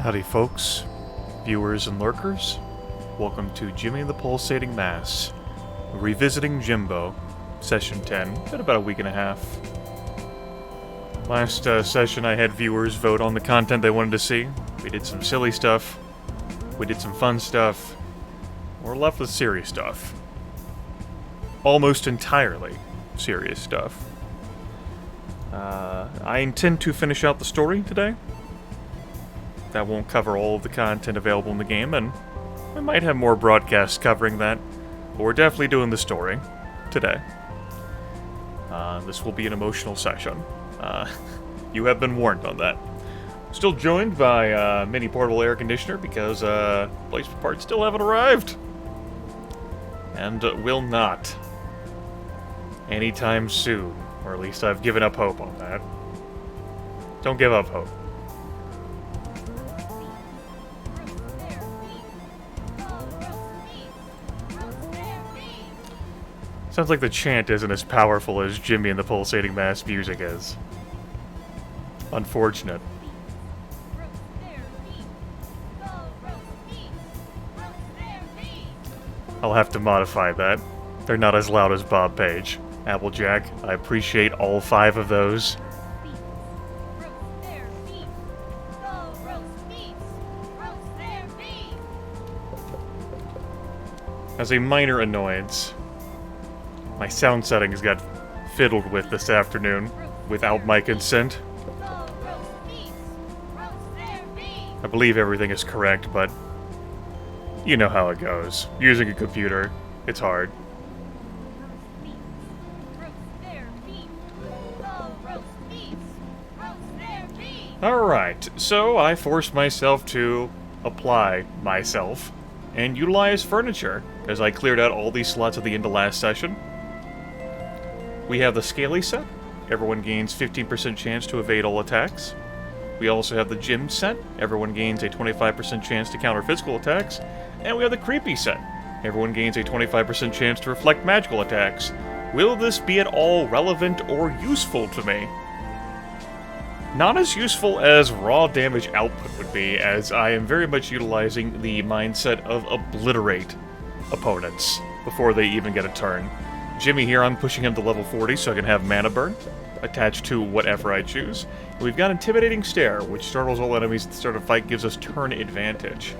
Howdy folks, viewers and lurkers. Welcome to Jimmy and the Pulsating Mass. Revisiting Jimbo, Session 10, been about a week and a half. Last session I had viewers vote on the content they wanted to see. We did some silly stuff, we did some fun stuff, we're left with serious stuff. Almost entirely serious stuff. I intend to finish out the story today. That won't cover all of the content available in the game, and we might have more broadcasts covering that, but we're definitely doing the story today. This will be an emotional session. You have been warned on that. Still joined by mini portable air conditioner because replacement parts still haven't arrived. And will not. Anytime soon. Or at least I've given up hope on that. Don't give up hope. Sounds like the chant isn't as powerful as Jimmy and the Pulsating Mass music is. Unfortunate. I'll have to modify that. They're not as loud as Bob Page. Applejack, I appreciate all 5 of those. As a minor annoyance, my sound settings got fiddled with this afternoon without my consent. I believe everything is correct, but you know how it goes. Using a computer, it's hard. Alright, so I forced myself to apply myself and utilize furniture as I cleared out all these slots at the end of last session. We have the Scaly set. Everyone gains 15% chance to evade all attacks. We also have the Gym set. Everyone gains a 25% chance to counter physical attacks. And we have the Creepy set. Everyone gains a 25% chance to reflect magical attacks. Will this be at all relevant or useful to me? Not as useful as raw damage output would be, as I am very much utilizing the mindset of obliterate opponents before they even get a turn. Jimmy here, I'm pushing him to level 40 so I can have Mana Burn attached to whatever I choose. And we've got Intimidating Stare, which startles all enemies at the start of fight, gives us turn advantage.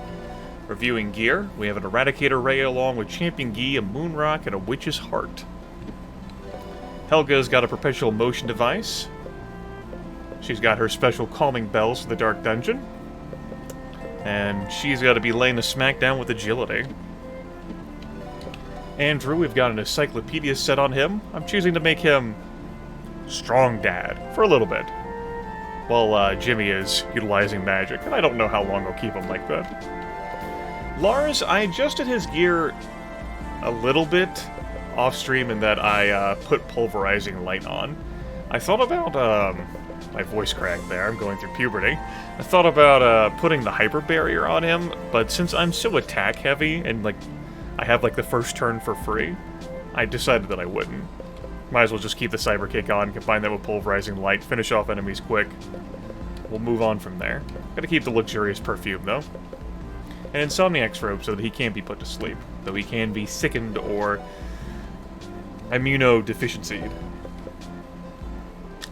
Reviewing gear, we have an Eradicator Ray along with Champion Gi, a Moon Rock, and a Witch's Heart. Helga's got a Perpetual Motion device. She's got her special calming bells for the Dark Dungeon. And she's got to be laying the smackdown with agility. Andrew, we've got an Encyclopedia set on him. I'm choosing to make him Strong Dad for a little bit. While Jimmy is utilizing magic, and I don't know how long I'll keep him like that. Lars, I adjusted his gear a little bit off-stream in that I put Pulverizing Light on. I thought about, my voice cracked there, I'm going through puberty. I thought about putting the Hyper Barrier on him, but since I'm so attack heavy and like I have like the first turn for free, I decided that I wouldn't. Might as well just keep the Cyber Kick on, combine that with Pulverizing Light, finish off enemies quick. We'll move on from there. Gotta keep the Luxurious Perfume though. And Insomniac's Robe so that he can't be put to sleep, though he can be sickened or immunodeficiencyed.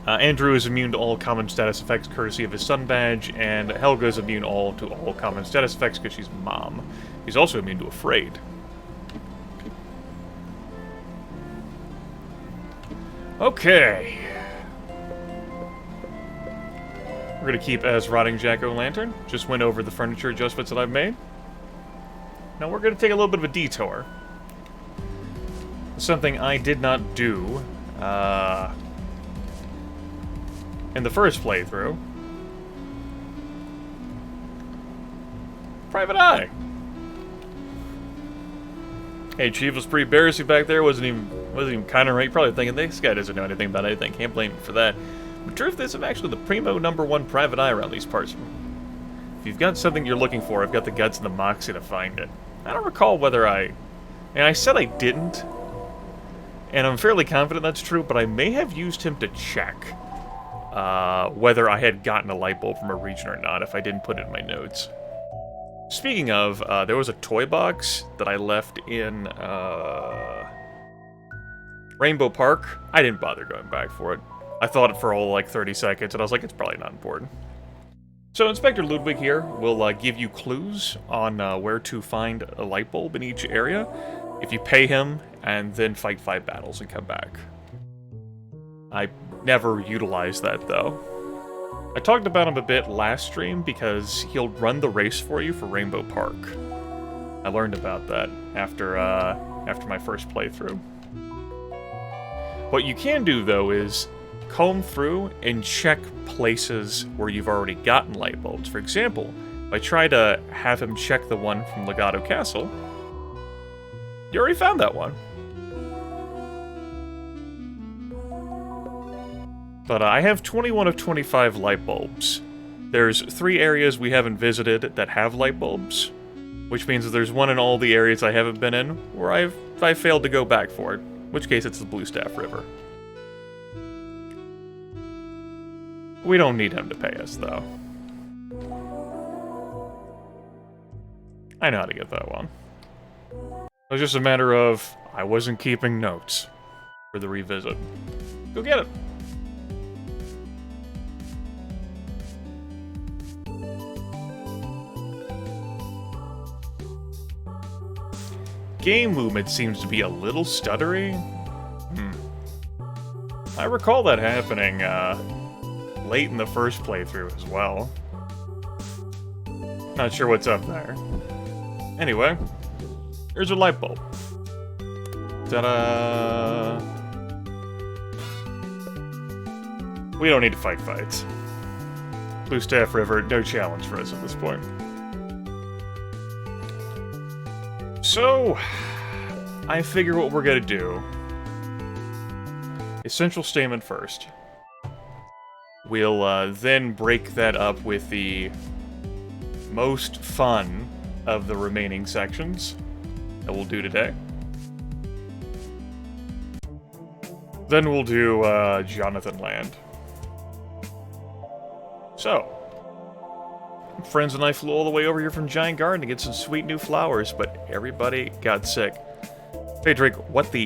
Andrew is immune to all common status effects courtesy of his Sun Badge, and Helga is immune to all common status effects because she's Mom. He's also immune to Afraid. Okay. We're going to keep as Rotting Jack-o'-lantern. Just went over the furniture adjustments that I've made. Now we're going to take a little bit of a detour. Something I did not do, in the first playthrough. Private Eye! Hey, Chief was pretty embarrassing back there. Wasn't even kind of right. Probably thinking this guy doesn't know anything about anything. Can't blame him for that. But truth is, I'm actually the primo #1 private eye around these parts. If you've got something you're looking for, I've got the guts and the moxie to find it. I don't recall whether and I said I didn't, and I'm fairly confident that's true, but I may have used him to check. whether I had gotten a light bulb from a region or not, if I didn't put it in my notes. Speaking of, there was a toy box that I left in Rainbow Park. I didn't bother going back for it. I thought it for all like 30 seconds, and I was like, it's probably not important. So Inspector Ludwig here will give you clues on where to find a light bulb in each area if you pay him and then fight 5 battles and come back. I never utilized that, though. I talked about him a bit last stream because he'll run the race for you for Rainbow Park. I learned about that after my first playthrough. What you can do, though, is comb through and check places where you've already gotten light bulbs. For example, if I try to have him check the one from Legato Castle, you already found that one. But I have 21 of 25 light bulbs. There's 3 areas we haven't visited that have light bulbs, which means that there's one in all the areas I haven't been in where I've failed to go back for it, in which case it's the Blue Staff River. We don't need him to pay us, though. I know how to get that one. It was just a matter of I wasn't keeping notes for the revisit. Go get it! Game movement seems to be a little stuttery. I recall that happening, late in the first playthrough as well. Not sure what's up there. Anyway, here's a light bulb. Ta-da! We don't need to fight fights. Blue Staff River, no challenge for us at this point. So, I figure what we're gonna do. Essential statement first. We'll then break that up with the most fun of the remaining sections that we'll do today. Then we'll do Jonathan Land. So, friends and I flew all the way over here from Giant Garden to get some sweet new flowers, but everybody got sick. Hey Drake, what are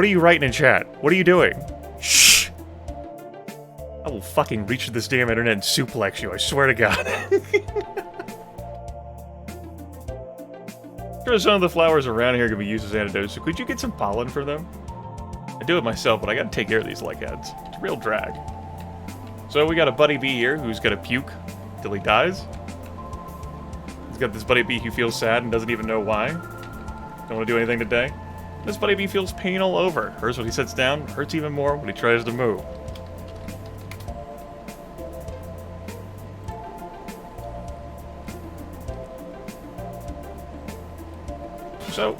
you writing in chat? What are you doing? Shh! I will fucking reach to this damn internet and suplex you, I swear to God. Sure, some of the flowers around here can be used as antidotes, so could you get some pollen for them? I do it myself, but I gotta take care of these luckheads. It's a real drag. So we got a Buddy Bee here who's gonna puke till he dies. He's got this Buddy Bee who feels sad and doesn't even know why. Don't want to do anything today. This Buddy Bee feels pain all over. Hurts when he sits down, hurts even more when he tries to move. So,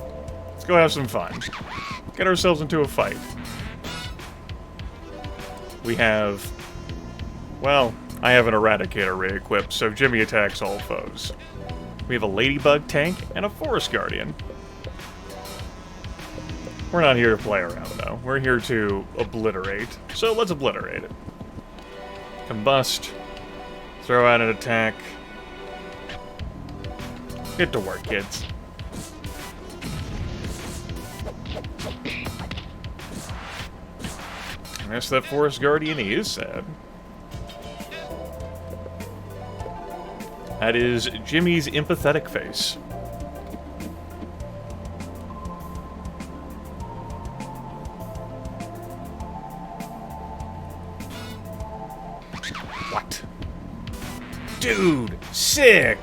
let's go have some fun. Get ourselves into a fight. We have... Well, I have an Eradicator re-equipped, so Jimmy attacks all foes. We have a Ladybug tank and a Forest Guardian. We're not here to play around, though. We're here to obliterate. So let's obliterate it. Combust. Throw out an attack. Get to work, kids. I guess that Forest Guardian, he is sad. That is Jimmy's empathetic face. What? Dude, sick!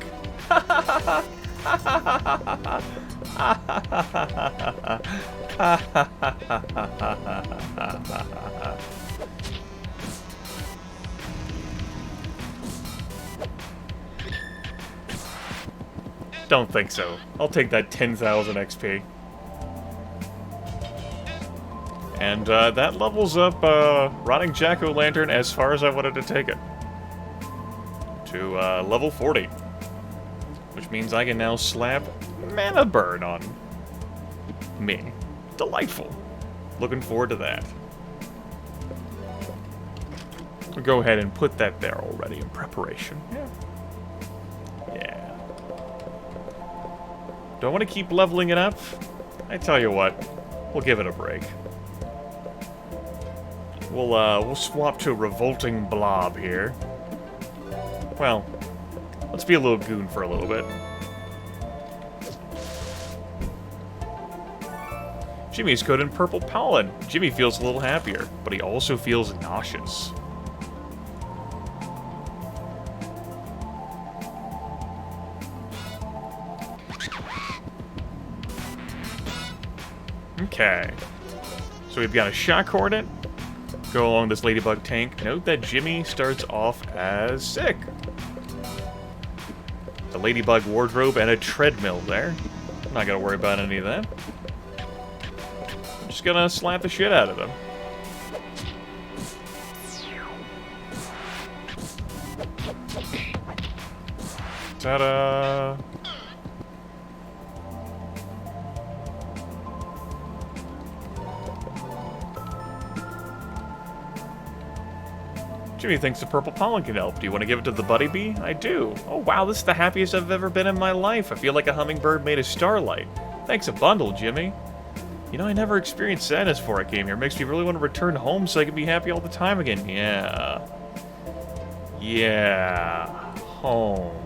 Don't think so. I'll take that 10,000 XP. And that levels up Rotting Jack-O-Lantern as far as I wanted to take it. To level 40. Which means I can now slap Mana Burn on me. Delightful. Looking forward to that. We'll go ahead and put that there already in preparation. Yeah. Yeah. Do I want to keep leveling it up? I tell you what, we'll give it a break. We'll swap to a revolting blob here. Well, let's be a little goon for a little bit. Jimmy's coated in purple pollen. Jimmy feels a little happier, but he also feels nauseous. Okay. So we've got a shock hornet. Go along this ladybug tank. Note that Jimmy starts off as sick. The ladybug wardrobe and a treadmill there. I'm not gonna worry about any of that. I'm just gonna slap the shit out of him. Ta-da! Jimmy thinks the purple pollen can help. Do you want to give it to the buddy bee? I do. Oh wow, this is the happiest I've ever been in my life. I feel like a hummingbird made of starlight. Thanks a bundle, Jimmy. You know, I never experienced sadness before I came here. It makes me really want to return home so I can be happy all the time again. Yeah. Yeah. Home.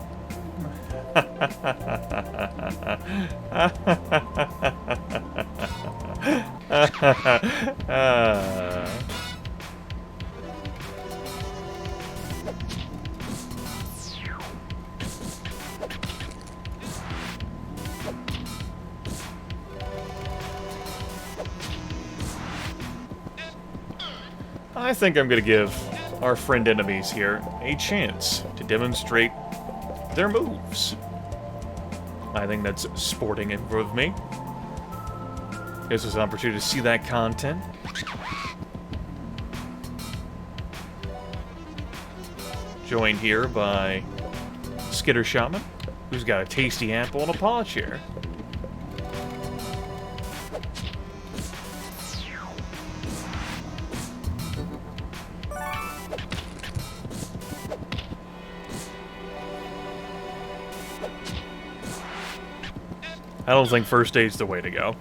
I think I'm going to give our friend enemies here a chance to demonstrate their moves. I think that's sporting it with me. This is an opportunity to see that content. Joined here by Skitter Shaman, who's got a tasty apple and a paw chair. I don't think first aid's the way to go.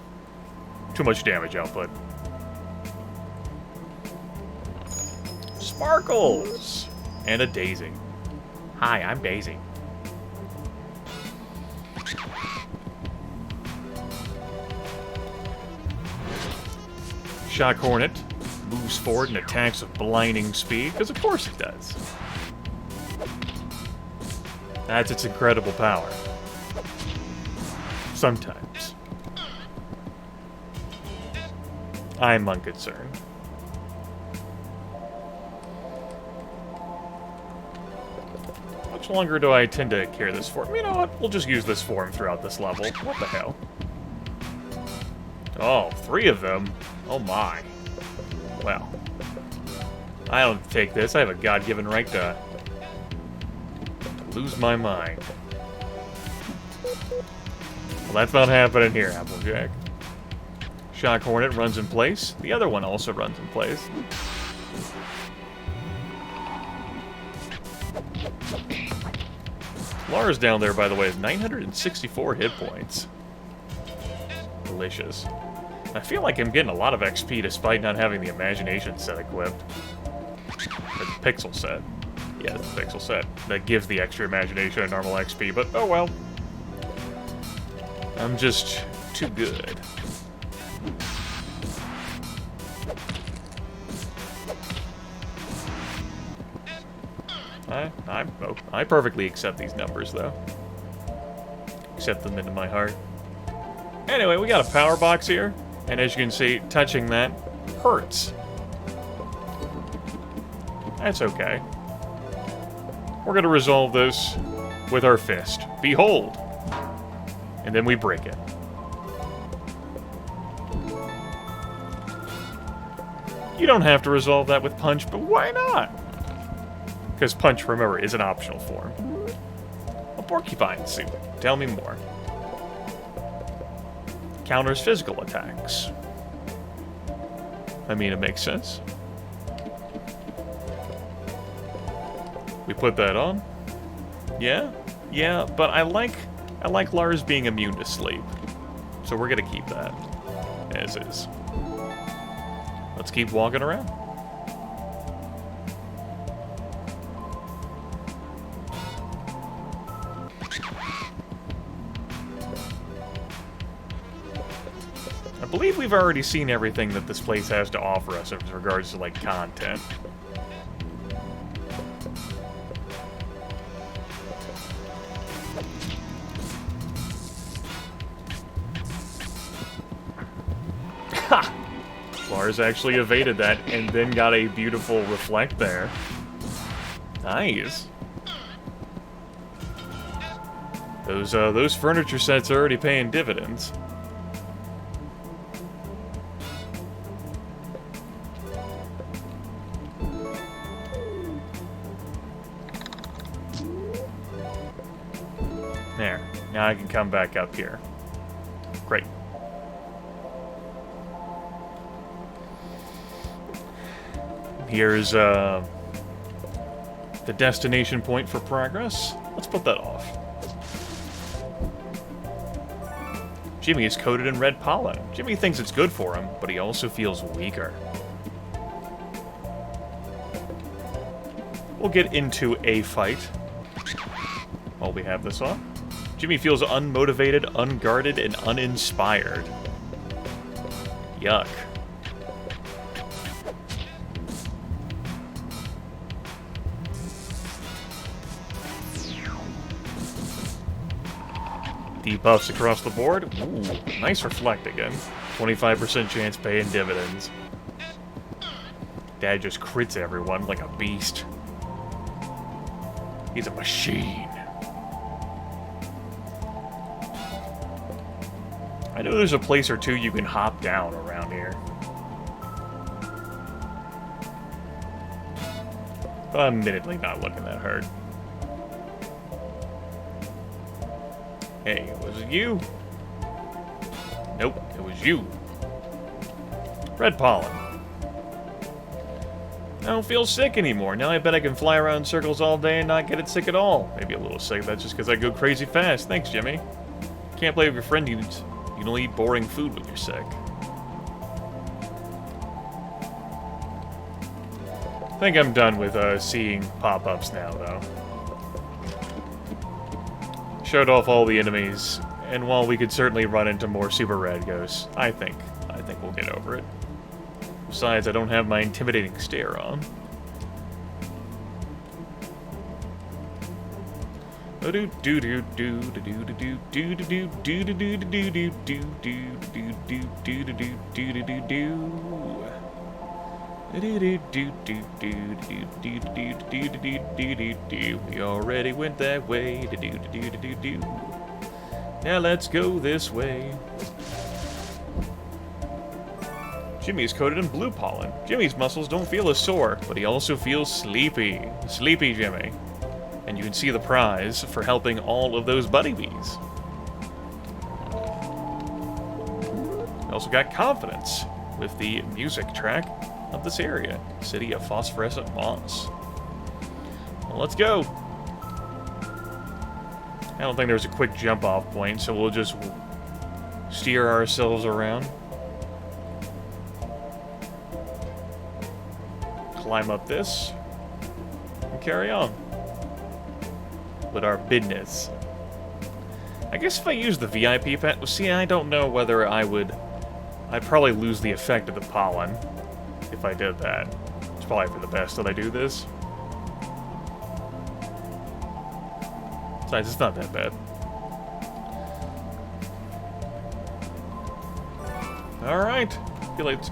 Too much damage output. Sparkles! And a daisy. Hi, I'm Daisy. Shock Hornet moves forward and attacks with blinding speed, because of course it does. That's its incredible power. Sometimes. I'm unconcerned. How much longer do I tend to carry this form? You know what? We'll just use this form throughout this level. What the hell? Oh, 3 of them? Oh my. Well. I don't take this. I have a God-given right to lose my mind. Well, that's not happening here, Applejack. Shock Hornet runs in place. The other one also runs in place. Lars down there, by the way, has 964 hit points. Delicious. I feel like I'm getting a lot of XP despite not having the Imagination set equipped. Or the Pixel set. Yeah, it's the Pixel set. That gives the extra Imagination and normal XP, but oh well. I'm just too good. I perfectly accept these numbers, though. Accept them into my heart. Anyway, we got a power box here, and as you can see, touching that hurts. That's okay. We're gonna resolve this with our fist. Behold! And then we break it. You don't have to resolve that with punch, but why not? Because punch, remember, is an optional form. A porcupine suit. Tell me more. Counters physical attacks. I mean, it makes sense. We put that on. Yeah? Yeah, but I like Lars being immune to sleep. So we're gonna keep that as is. Let's keep walking around. I believe we've already seen everything that this place has to offer us in regards to, like, content. Ha! Lars actually evaded that and then got a beautiful reflect there. Nice. Those furniture sets are already paying dividends. There. Now I can come back up here. Great. Here's the destination point for progress. Let's put that off. Jimmy is coated in red pollen. Jimmy thinks it's good for him, but he also feels weaker. We'll get into a fight while we have this on. Jimmy feels unmotivated, unguarded, and uninspired. Yuck. Debuffs across the board. Ooh, nice reflect again. 25% chance paying dividends. Dad just crits everyone like a beast. He's a machine. I know there's a place or two you can hop down around here. But I'm admittedly not looking that hard. Hey, was it you? Nope, it was you. Red pollen. I don't feel sick anymore. Now I bet I can fly around in circles all day and not get it sick at all. Maybe a little sick, that's just because I go crazy fast. Thanks, Jimmy. Can't play with your friend, you can only eat boring food when you're sick. I think I'm done with seeing pop-ups now, though. Showed off all the enemies, and while we could certainly run into more super rad ghosts, I think we'll get over it. Besides, I don't have my intimidating stare on. We already went that way. Now let's go this way. Jimmy is coated in blue pollen. Jimmy's muscles don't feel as sore, but he also feels sleepy. Sleepy Jimmy. And you can see the prize for helping all of those buddy bees. We also got confidence with the music track of this area, City of Phosphorescent Moss. Well, let's go. I don't think there's a quick jump off point, so we'll just steer ourselves around. Climb up this and carry on with our business. I guess if I use the VIP pet, see, I don't know whether I'd probably lose the effect of the pollen if I did that. It's probably for the best that I do this. Besides, it's not that bad. Alright.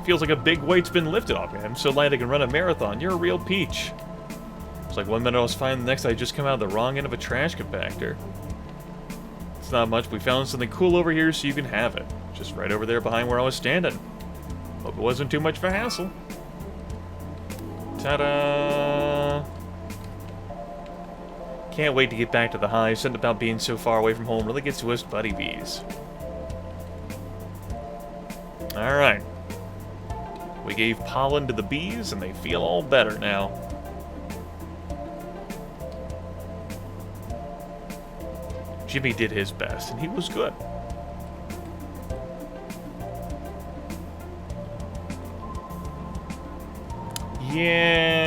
Feels like a big weight's been lifted off me. I'm so light I can run a marathon. You're a real peach. It's like one minute I was fine, the next I just come out the wrong end of a trash compactor. It's not much, we found something cool over here so you can have it. Just right over there behind where I was standing. Hope it wasn't too much of a hassle. Ta-da! Can't wait to get back to the hive. Something about being so far away from home really gets to us buddy bees. Alright. We gave pollen to the bees and they feel all better now. Jimmy did his best, and he was good. Yeah.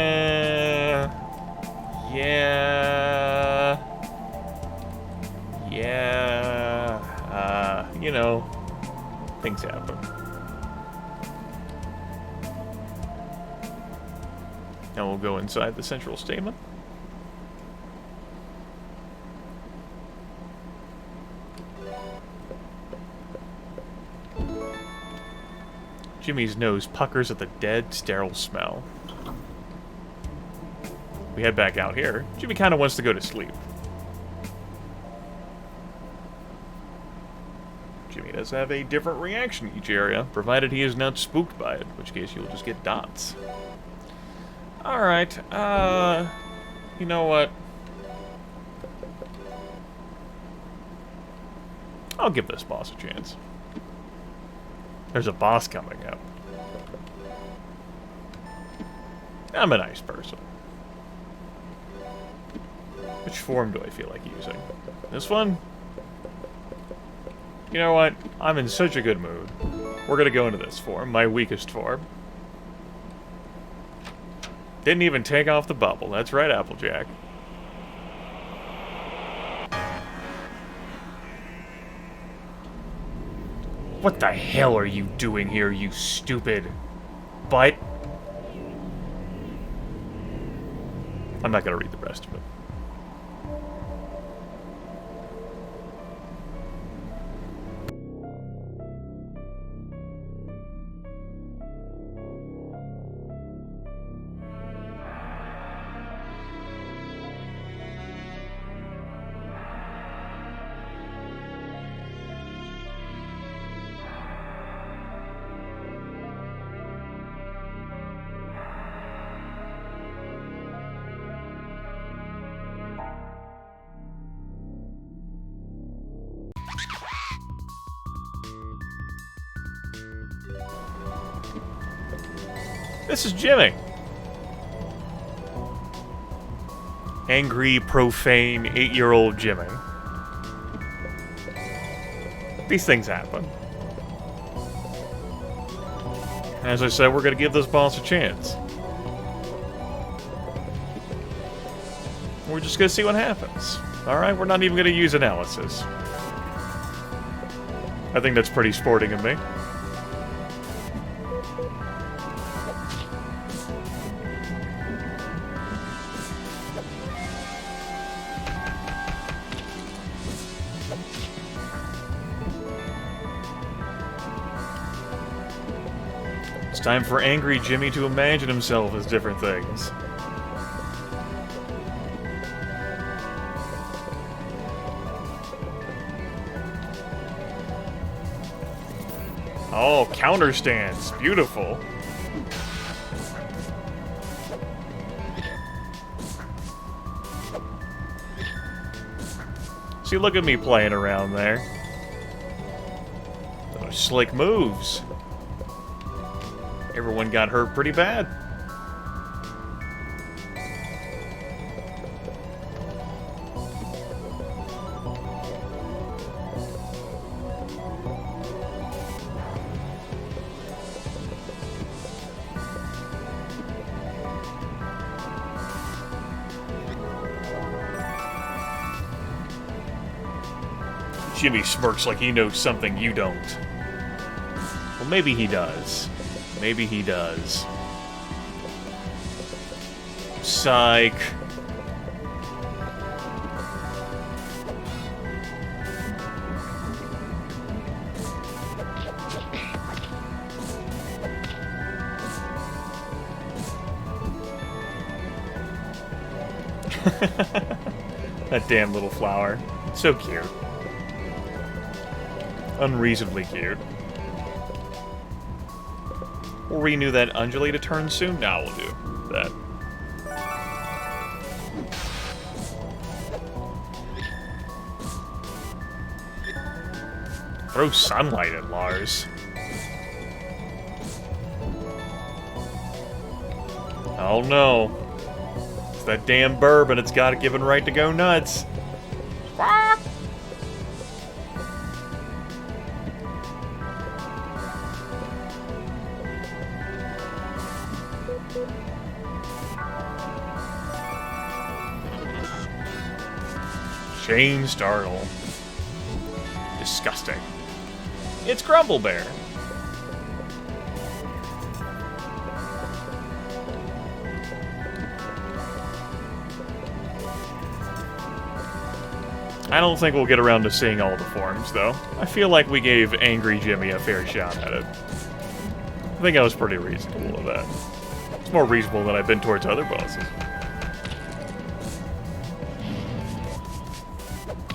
You know, things happen. Now we'll go inside the central statement. Jimmy's nose puckers at the dead, sterile smell. We head back out here. Jimmy kind of wants to go to sleep. Jimmy does have a different reaction each area, provided he is not spooked by it, in which case you'll just get dots. Alright, you know what? I'll give this boss a chance. There's a boss coming up. I'm a nice person. Which form do I feel like using? This one? You know what? I'm in such a good mood. We're gonna go into this form, my weakest form. Didn't even take off the bubble. That's right, Applejack. What the hell are you doing here, you stupid butt? I'm not gonna read the rest of it. This is Jimmy. Angry, profane, 8-year-old Jimmy. These things happen. As I said, we're gonna give this boss a chance. We're just gonna see what happens. Alright, we're not even gonna use analysis. I think that's pretty sporting of me. It's time for angry Jimmy to imagine himself as different things. Oh, counter stance. Beautiful. See, look at me playing around there. Those slick moves. Everyone got hurt pretty bad. Jimmy smirks like he knows something you don't. Well, maybe he does. Maybe he does. Psych. That damn little flower. So cute. Unreasonably cute. We'll renew that undulated turn soon? Now we'll do that. Throw sunlight at Lars. Oh no. It's that damn bourbon, it's got a given right to go nuts. Chain Startle. Disgusting. It's Grumble Bear. I don't think we'll get around to seeing all the forms, though. I feel like we gave Angry Jimmy a fair shot at it. I think I was pretty reasonable with that. It's more reasonable than I've been towards other bosses.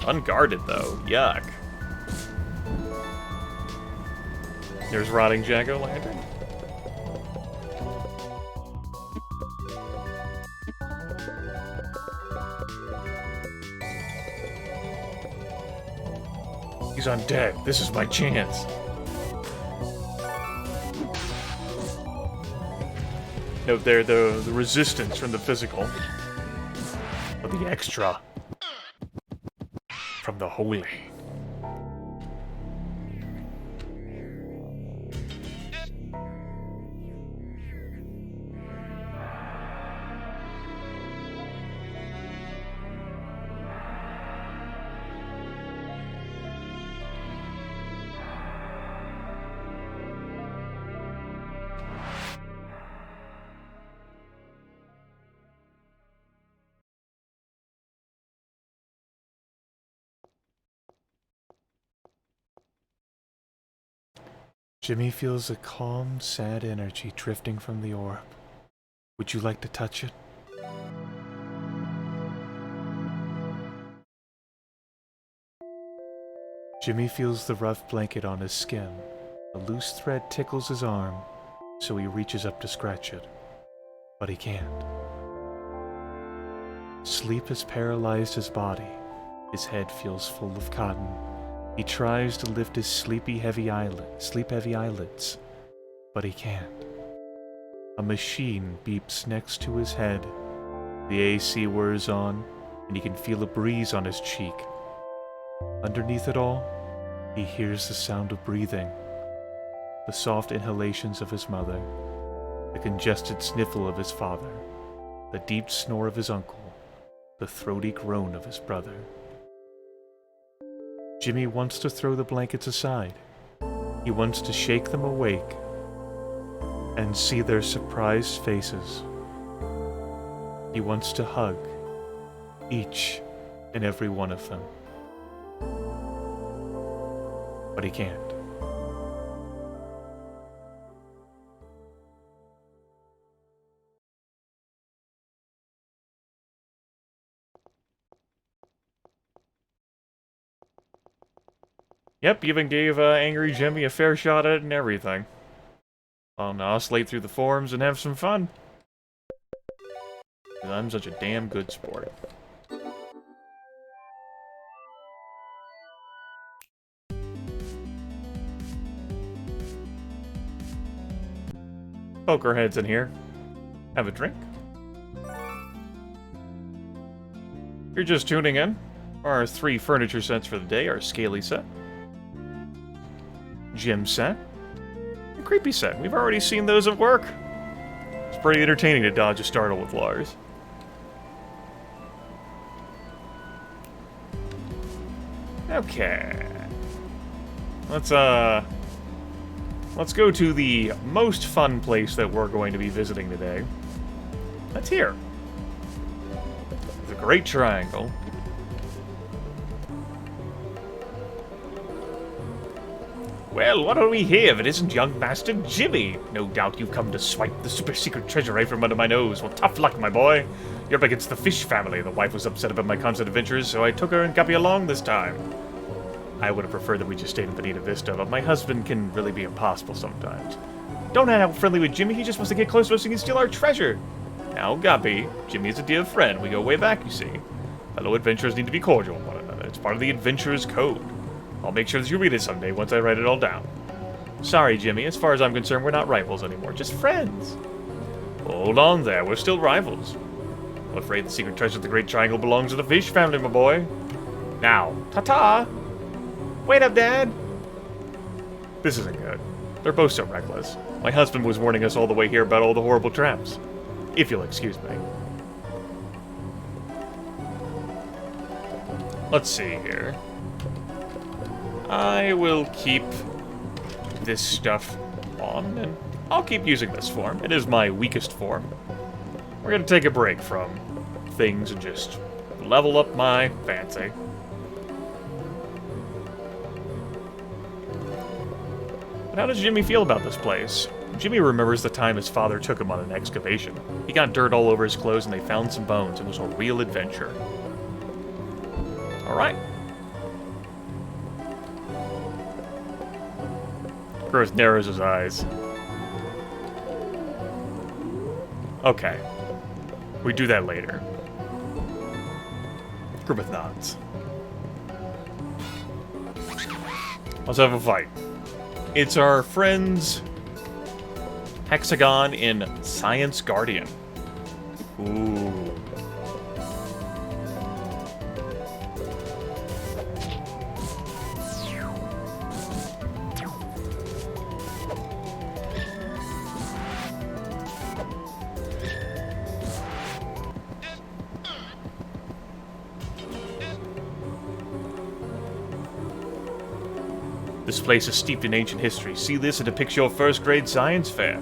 Unguarded, though. Yuck. There's Rotting Jack-o'-lantern. He's undead. This is my chance. Note there the resistance from the physical. But the extra from the holy. Jimmy feels a calm, sad energy drifting from the orb. Would you like to touch it? Jimmy feels the rough blanket on his skin. A loose thread tickles his arm, so he reaches up to scratch it. But he can't. Sleep has paralyzed his body. His head feels full of cotton. He tries to lift his sleep-heavy eyelids, but he can't. A machine beeps next to his head. The AC whirs on, and he can feel a breeze on his cheek. Underneath it all, he hears the sound of breathing, the soft inhalations of his mother, the congested sniffle of his father, the deep snore of his uncle, the throaty groan of his brother. Jimmy wants to throw the blankets aside. He wants to shake them awake and see their surprised faces. He wants to hug each and every one of them. But he can't. Yep, even gave Angry Jimmy a fair shot at it and everything. I'll now slate through the forums and have some fun. 'Cause I'm such a damn good sport. Pokerhead's in here. Have a drink. If you're just tuning in, our 3 furniture sets for the day are Scaly set, Jim set, and Creepy set. We've already seen those at work. It's pretty entertaining to dodge a startle with Lars. Okay. Let's go to the most fun place that we're going to be visiting today. That's here. The Great Triangle. Well, what are we here if it isn't young Master Jimmy? No doubt you've come to swipe the super secret treasure right from under my nose. Well, tough luck, my boy. You're up against the fish family. The wife was upset about my constant adventures, so I took her and Guppy along this time. I would have preferred that we just stayed in Bonita Vista, but my husband can really be impossible sometimes. Don't hang out friendly with Jimmy, he just wants to get close to us so he can steal our treasure. Now, Guppy, Jimmy is a dear friend. We go way back, you see. Fellow adventurers need to be cordial with one another. It's part of the adventurer's code. I'll make sure that you read it someday once I write it all down. Sorry, Jimmy, as far as I'm concerned, we're not rivals anymore, just friends. Hold on there, we're still rivals. I'm afraid the secret treasure of the Great Triangle belongs to the fish family, my boy. Now, ta-ta! Wait up, Dad! This isn't good. They're both so reckless. My husband was warning us all the way here about all the horrible traps. If you'll excuse me. Let's see here. I will keep this stuff on, and I'll keep using this form. It is my weakest form. We're gonna take a break from things and just level up my fancy. But how does Jimmy feel about this place? Jimmy remembers the time his father took him on an excavation. He got dirt all over his clothes and they found some bones. It was a real adventure. Alright. Grimith narrows his eyes. Okay. We do that later. Grimith nods. Let's have a fight. It's our friends Hexagon in Science Guardian. Ooh. This place is steeped in ancient history. See this? It depicts your first grade science fair.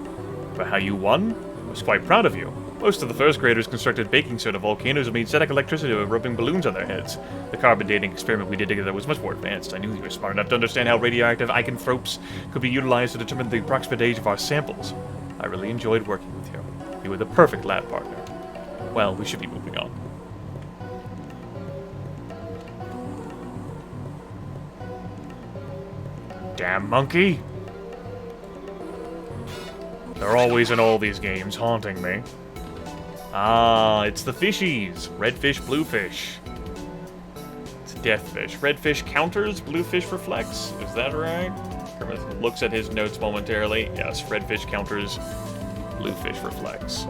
For how you won? I was quite proud of you. Most of the first graders constructed baking soda volcanoes and made static electricity by rubbing balloons on their heads. The carbon dating experiment we did together was much more advanced. I knew you were smart enough to understand how radioactive iconotropes could be utilized to determine the approximate age of our samples. I really enjoyed working with you. You were the perfect lab partner. Well, we should be moving on. Damn monkey! They're always in all these games, haunting me. Ah, it's the fishies. Red fish, blue fish. It's death fish. Red fish counters, blue fish reflects. Is that right? Grimith looks at his notes momentarily. Yes, red fish counters, blue fish reflects.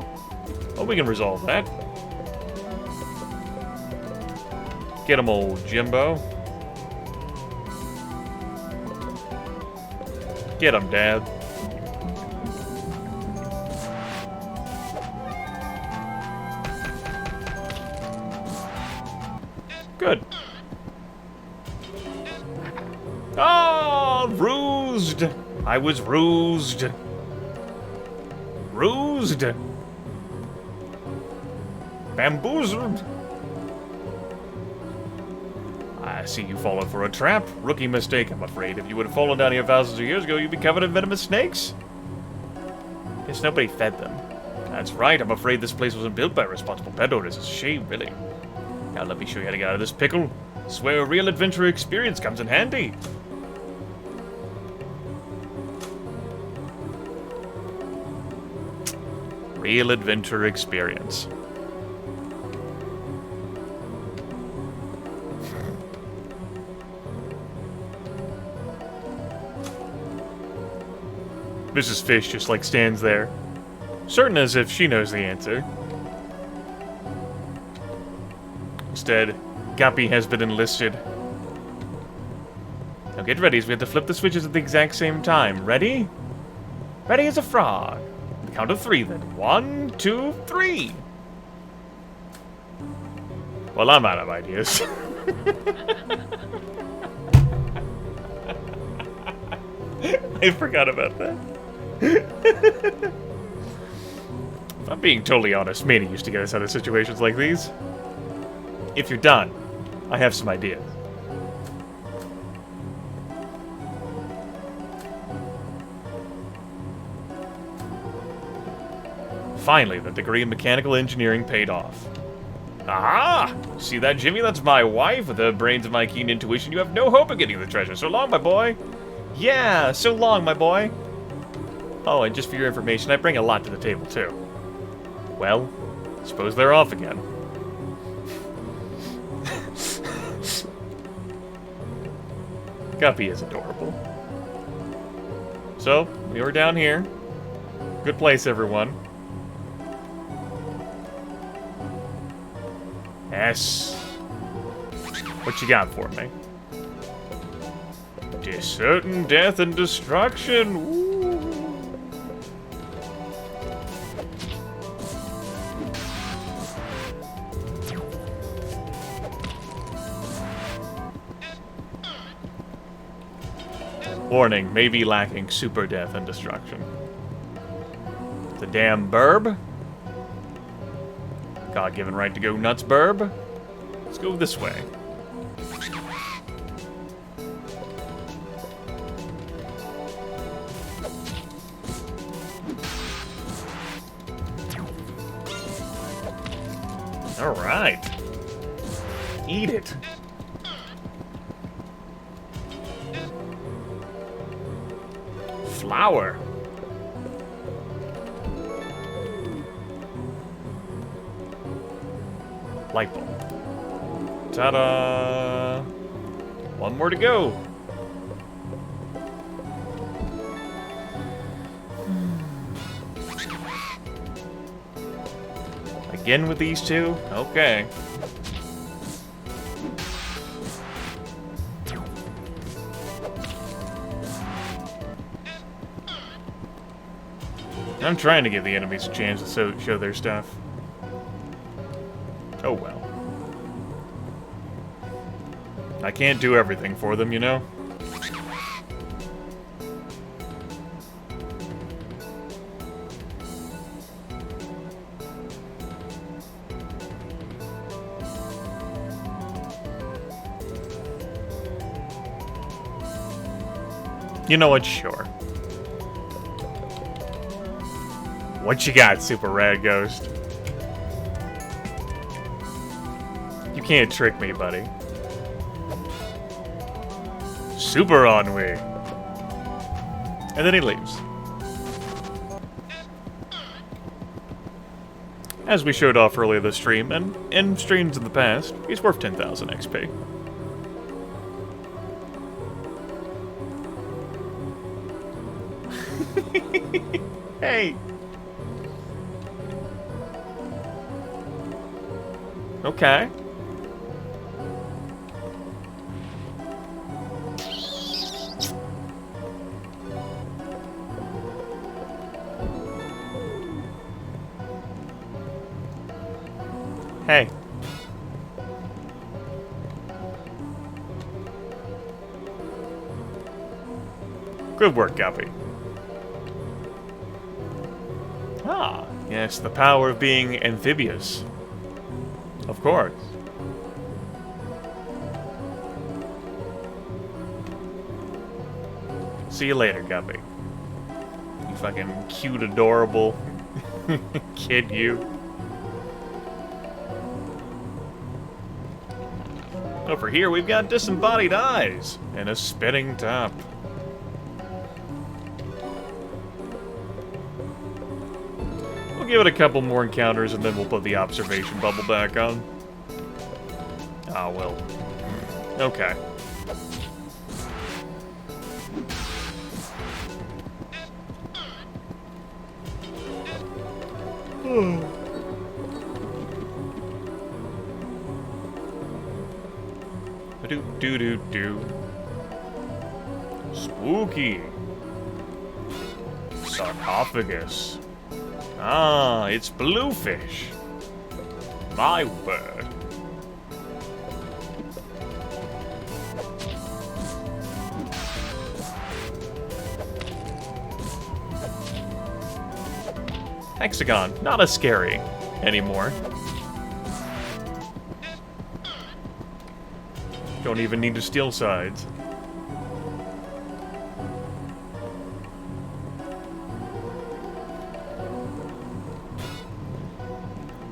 Well, we can resolve that. Get him, old Jimbo. Get him, Dad. Good. Oh, rused! I was rused. Rused. Bamboozled. I see you fallen for a trap. Rookie mistake, I'm afraid. If you would have fallen down here thousands of years ago, you'd be covered in venomous snakes. Guess nobody fed them. That's right, I'm afraid this place wasn't built by responsible pet owners. It's a shame, really. Now let me show you how to get out of this pickle. Swear a real adventure experience comes in handy. Real adventure experience. Mrs. Fish just like stands there, certain as if she knows the answer. Instead, Guppy has been enlisted. Now get ready, as we have to flip the switches at the exact same time. Ready? Ready as a frog. On the count of 3 then. 1, 2, 3. Well, I'm out of ideas. I forgot about that. If I'm being totally honest, Manny used to get us out of situations like these. If you're done, I have some ideas. Finally, the degree in mechanical engineering paid off. Aha! See that, Jimmy? That's my wife. With the brains of my keen intuition, you have no hope of getting the treasure. So long, my boy. Yeah, so long, my boy. Oh, and just for your information, I bring a lot to the table, too. Well, suppose they're off again. Guppy is adorable. So, we were down here. Good place, everyone. Yes. What you got for me? Certain death and destruction. Ooh. Warning, may be lacking super death and destruction. The damn burb. God-given right to go nuts, burb. Let's go this way. All right. Eat it. Flower. Light bulb. Ta-da! One more to go. Again with these two? Okay. I'm trying to give the enemies a chance to show their stuff. Oh well. I can't do everything for them, you know? You know what? Sure. What you got, Super Rad Ghost? You can't trick me, buddy. Super ennui. And then he leaves. As we showed off earlier this stream, and in streams in the past, he's worth 10,000 XP. Hey! Okay. Hey. Good work, Guppy. Ah, yes, the power of being amphibious. Of course. See you later, Guppy. You fucking cute, adorable kid, you. Over here, we've got disembodied eyes and a spinning top. We'll give it a couple more encounters and then we'll put the observation bubble back on. Ah, well. Okay. Do. Spooky. Sarcophagus. Ah, it's bluefish. My word. Hexagon, not as scary anymore. Don't even need to steal sides.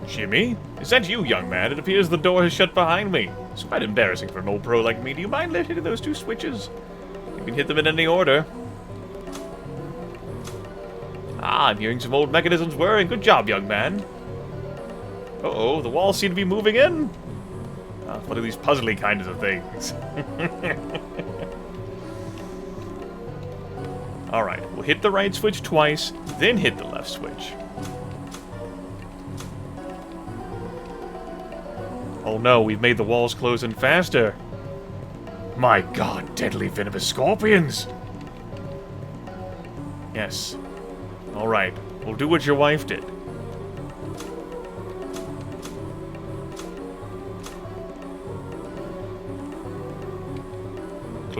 Jimmy? Is that you, young man? It appears the door has shut behind me. It's quite embarrassing for an old pro like me. Do you mind hitting those two switches? You can hit them in any order. Ah, I'm hearing some old mechanisms whirring. Good job, young man. Uh-oh, the walls seem to be moving in. What are these puzzly kinds of things? Alright, we'll hit the right switch twice, then hit the left switch. Oh no, we've made the walls close in faster. My god, deadly venomous scorpions! Yes. Alright, we'll do what your wife did.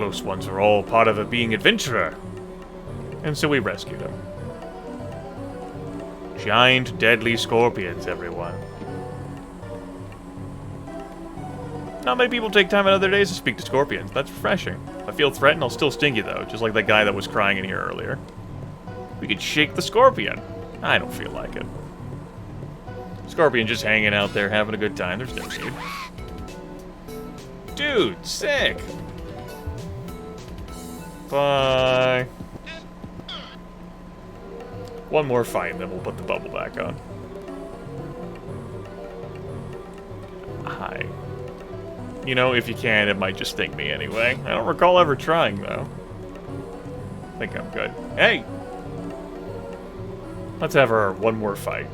close ones are all part of a being adventurer. And so we rescued him. Giant, deadly scorpions, everyone. Not many people take time out of their days to speak to scorpions. That's refreshing. If I feel threatened, I'll still sting you, though, just like that guy that was crying in here earlier. We could shake the scorpion. I don't feel like it. Scorpion just hanging out there, having a good time. There's no need. Dude, sick! Bye. One more fight, and then we'll put the bubble back on. Hi. You know, if you can, it might just sting me anyway. I don't recall ever trying, though. I think I'm good. Hey! Let's have our one more fight.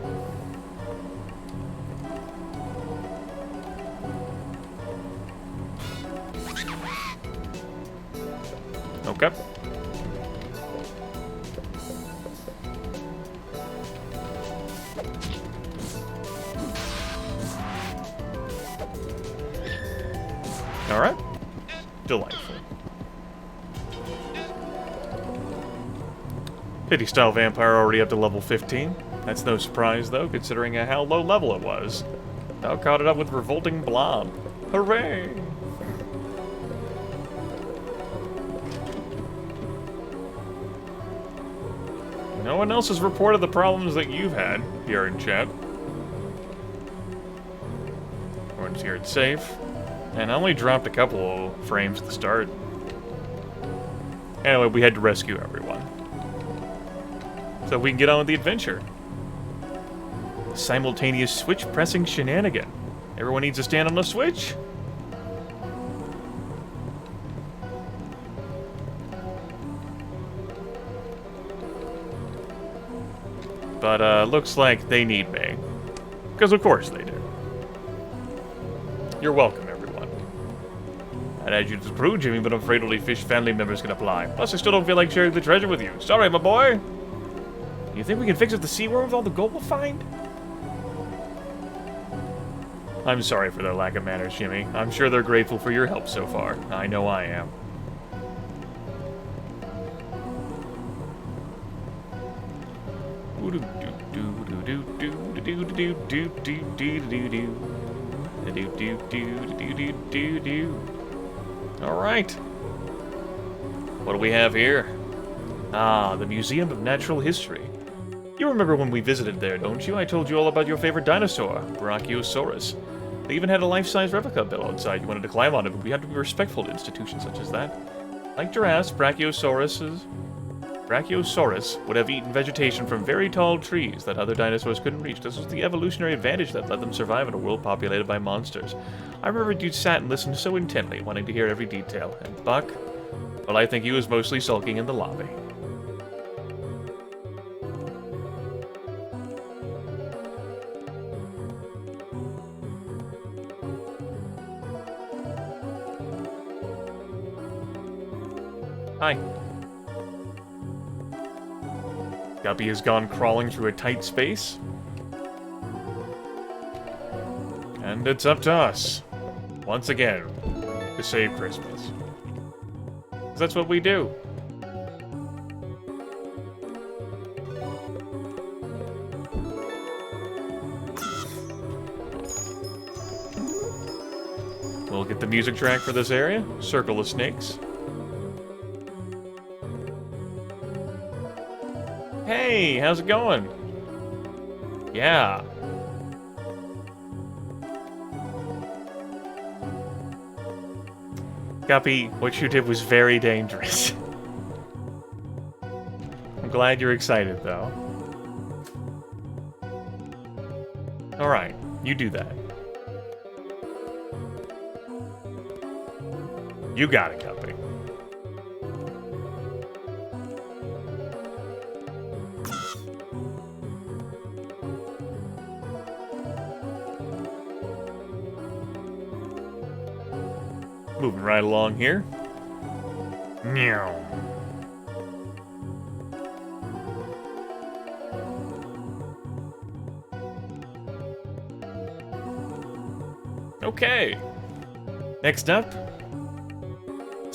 Okay. Alright. Delightful. Pity-style vampire already up to level 15. That's no surprise, though, considering how low level it was. Now caught it up with revolting blob. Hooray! No one else has reported the problems that you've had here in chat. Everyone's here it's safe. And I only dropped a couple of frames at the start. Anyway, we had to rescue everyone. So we can get on with the adventure. Simultaneous switch pressing shenanigan. Everyone needs to stand on the switch? But, looks like they need me. Because of course they do. You're welcome, everyone. I'd add you to the crew, Jimmy, but I'm afraid only fish family members can apply. Plus, I still don't feel like sharing the treasure with you. Sorry, my boy! You think we can fix up the sea worm with all the gold we'll find? I'm sorry for their lack of manners, Jimmy. I'm sure they're grateful for your help so far. I know I am. Alright. What do we have here? Ah, the Museum of Natural History. You remember when we visited there, don't you? I told you all about your favorite dinosaur, Brachiosaurus. They even had a life-size replica built outside. You wanted to climb on it, but we had to be respectful to institutions such as that. Like giraffes, Brachiosaurus would have eaten vegetation from very tall trees that other dinosaurs couldn't reach. This was the evolutionary advantage that let them survive in a world populated by monsters. I remember you sat and listened so intently, wanting to hear every detail. And Buck, well, I think he was mostly sulking in the lobby. Hi. Guppy has gone crawling through a tight space. And it's up to us, once again, to save Christmas. 'Cause that's what we do. We'll get the music track for this area, Circle of Snakes. Hey, how's it going? Yeah. Guppy, what you did was very dangerous. I'm glad you're excited, though. Alright, you do that. You got it, Guppy. Moving right along here. Meow. Okay. Next up,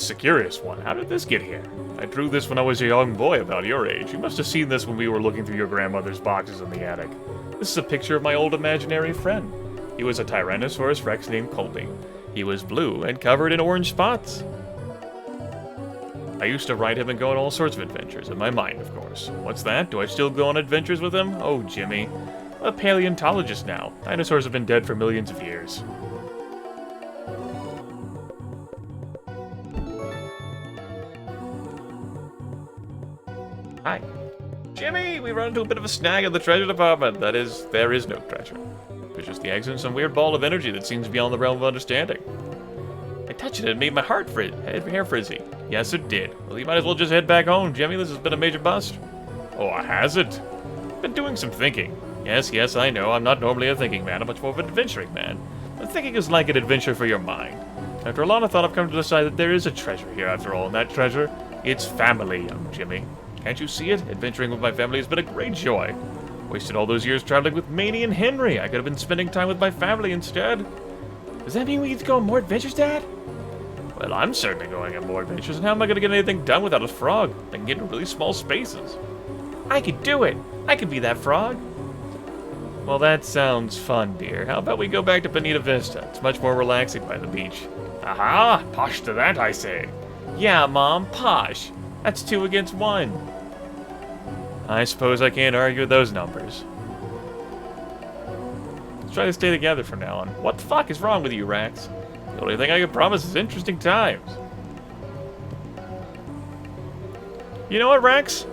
That's a curious one. How did this get here? I drew this when I was a young boy about your age. You must have seen this when we were looking through your grandmother's boxes in the attic. This is a picture of my old imaginary friend. He was a Tyrannosaurus Rex named Colby. He was blue and covered in orange spots. I used to ride him and go on all sorts of adventures, in my mind, of course. What's that? Do I still go on adventures with him? Oh, Jimmy. A paleontologist now. Dinosaurs have been dead for millions of years. Hi. Jimmy, we run into a bit of a snag at the treasure department. That is, there is no treasure. There's just the eggs and some weird ball of energy that seems beyond the realm of understanding. I touched it and it made my hair frizzy. Yes, it did. Well, you might as well just head back home, Jimmy. This has been a major bust. Oh, has it? Been doing some thinking. Yes, I know. I'm not normally a thinking man. I'm much more of an adventuring man. But thinking is like an adventure for your mind. After a lot of thought, I've come to decide that there is a treasure here after all, and that treasure, it's family, young Jimmy. Can't you see it? Adventuring with my family has been a great joy. Wasted all those years traveling with Maney and Henry. I could have been spending time with my family instead. Does that mean we get to go on more adventures, Dad? Well, I'm certainly going on more adventures, and how am I going to get anything done without a frog? I can get in really small spaces. I could do it! I could be that frog! Well, that sounds fun, dear. How about we go back to Bonita Vista? It's much more relaxing by the beach. Aha! Posh to that, I say. Yeah, Mom, posh. That's 2 against 1. I suppose I can't argue with those numbers. Let's try to stay together from now on. What the fuck is wrong with you, Rax? The only thing I can promise is interesting times. You know what, Rax?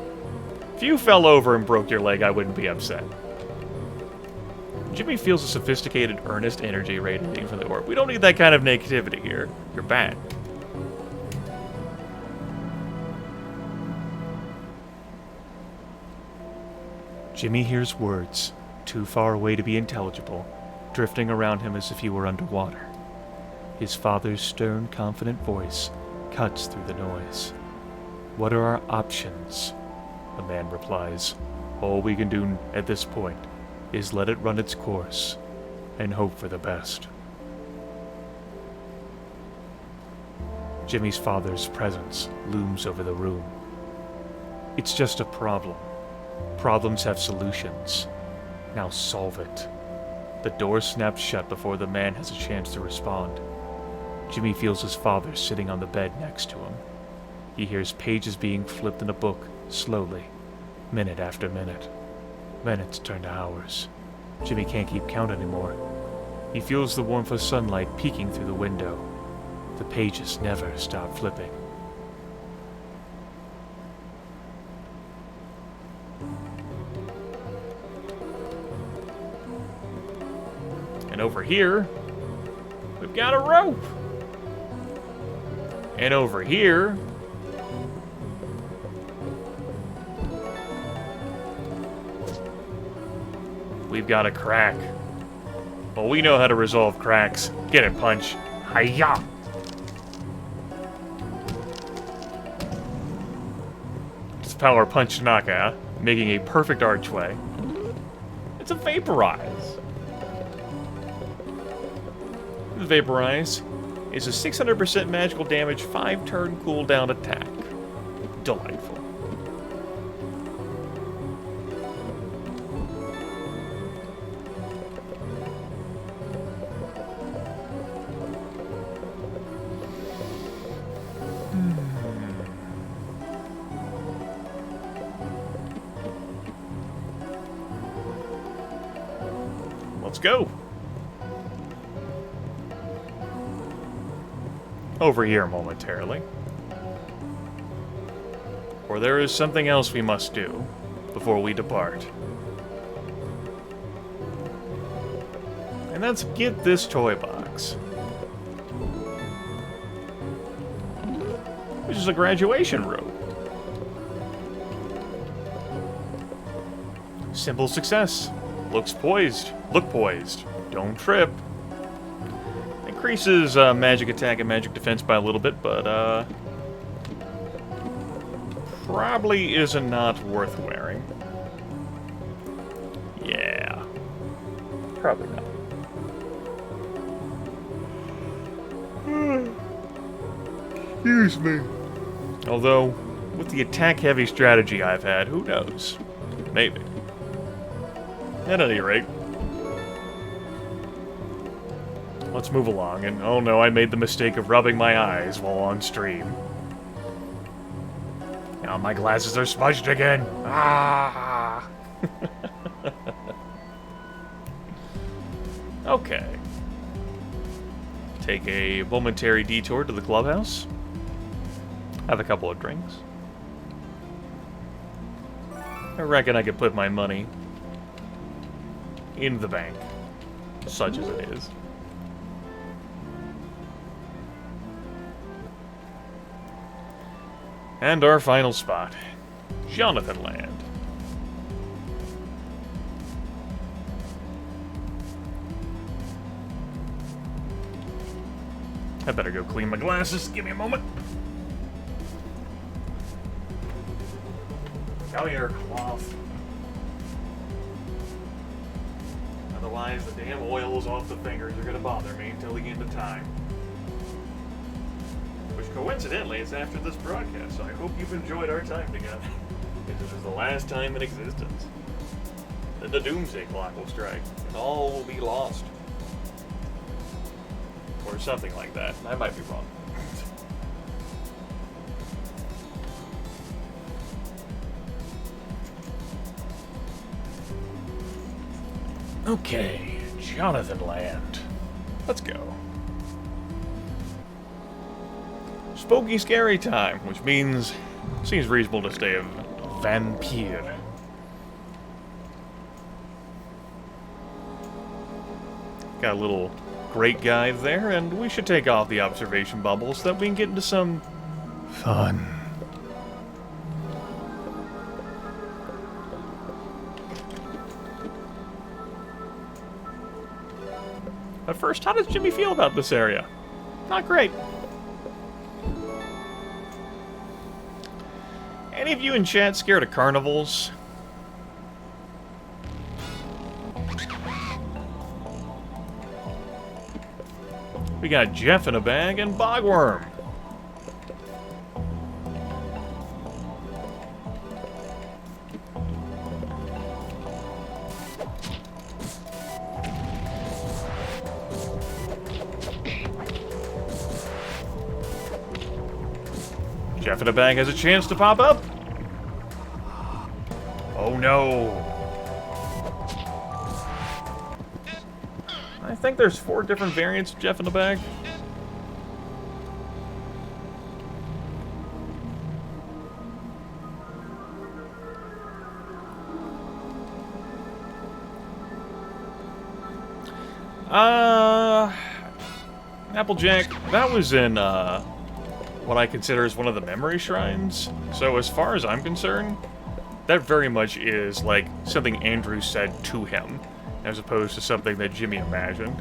If you fell over and broke your leg, I wouldn't be upset. Jimmy feels a sophisticated, earnest energy radiating from the orb. We don't need that kind of negativity here. You're bad. Jimmy hears words, too far away to be intelligible, drifting around him as if he were underwater. His father's stern, confident voice cuts through the noise. What are our options? The man replies. All we can do at this point is let it run its course and hope for the best. Jimmy's father's presence looms over the room. It's just a problem. Problems have solutions. Now solve it. The door snaps shut before the man has a chance to respond. Jimmy feels his father sitting on the bed next to him. He hears pages being flipped in a book, slowly, minute after minute. Minutes turn to hours. Jimmy can't keep count anymore. He feels the warmth of sunlight peeking through the window. The pages never stop flipping. And over here, we've got a rope. And over here, we've got a crack. Well, we know how to resolve cracks. Get it, Punch. Hi-ya! It's Power Punch Naka, making a perfect archway. It's a Vaporize. The Vaporize is a 600% magical damage, 5-turn cooldown attack. Delightful. Let's go. Over here momentarily. For there is something else we must do before we depart. And that's get this toy box. Which is a graduation robe. Simple success. Looks poised. Look poised. Don't trip. Increases magic attack and magic defense by a little bit, but probably is not worth wearing. Yeah. Probably not. Excuse me. Although, with the attack-heavy strategy I've had, who knows? Maybe. At any rate, let's move along, and oh no, I made the mistake of rubbing my eyes while on stream. Now my glasses are smudged again! Ah! Okay. Take a momentary detour to the clubhouse. Have a couple of drinks. I reckon I could put my money in the bank, such as it is. And our final spot, Jonathan Land. I better go clean my glasses. Give me a moment. Come here, cloth. Otherwise, the damn oils off the fingers are gonna bother me until the end of time. Which, coincidentally, is after this broadcast, so I hope you've enjoyed our time together. This is the last time in existence. Then the doomsday clock will strike, and all will be lost. Or something like that. I might be wrong. Okay, Jonathan Land. Let's go. Spooky scary time, which means seems reasonable to stay a vampire. Got a little great guy there, and we should take off the observation bubble so that we can get into some fun. At first, how does Jimmy feel about this area? Not great. Any of you in chat scared of carnivals? We got Jeff in a bag and Bogworm. Jeff in a bag has a chance to pop up. Oh no. I think there's 4 different variants of Jeff in a bag. Applejack, that was in, what I consider as one of the memory shrines. So as far as I'm concerned, that very much is like something Andrew said to him, as opposed to something that Jimmy imagined.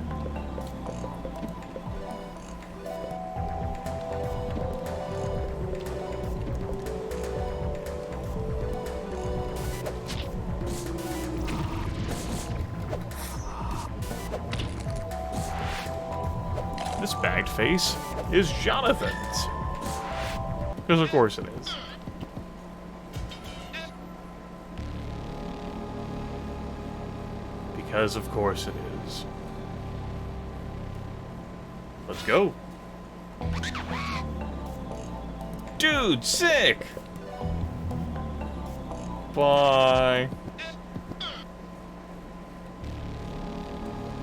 This bagged face is Jonathan's. Because of course it is. Because of course it is. Let's go. Dude, sick! Bye.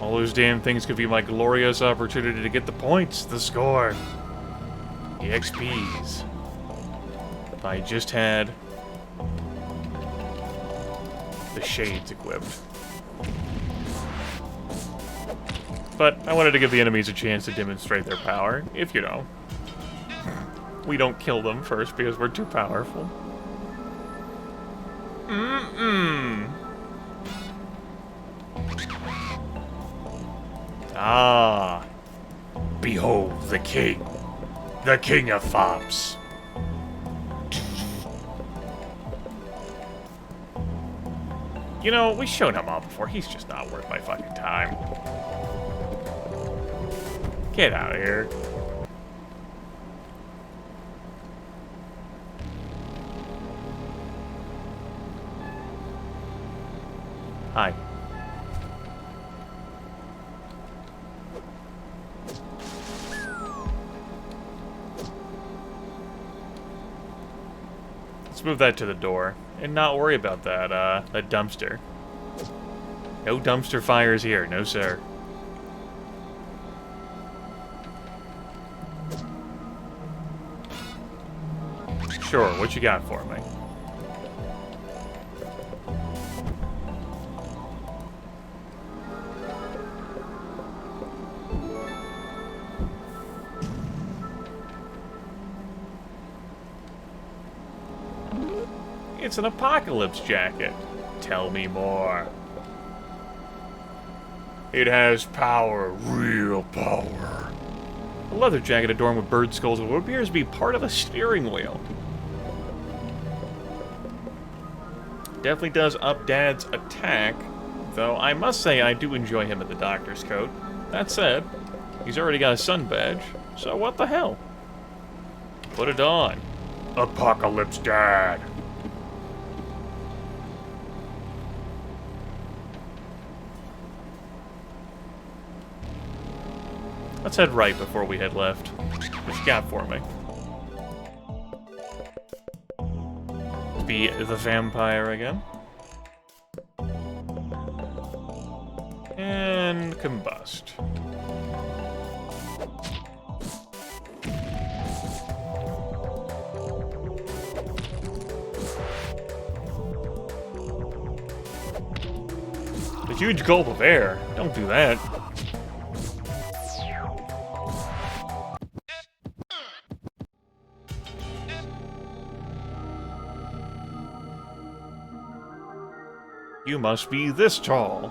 All those damn things could be my glorious opportunity to get the points, the score, the XPs. If I just had the shades equipped. But I wanted to give the enemies a chance to demonstrate their power, if you know. We don't kill them first because we're too powerful. Ah. Behold the king of fops. You know, we showed him off before. He's just not worth my fucking time. Get out of here. Let's move that to the door and not worry about that dumpster. No dumpster fires here, no sir. Sure, what you got for me? It's an apocalypse jacket. Tell me more. It has power, real power. A leather jacket adorned with bird skulls and what appears to be part of a steering wheel. Definitely does up Dad's attack, though I must say I do enjoy him in the doctor's coat. That said, he's already got a sun badge, so what the hell? Put it on. Apocalypse Dad. Let's head right before we head left. What you got for me? Be the vampire again. And combust. A huge gulp of air. Don't do that. You must be this tall.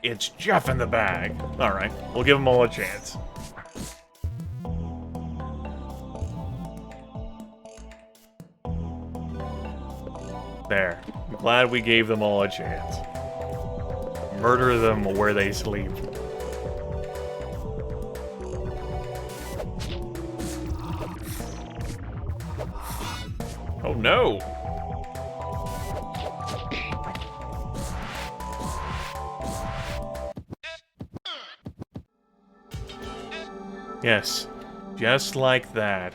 It's Jeff in the bag. Alright, we'll give them all a chance. There. I'm glad we gave them all a chance. Murder them where they sleep. Oh no! Yes, just like that.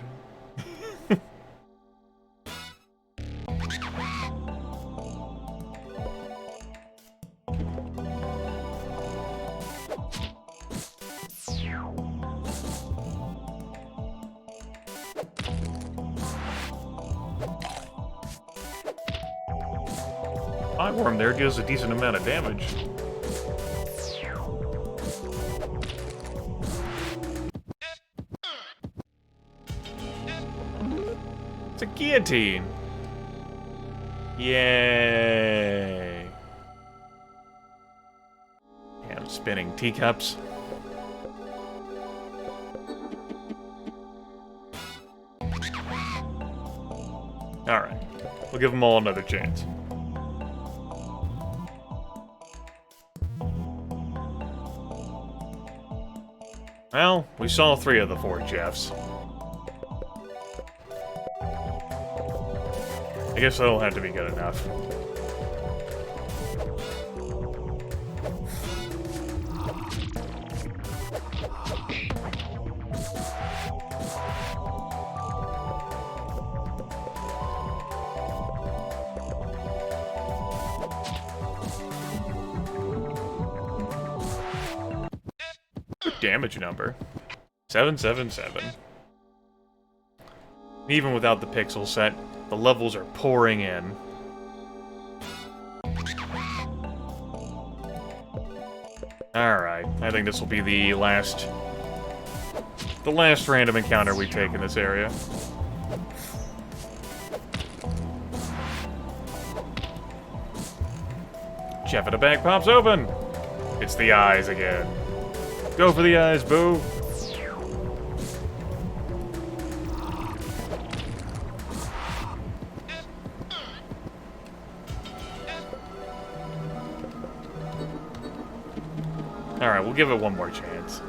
Worm there deals a decent amount of damage. It's a guillotine. Yay. Damn, spinning teacups. Alright, we'll give them all another chance. Well, we saw 3 of the 4 Jeffs. I guess that'll have to be good enough. Damage number 777. Even without the pixel set, the levels are pouring in. Alright, I think this will be the last random encounter we take in this area. Jeff in the bag pops open! It's the eyes again. Go for the eyes, boo! Alright, we'll give it one more chance.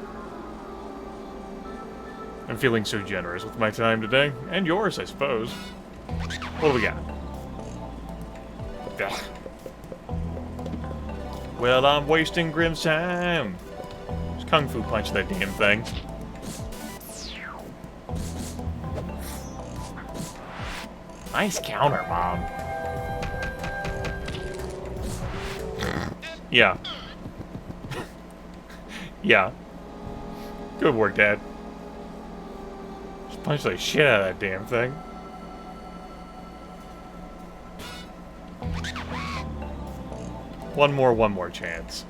I'm feeling so generous with my time today. And yours, I suppose. What do we got? Ugh. Well, I'm wasting Grim's time. Kung Fu punch that damn thing. Nice counter, Mom. Yeah. Yeah. Good work, Dad. Just punch the shit out of that damn thing. One more chance.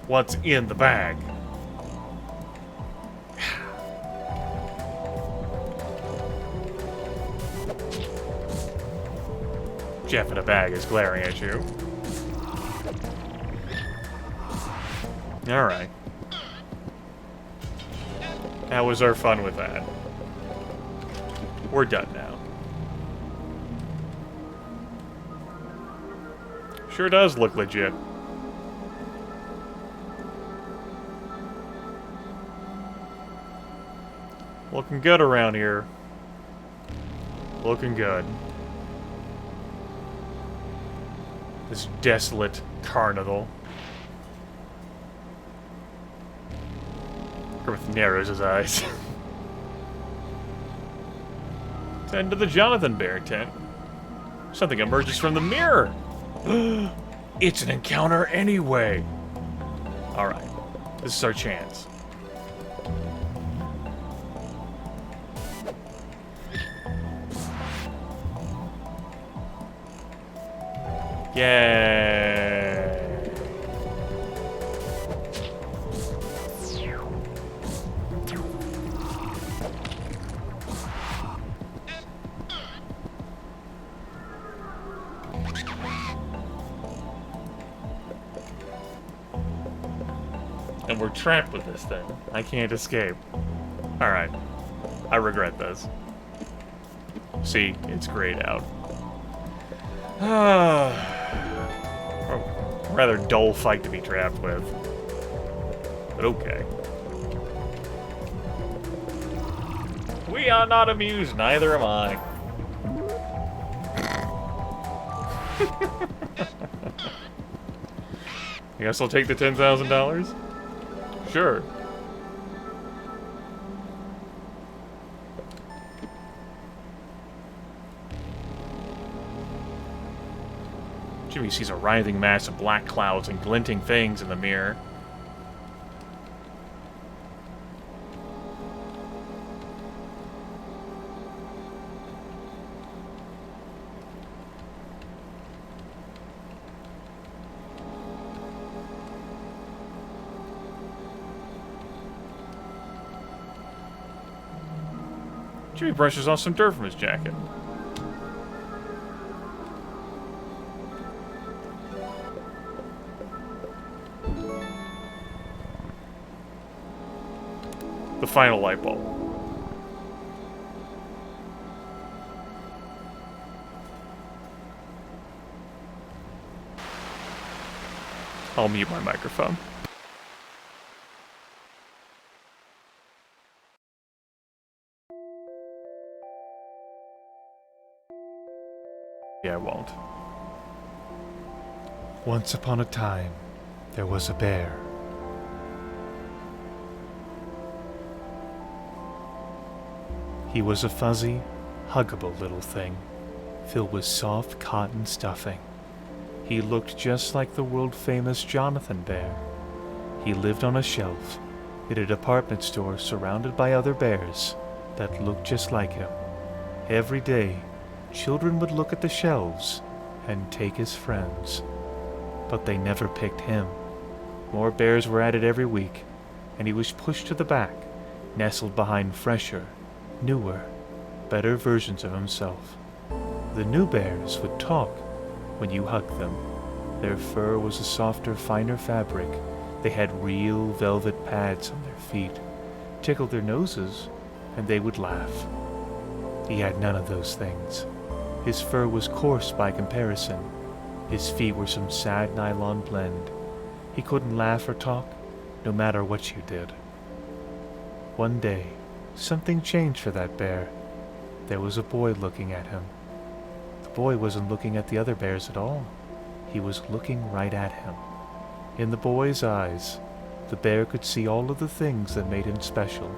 What's in the bag? Jeff in a bag is glaring at you. Alright. That was our fun with that. We're done now. Sure does look legit. Looking good around here. Looking good. This desolate carnival. Grimith narrows his eyes. Tend to the Jonathan Bear tent. Something emerges from the mirror. It's an encounter anyway. Alright. This is our chance. Yay! And we're trapped with this thing. I can't escape. Alright. I regret this. See, it's grayed out. Rather dull fight to be trapped with. But okay. We are not amused, neither am I. I guess I'll take the $10,000? Sure. Jimmy sees a writhing mass of black clouds and glinting things in the mirror. Jimmy brushes off some dirt from his jacket. The final light bulb. I'll mute my microphone. Yeah, I won't. Once upon a time, there was a bear. He was a fuzzy, huggable little thing, filled with soft cotton stuffing. He looked just like the world-famous Jonathan Bear. He lived on a shelf in a department store surrounded by other bears that looked just like him. Every day, children would look at the shelves and take his friends. But they never picked him. More bears were added every week, and he was pushed to the back, nestled behind fresher, newer, better versions of himself. The new bears would talk when you hugged them. Their fur was a softer, finer fabric. They had real velvet pads on their feet, tickled their noses, and they would laugh. He had none of those things. His fur was coarse by comparison. His feet were some sad nylon blend. He couldn't laugh or talk, no matter what you did. One day, something changed for that bear. There was a boy looking at him. The boy wasn't looking at the other bears at all. He was looking right at him. In the boy's eyes, the bear could see all of the things that made him special.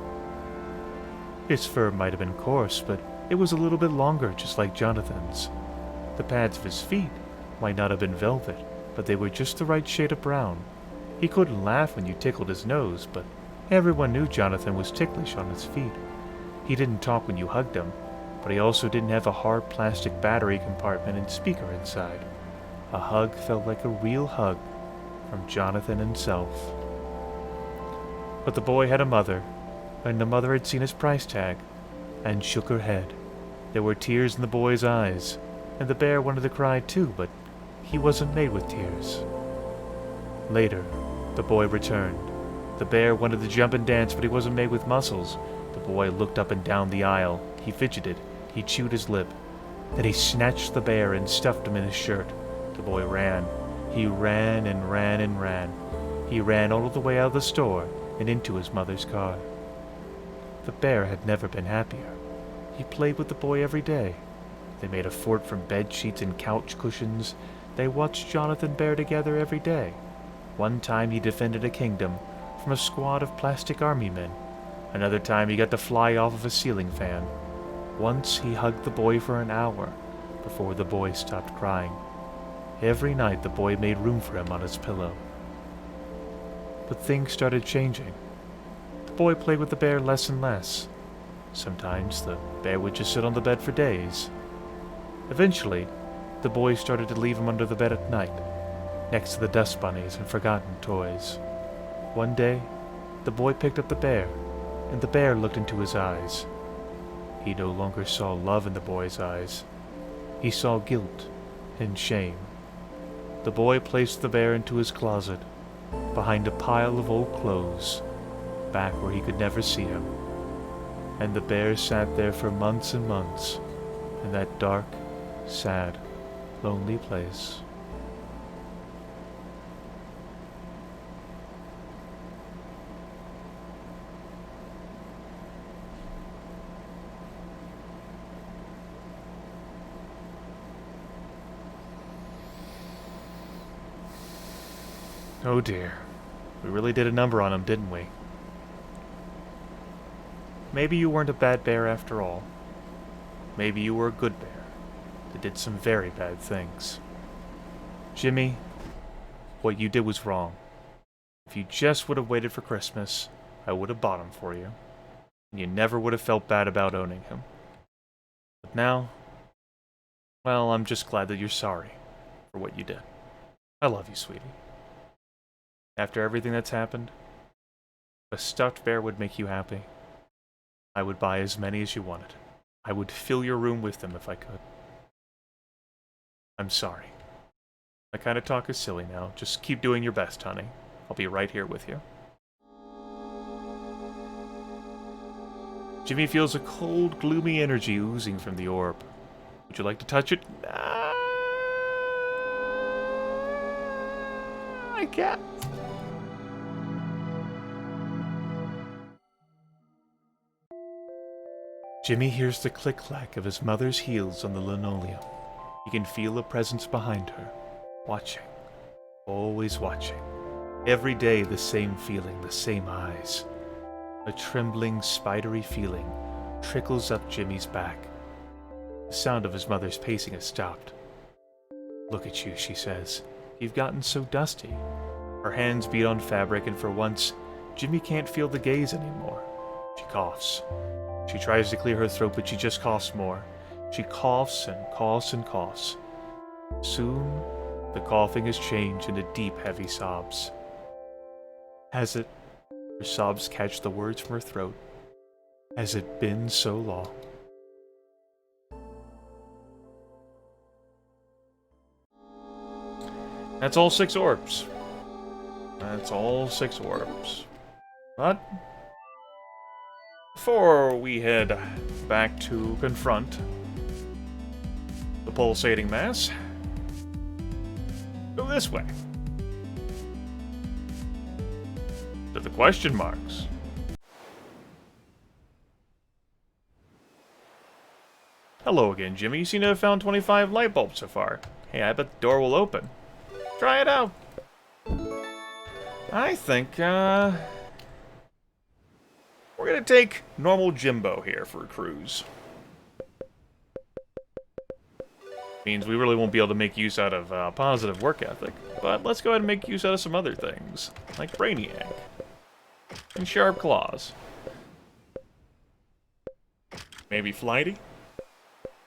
His fur might have been coarse, but it was a little bit longer, just like Jonathan's. The pads of his feet might not have been velvet, but they were just the right shade of brown. He couldn't laugh when you tickled his nose, but everyone knew Jonathan was ticklish on his feet. He didn't talk when you hugged him, but he also didn't have a hard plastic battery compartment and speaker inside. A hug felt like a real hug from Jonathan himself. But the boy had a mother, and the mother had seen his price tag, and shook her head. There were tears in the boy's eyes, and the bear wanted to cry too, but he wasn't made with tears. Later, the boy returned. The bear wanted to jump and dance, but he wasn't made with muscles. The boy looked up and down the aisle. He fidgeted. He chewed his lip. Then he snatched the bear and stuffed him in his shirt. The boy ran. He ran and ran and ran. He ran all the way out of the store and into his mother's car. The bear had never been happier. He played with the boy every day. They made a fort from bed sheets and couch cushions. They watched Jonathan Bear together every day. One time he defended a kingdom from a squad of plastic army men. Another time he got to fly off of a ceiling fan. Once he hugged the boy for an hour before the boy stopped crying. Every night the boy made room for him on his pillow. But things started changing. The boy played with the bear less and less. Sometimes the bear would just sit on the bed for days. Eventually, the boy started to leave him under the bed at night, next to the dust bunnies and forgotten toys. One day, the boy picked up the bear, and the bear looked into his eyes. He no longer saw love in the boy's eyes. He saw guilt and shame. The boy placed the bear into his closet, behind a pile of old clothes, back where he could never see him. And the bear sat there for months and months, in that dark, sad, lonely place. Oh dear. We really did a number on him, didn't we? Maybe you weren't a bad bear after all. Maybe you were a good bear that did some very bad things. Jimmy, what you did was wrong. If you just would have waited for Christmas, I would have bought him for you. And you never would have felt bad about owning him. But now, well, I'm just glad that you're sorry for what you did. I love you, sweetie. After everything that's happened, if a stuffed bear would make you happy, I would buy as many as you wanted. I would fill your room with them if I could. I'm sorry. My kind of talk is silly now. Just keep doing your best, honey. I'll be right here with you. Jimmy feels a cold, gloomy energy oozing from the orb. Would you like to touch it? I can't. Jimmy hears the click-clack of his mother's heels on the linoleum. He can feel a presence behind her, watching, always watching. Every day the same feeling, the same eyes. A trembling, spidery feeling trickles up Jimmy's back. The sound of his mother's pacing has stopped. "Look at you," she says. "You've gotten so dusty." Her hands beat on fabric, and for once, Jimmy can't feel the gaze anymore. She coughs. She tries to clear her throat, but she just coughs more. She coughs and coughs and coughs. Soon, the coughing has changed into deep, heavy sobs. Has it? Her sobs catch the words from her throat. Has it been so long? That's all 6 orbs. That's all 6 orbs. But before we head back to confront the pulsating mass, go this way. To the question marks. Hello again, Jimmy. You seem to have found 25 light bulbs so far. Hey, I bet the door will open. Try it out. I think, we're gonna take normal Jimbo here for a cruise. Means we really won't be able to make use out of positive work ethic, but let's go ahead and make use out of some other things, like Brainiac and Sharp Claws. Maybe Flighty?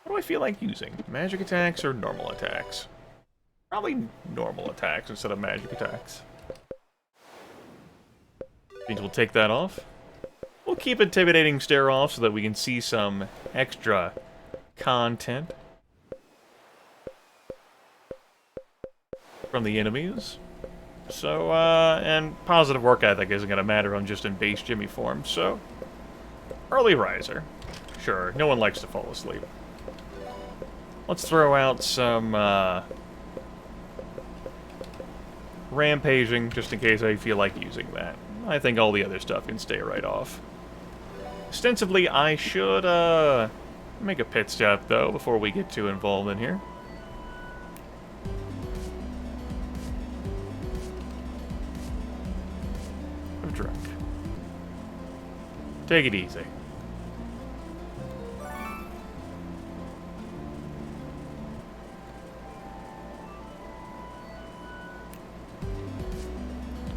What do I feel like using? Magic attacks or normal attacks? Probably normal attacks instead of magic attacks. Means we'll take that off. We'll keep Intimidating Stare off so that we can see some extra content from the enemies. So, and positive work ethic isn't going to matter. I'm just in base Jimmy form, so... Early riser. Sure, no one likes to fall asleep. Let's throw out some, rampaging, just in case I feel like using that. I think all the other stuff can stay right off. Ostensibly, I should, make a pit stop, though, before we get too involved in here. I'm drunk. Take it easy.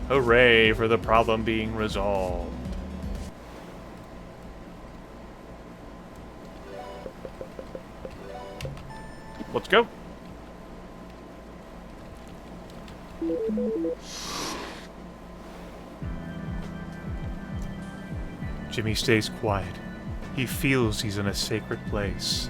Hooray for the problem being resolved. Let's go. Jimmy stays quiet. He feels he's in a sacred place.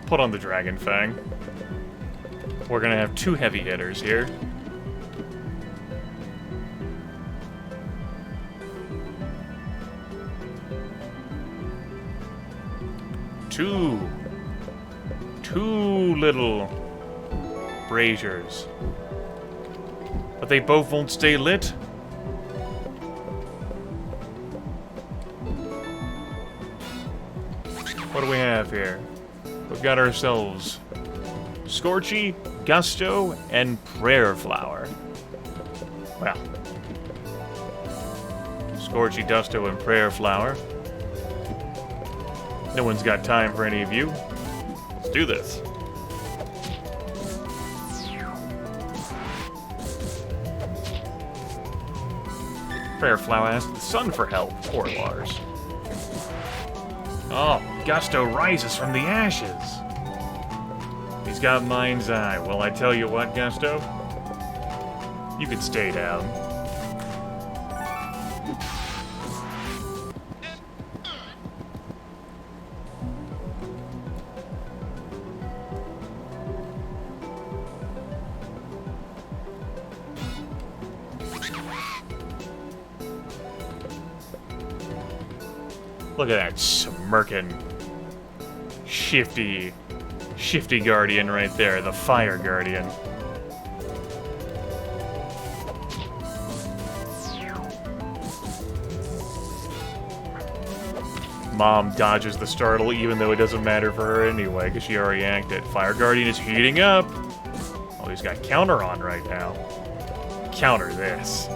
Put on the Dragon Fang. We're gonna have two heavy hitters here. Two little braziers. But they both won't stay lit. What do we have here? We've got ourselves Scorchy, Gusto, and Prayer Flower. Well, Scorchy, Gusto, and Prayer Flower. No one's got time for any of you. Let's do this. Prayer Flower asks the sun for help. Poor Lars. Oh, Gusto rises from the ashes. He's got Mind's Eye. Well, I tell you what, Gusto. You can stay down. Look at that smirking, shifty guardian right there, the fire guardian. Mom dodges the startle even though it doesn't matter for her anyway, because she already acted. Fire guardian is heating up. Oh, he's got counter on right now. Counter this.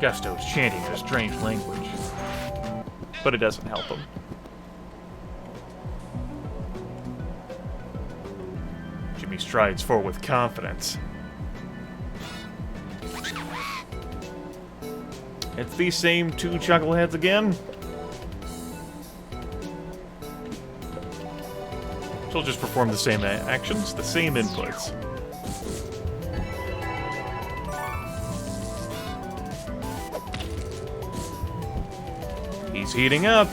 Gusto's chanting a strange language, but it doesn't help him. Jimmy strides forward with confidence. It's these same two chuckleheads again. She'll just perform the same actions, the same inputs. He's heating up.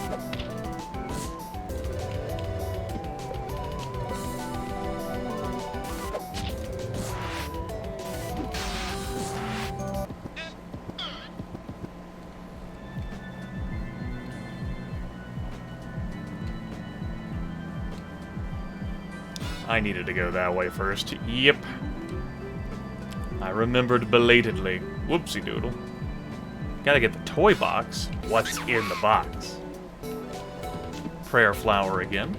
I needed to go that way first. Yep. I remembered belatedly. Whoopsie doodle. Gotta get the toy box. What's in the box? Prayer flower again.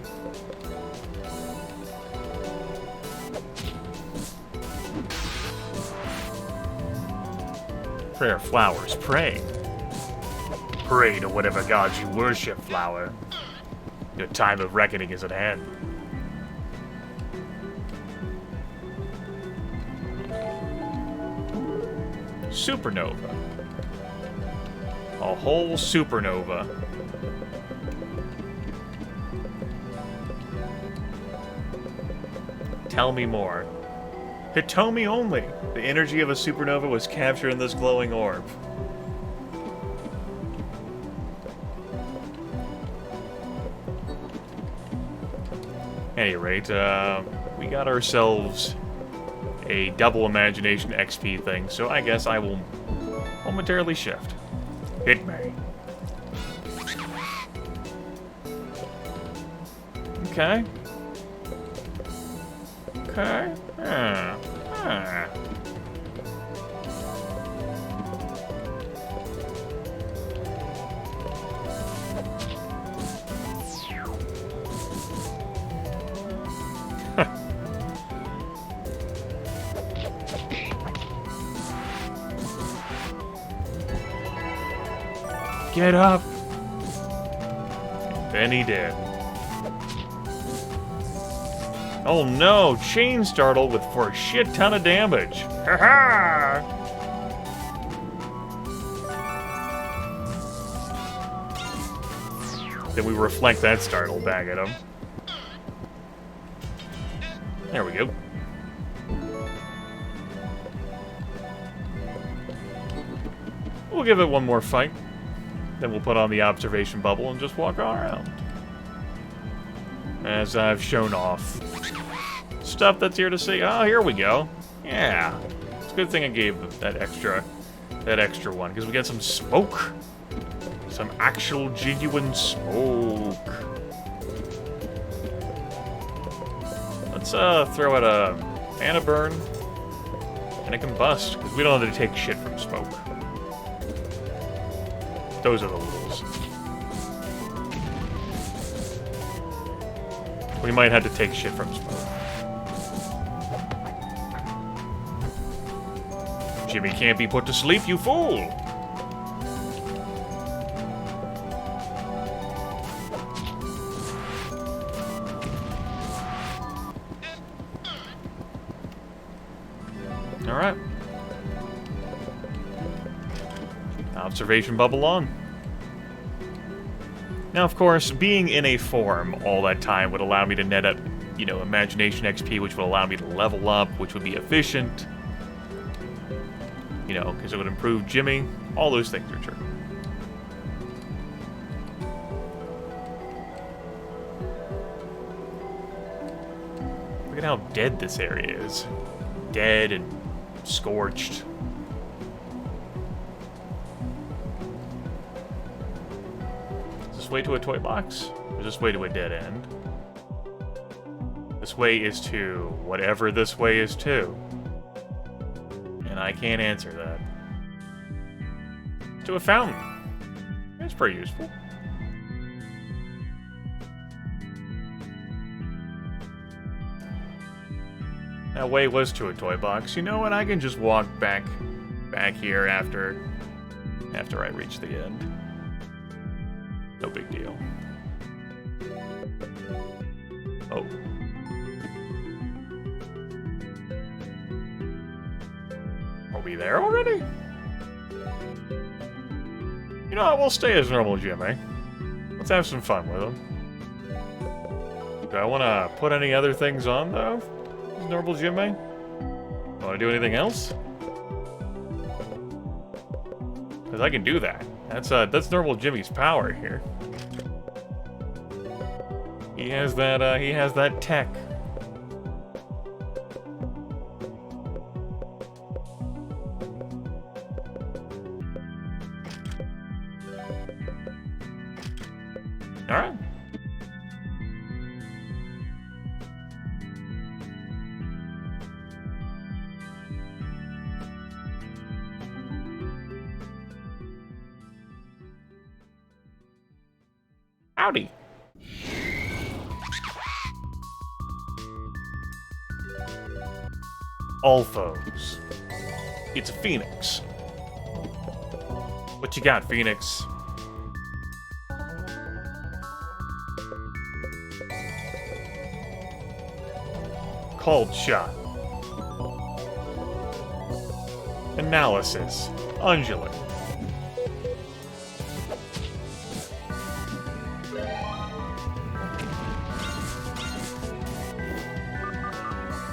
Prayer flowers, pray. Pray to whatever gods you worship, flower. Your time of reckoning is at hand. Supernova. A whole supernova. Tell me more. Hitomi only. The energy of a supernova was captured in this glowing orb. At any rate, we got ourselves a double imagination XP thing, so I guess I will momentarily shift. Hit me. Okay. Okay. Get up! Then he did. Oh no! Chain startled with for a shit ton of damage. Ha ha! Then we reflect that startle back at him. There we go. We'll give it one more fight. Then we'll put on the observation bubble and just walk around. As I've shown off stuff that's here to see. Oh, here we go. Yeah. It's a good thing I gave that extra one, because we got some smoke. Some actual genuine smoke. Let's throw out a mana burn and a combust, because we don't have to take shit from smoke. Those are the rules. We might have to take shit from smoke. Jimmy can't be put to sleep, you fool! Alright. Observation bubble on. Now, of course, being in a form all that time would allow me to net up, you know, imagination XP, which would allow me to level up, which would be efficient. You know, because it would improve Jimmy. All those things are true. Look at how dead this area is. Dead and scorched. Is this way to a toy box? Or is this way to a dead end? This way is to whatever this way is to. And I can't answer that. To a fountain. That's pretty useful. That way was to a toy box. You know what? I can just walk back here after I reach the end. No big deal. Oh. Are we there already? You know what? We'll stay as normal Jimmy. Let's have some fun with him. Do I want to put any other things on, though? Normal Jimmy? Want to do anything else? Because I can do that. That's normal Jimmy's power here. He has that tech. All right. Howdy. All foes. It's a phoenix. What you got, Phoenix? Cold shot. Analysis. Undulate.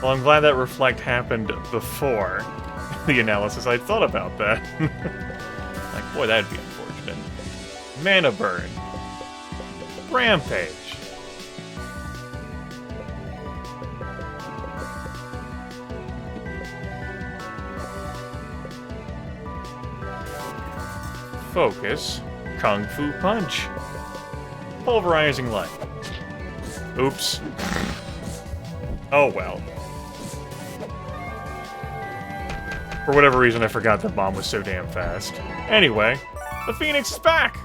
Well, I'm glad that reflect happened before the analysis. I thought about that. Like, boy, that'd be unfortunate. Mana burn. Rampage. Focus. Kung Fu Punch. Pulverizing Light. Oops. Oh well. For whatever reason, I forgot the bomb was so damn fast. Anyway, the Phoenix is back!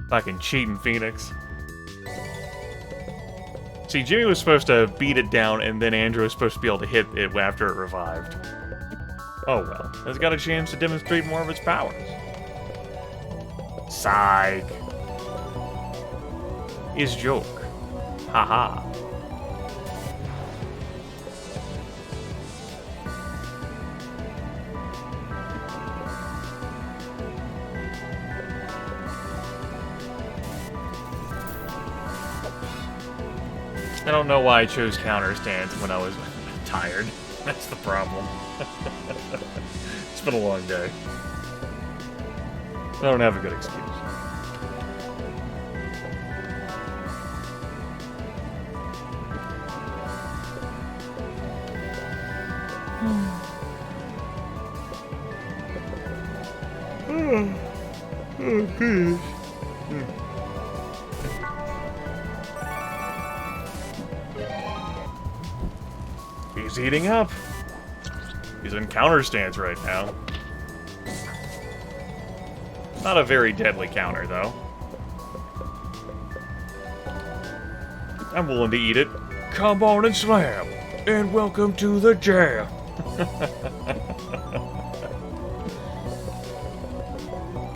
Fucking cheating Phoenix. See, Jimmy was supposed to beat it down, and then Andrew was supposed to be able to hit it after it revived. Oh well. It's got a chance to demonstrate more of its powers. Psych. Is joke. Haha. I don't know why I chose counter stance when I was tired. That's the problem. It's been a long day. I don't have a good excuse. Oh, gosh. He's heating up. He's in counter stance right now. Not a very deadly counter, though. I'm willing to eat it. Come on and slam, and welcome to the jam.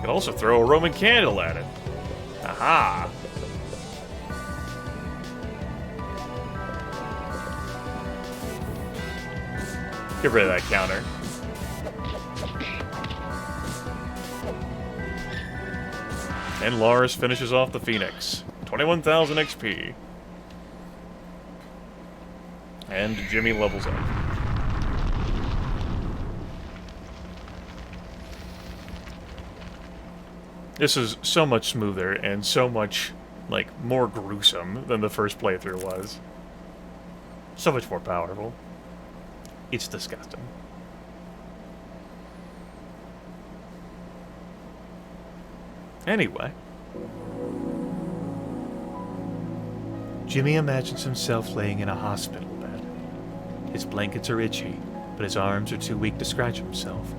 Could also throw a Roman candle at it. Aha! Get rid of that counter. And Lars finishes off the Phoenix. 21,000 XP. And Jimmy levels up. This is so much smoother and so much, like, more gruesome than the first playthrough was. So much more powerful. It's disgusting. Anyway. Jimmy imagines himself laying in a hospital bed. His blankets are itchy, but his arms are too weak to scratch himself.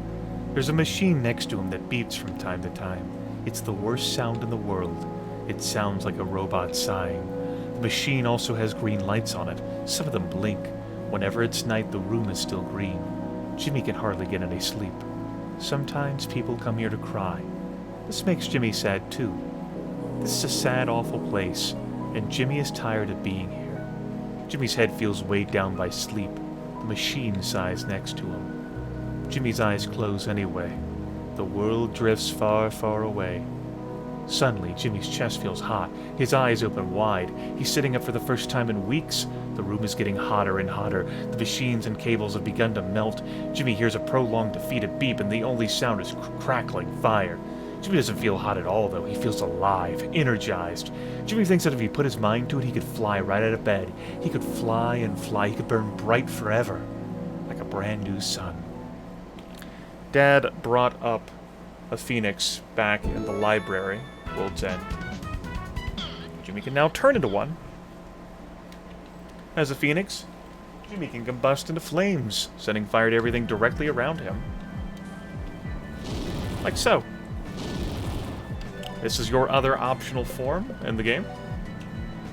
There's a machine next to him that beeps from time to time. It's the worst sound in the world. It sounds like a robot sighing. The machine also has green lights on it. Some of them blink. Whenever it's night, the room is still green. Jimmy can hardly get any sleep. Sometimes people come here to cry. This makes Jimmy sad too. This is a sad, awful place, and Jimmy is tired of being here. Jimmy's head feels weighed down by sleep. The machine sighs next to him. Jimmy's eyes close anyway. The world drifts far, far away. Suddenly, Jimmy's chest feels hot. His eyes open wide. He's sitting up for the first time in weeks. The room is getting hotter and hotter. The machines and cables have begun to melt. Jimmy hears a prolonged defeated beep, and the only sound is crackling fire. Jimmy doesn't feel hot at all, though. He feels alive, energized. Jimmy thinks that if he put his mind to it, he could fly right out of bed. He could fly and fly. He could burn bright forever, like a brand new sun. Dad brought up a phoenix back in the library, World's End. Jimmy can now turn into one. As a phoenix, Jimmy can combust into flames, setting fire to everything directly around him. Like so. This is your other optional form in the game.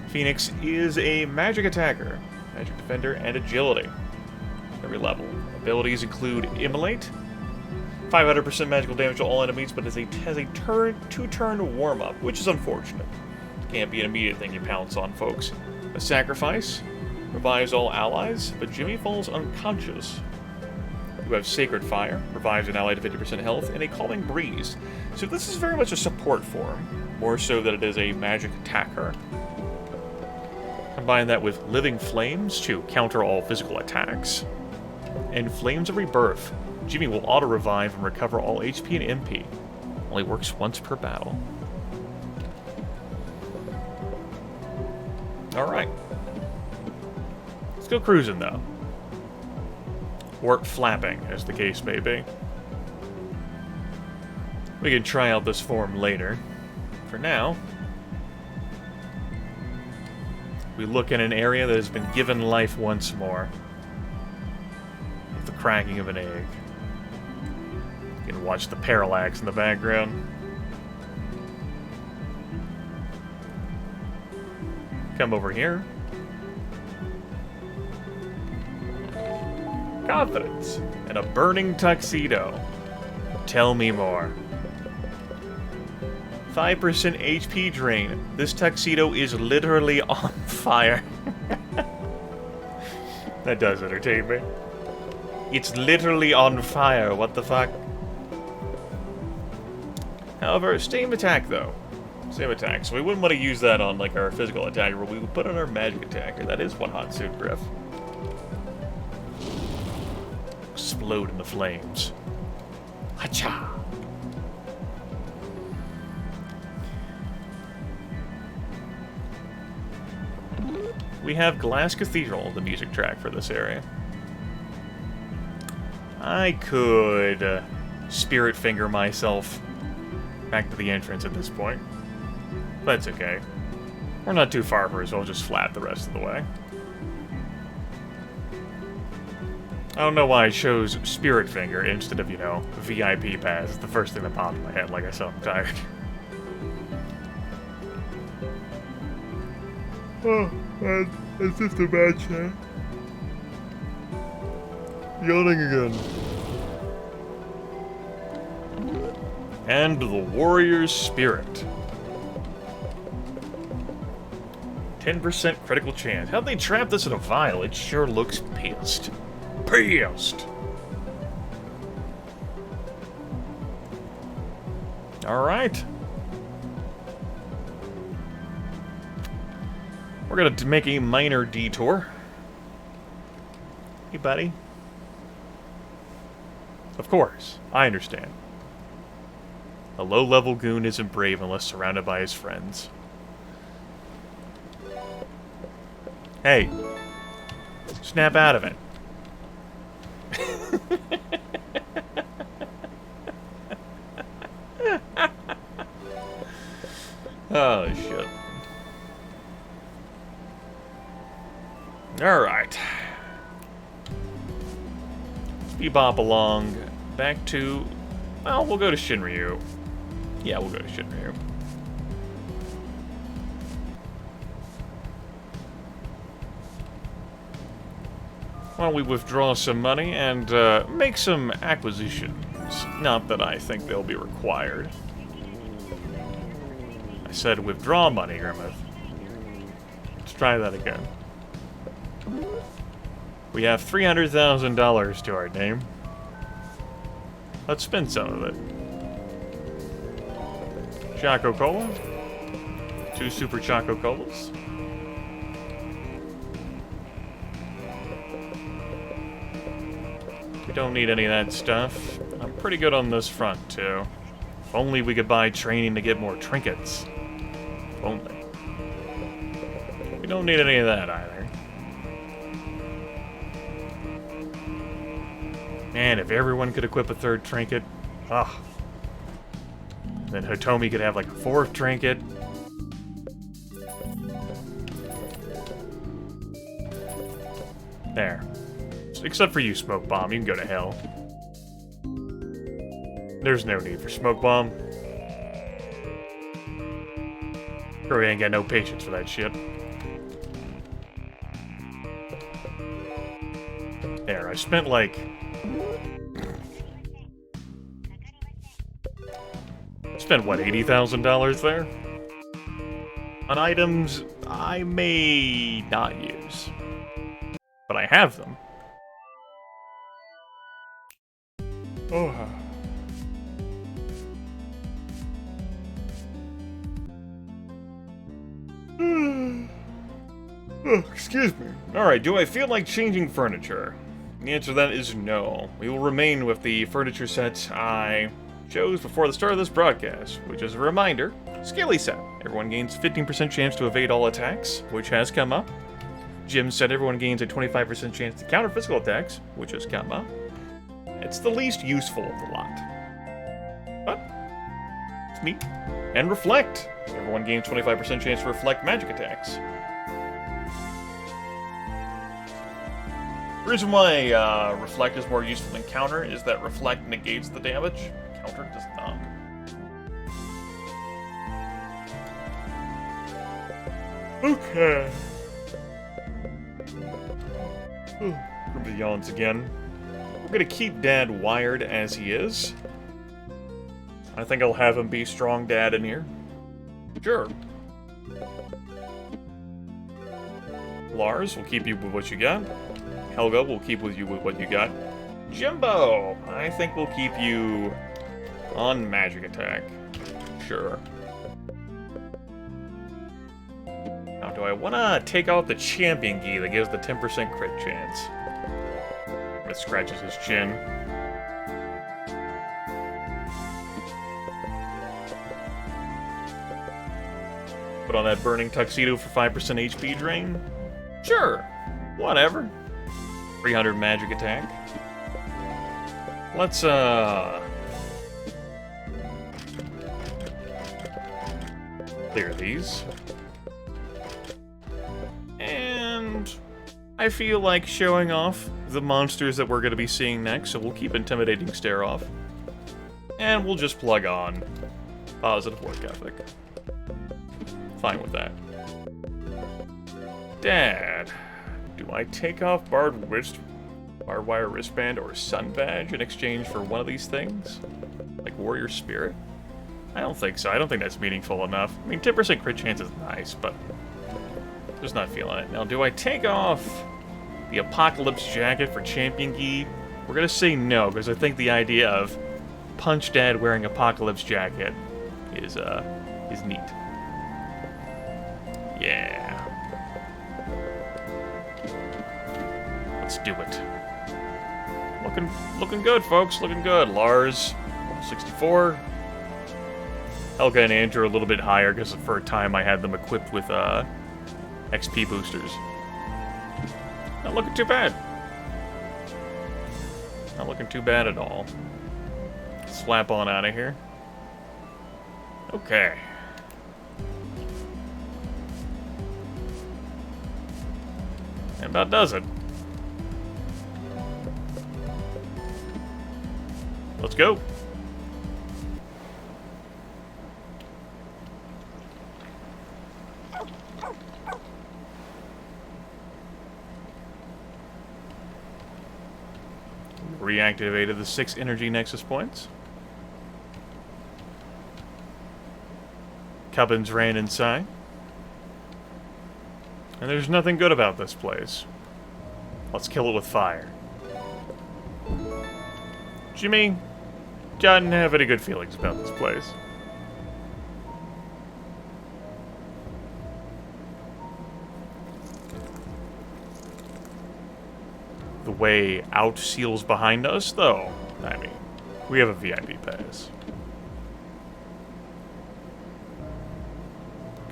Phoenix is a magic attacker, magic defender, and agility. Every level. Abilities include Immolate, 500% magical damage to all enemies, but has a two-turn warm-up, which is unfortunate. Can't be an immediate thing you pounce on, folks. A Sacrifice revives all allies, but Jimmy falls unconscious. You have Sacred Fire, revives an ally to 50% health, and a Calming Breeze. So this is very much a support form, more so than it is a magic attacker. Combine that with Living Flames to counter all physical attacks. And Flames of Rebirth. Jimmy will auto-revive and recover all HP and MP. Only works once per battle. Alright. Let's go cruising, though. Or flapping, as the case may be. We can try out this form later. For now, we look in an area that has been given life once more. With the cracking of an egg. You can watch the parallax in the background. Come over here. Confidence and a burning tuxedo. Tell me more. 5% HP drain. This tuxedo is literally on fire. That does entertain me. It's literally on fire. What the fuck? However, same attack though. Same attack. So we wouldn't want to use that on like our physical attacker, but we would put on our magic attacker. That is one hot suit, Griff. Explode in the flames. Hacha! We have Glass Cathedral, the music track for this area. I could spirit finger myself back to the entrance at this point. But it's okay. We're not too far for it, so I'll just flat the rest of the way. I don't know why I chose Spirit Finger instead of, you know, VIP Pass. It's the first thing that popped in my head, like I said, I'm tired. Oh, man, it's just a bad chat. Yawning again. And the Warrior's Spirit. 10% critical chance. How'd they trap this in a vial? It sure looks pissed. Pissed! Alright. We're gonna make a minor detour. Hey, buddy. Of course, I understand. A low-level goon isn't brave unless surrounded by his friends. Hey. Snap out of it. Oh, shit. Alright. Bebop along. Back to... Well, we'll go to Shinryu. Yeah, we'll go to Shinryu. Why don't we withdraw some money and make some acquisitions? Not that I think they'll be required. I said withdraw money, Grimith. Let's try that again. We have $300,000 to our name. Let's spend some of it. Choco Cola. 2 Super Choco Colas. We don't need any of that stuff. I'm pretty good on this front, too. If only we could buy training to get more trinkets. If only. We don't need any of that, either. Man, if everyone could equip a 3rd trinket. Ah. Then Hitomi could have, like, a 4th trinket. There. Except for you, Smoke Bomb. You can go to hell. There's no need for Smoke Bomb. Really ain't got no patience for that shit. There, I spent like... Spent, what, $80,000 there? On items I may not use. But I have them. Oh. Oh, excuse me. Alright, do I feel like changing furniture? The answer to that is no. We will remain with the furniture sets I chose before the start of this broadcast, which is a reminder, Scaly set. Everyone gains 15% chance to evade all attacks, which has come up. Jim said everyone gains a 25% chance to counter physical attacks, which has come up. It's the least useful of the lot. But, it's me. And Reflect. Everyone gains 25% chance to reflect magic attacks. The reason why Reflect is more useful than Counter is that Reflect negates the damage, Counter does not. Okay. Grimith yawns again. We're gonna keep Dad wired as he is. I think I'll have him be strong Dad in here. Sure. Lars will keep you with what you got. Helga will keep with you with what you got. Jimbo, I think we'll keep you on magic attack. Sure. Now, do I want to take out the champion key that gives the 10% crit chance? It scratches his chin. Put on that burning tuxedo for 5% HP drain? Sure, whatever. 300 magic attack. Let's, clear these. And I feel like showing off the monsters that we're going to be seeing next, so we'll keep Intimidating Stare off. And we'll just plug on Positive Work Ethic. Fine with that. Dad, do I take off barbed wire wristband or sun badge in exchange for one of these things? Like Warrior Spirit? I don't think so. I don't think that's meaningful enough. I mean, 10% crit chance is nice, but just not feeling it. Now, do I take off the Apocalypse Jacket for Champion Gi? We're gonna say no, because I think the idea of Punch Dad wearing Apocalypse Jacket is neat. Yeah. Let's do it. Looking good, folks. Looking good. Lars, 64. Helga and Andrew are a little bit higher because for a time I had them equipped with XP boosters. Not looking too bad. Not looking too bad at all. Slap on out of here. Okay. That about does it. Let's go. Reactivated the 6 energy nexus points. Cubbins ran inside. And there's nothing good about this place. Let's kill it with fire. Jimmy, didn't have any good feelings about this place. The way out seals behind us, though. I mean, we have a VIP pass.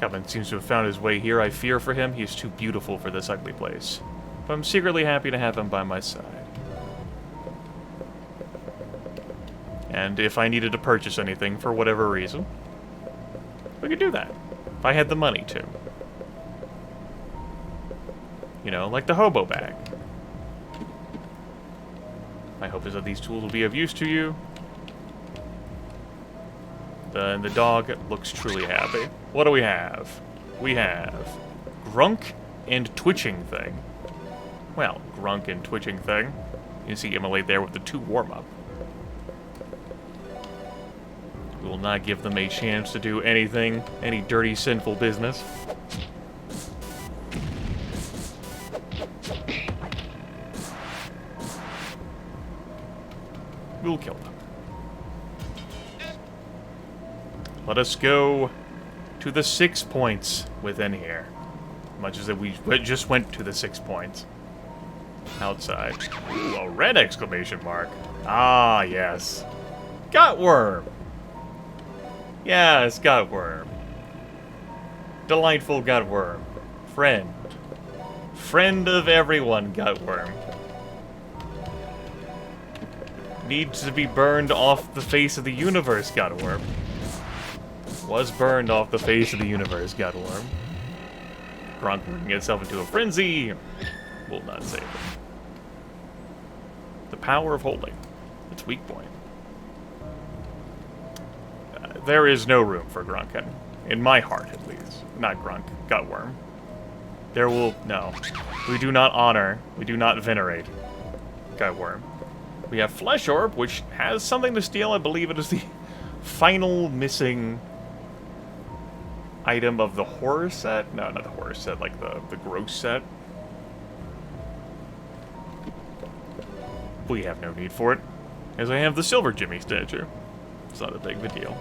Calvin seems to have found his way here. I fear for him. He is too beautiful for this ugly place. But I'm secretly happy to have him by my side. And if I needed to purchase anything for whatever reason, we could do that. If I had the money to. You know, like the hobo bag. My hope is that these tools will be of use to you. The dog looks truly happy. What do we have? we have Grunk and Twitching Thing. Well, Grunk and Twitching Thing. You see Immolate there with the 2 warm-up. We will not give them a chance to do anything, any dirty, sinful business. We'll kill them. Let us go to the 6 points within here. Much as we just went to the 6 points. Outside. Ooh, a red exclamation mark. Ah, yes. Gutworm! Yes, Gutworm. Delightful Gutworm. Friend. Friend of everyone, Gutworm. Needs to be burned off the face of the universe, Gutworm. Was burned off the face of the universe, Gutworm. Grunk working itself into a frenzy. Will not save him. The power of holding. Its weak point. There is no room for Grunkin. In my heart, at least. Not Grunk. Gutworm. There will... No. We do not honor. We do not venerate Gutworm. We have Flesh Orb, which has something to steal. I believe it is the final missing item of the horror set. No, not the horror set, like the gross set. We have no need for it, as I have the Silver Jimmy statue. It's not a big of a deal.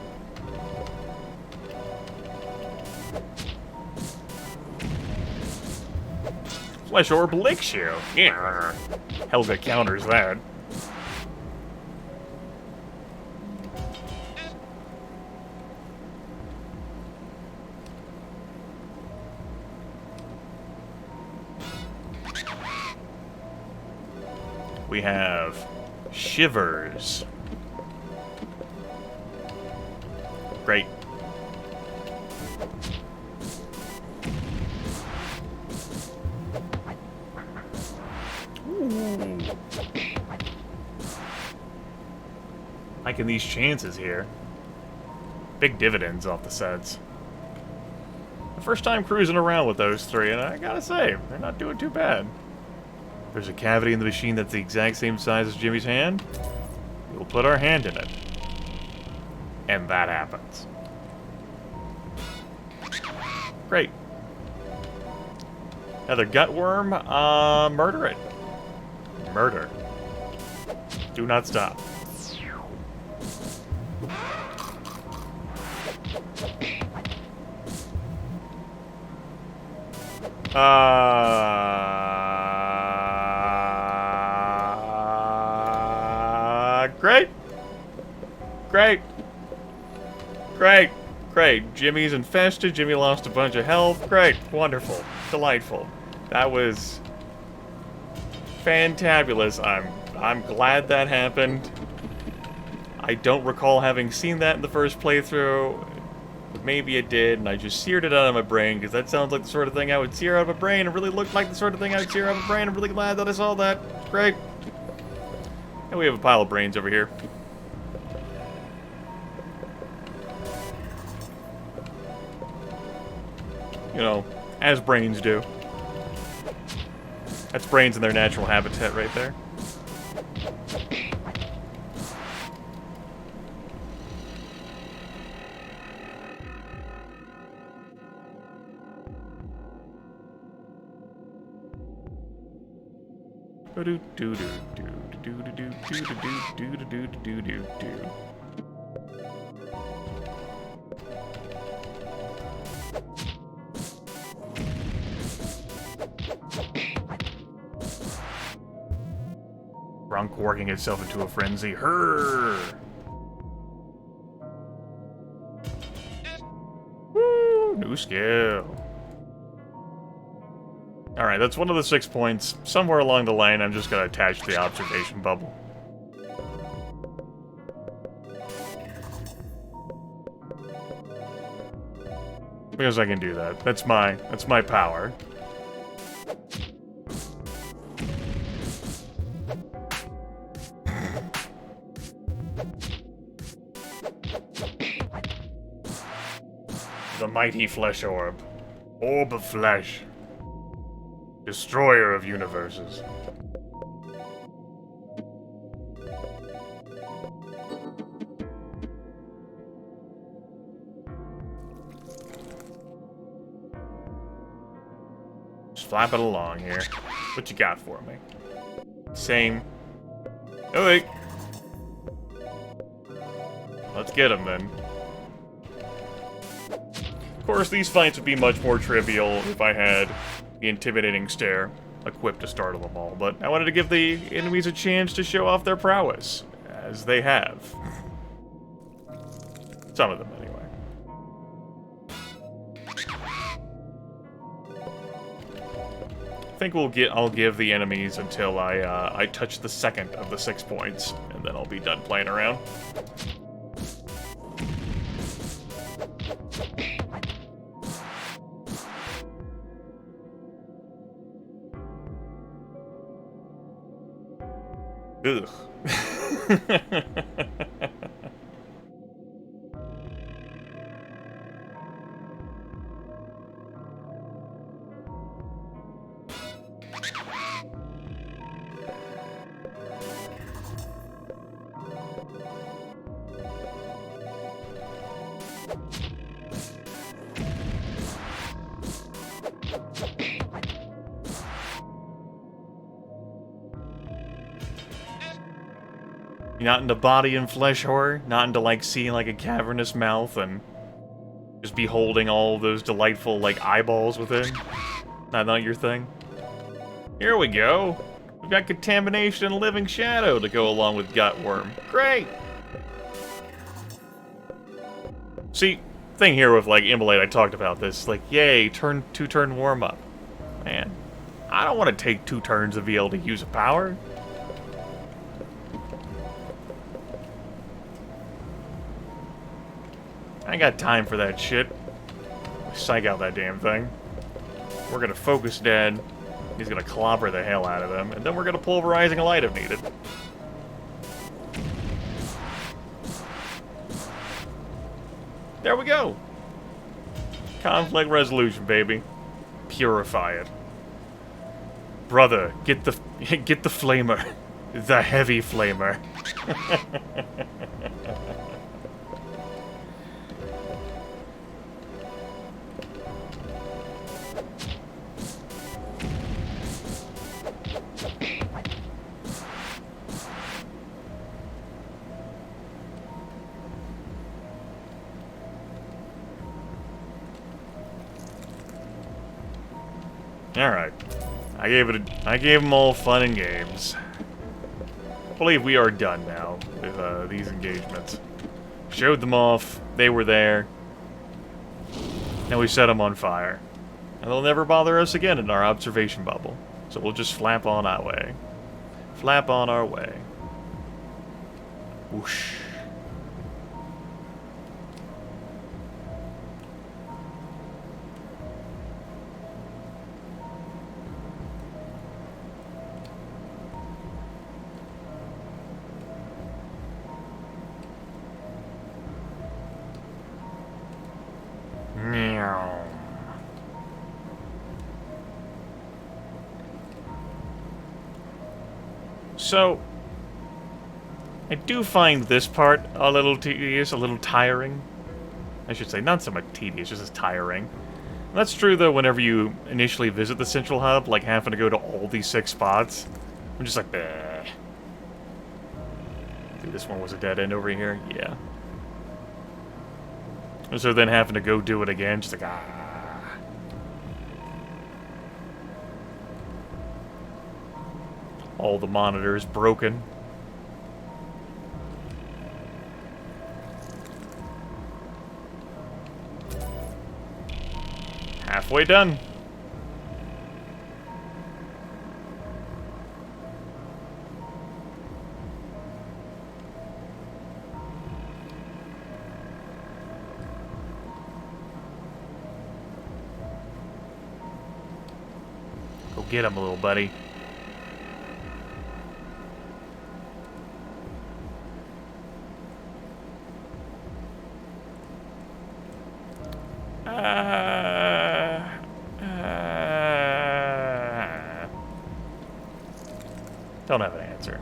Flesh Orb licks you. Yeah. Helga counters that. We have Shivers. Great. Ooh. Liking these chances here. Big dividends off the sets. The first time cruising around with those 3, and I gotta say, they're not doing too bad. There's a cavity in the machine that's the exact same size as Jimmy's hand. We'll put our hand in it. And that happens. Great. Another Gutworm. Murder it. Murder. Do not stop. Great. Great. Great. Great. Jimmy's infested. Jimmy lost a bunch of health. Great. Wonderful. Delightful. That was fantabulous. I'm glad that happened. I don't recall having seen that in the first playthrough. But maybe it did, and I just seared it out of my brain, because that sounds like the sort of thing I would sear out of my brain. It really looked like the sort of thing I would sear out of my brain. I'm really glad that I saw that. It's great. And we have a pile of brains over here. You know, as brains do. That's brains in their natural habitat right there. Do do do do do do do do do do do do do. Grunk working itself into a frenzy. Her. Woo! New skill. Alright, that's one of the 6 points. Somewhere along the line, I'm just gonna attach the observation bubble. Because I can do that. That's my power. The mighty Flesh Orb. Orb of flesh. Destroyer of universes. Just flap it along here. What you got for me? Same. Oh, wait. Let's get him then. Of course, these fights would be much more trivial if I had the intimidating stare equipped to startle them all, but I wanted to give the enemies a chance to show off their prowess, as they have. Some of them, anyway. I think I'll give the enemies until I touch the second of the 6 points, and then I'll be done playing around. Ugh. You're not into body and flesh horror? Not into, like, seeing, like, a cavernous mouth and just beholding all those delightful, like, eyeballs within? Not your thing? Here we go! We've got Contamination and Living Shadow to go along with Gutworm. Great! See, thing here with, like, Immolate, I talked about this. Like, yay, two-turn warm-up. Man, I don't want to take 2 turns to be able to use a power. I ain't got time for that shit. Psych out that damn thing. We're gonna focus dead. He's gonna clobber the hell out of them, and then we're gonna pulverizing light if needed. There we go. Conflict resolution, baby. Purify it. Brother, get the flamer. The heavy flamer. Alright. I gave them all fun and games. I believe we are done now with these engagements. Showed them off, they were there. Now we set them on fire. And they'll never bother us again in our observation bubble. So we'll just flap on our way. Flap on our way. Whoosh. Meow. So, I do find this part a little tedious, a little tiring. I should say, not so much tedious, just as tiring. That's true, though, whenever you initially visit the central hub, like having to go to all these 6 spots. I'm just like, bleh. Dude, this one was a dead end over here? Yeah. And so then having to go do it again, just like, ah. All the monitors broken. Halfway done. Go get him, little buddy. don't have an answer.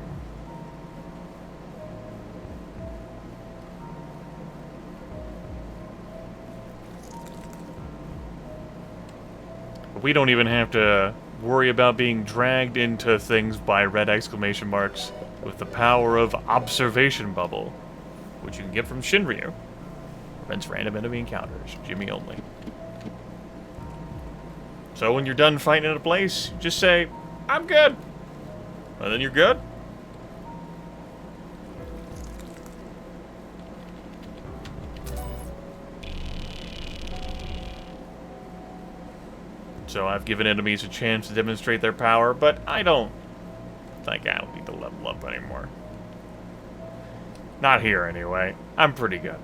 We don't even have to worry about being dragged into things by red exclamation marks with the power of Observation Bubble, which you can get from Shinryu. Prevents random enemy encounters. Jimmy only. So when you're done fighting in a place, just say, I'm good. And then you're good. So I've given enemies a chance to demonstrate their power, but I don't think I don't need to level up anymore. Not here, anyway. I'm pretty good.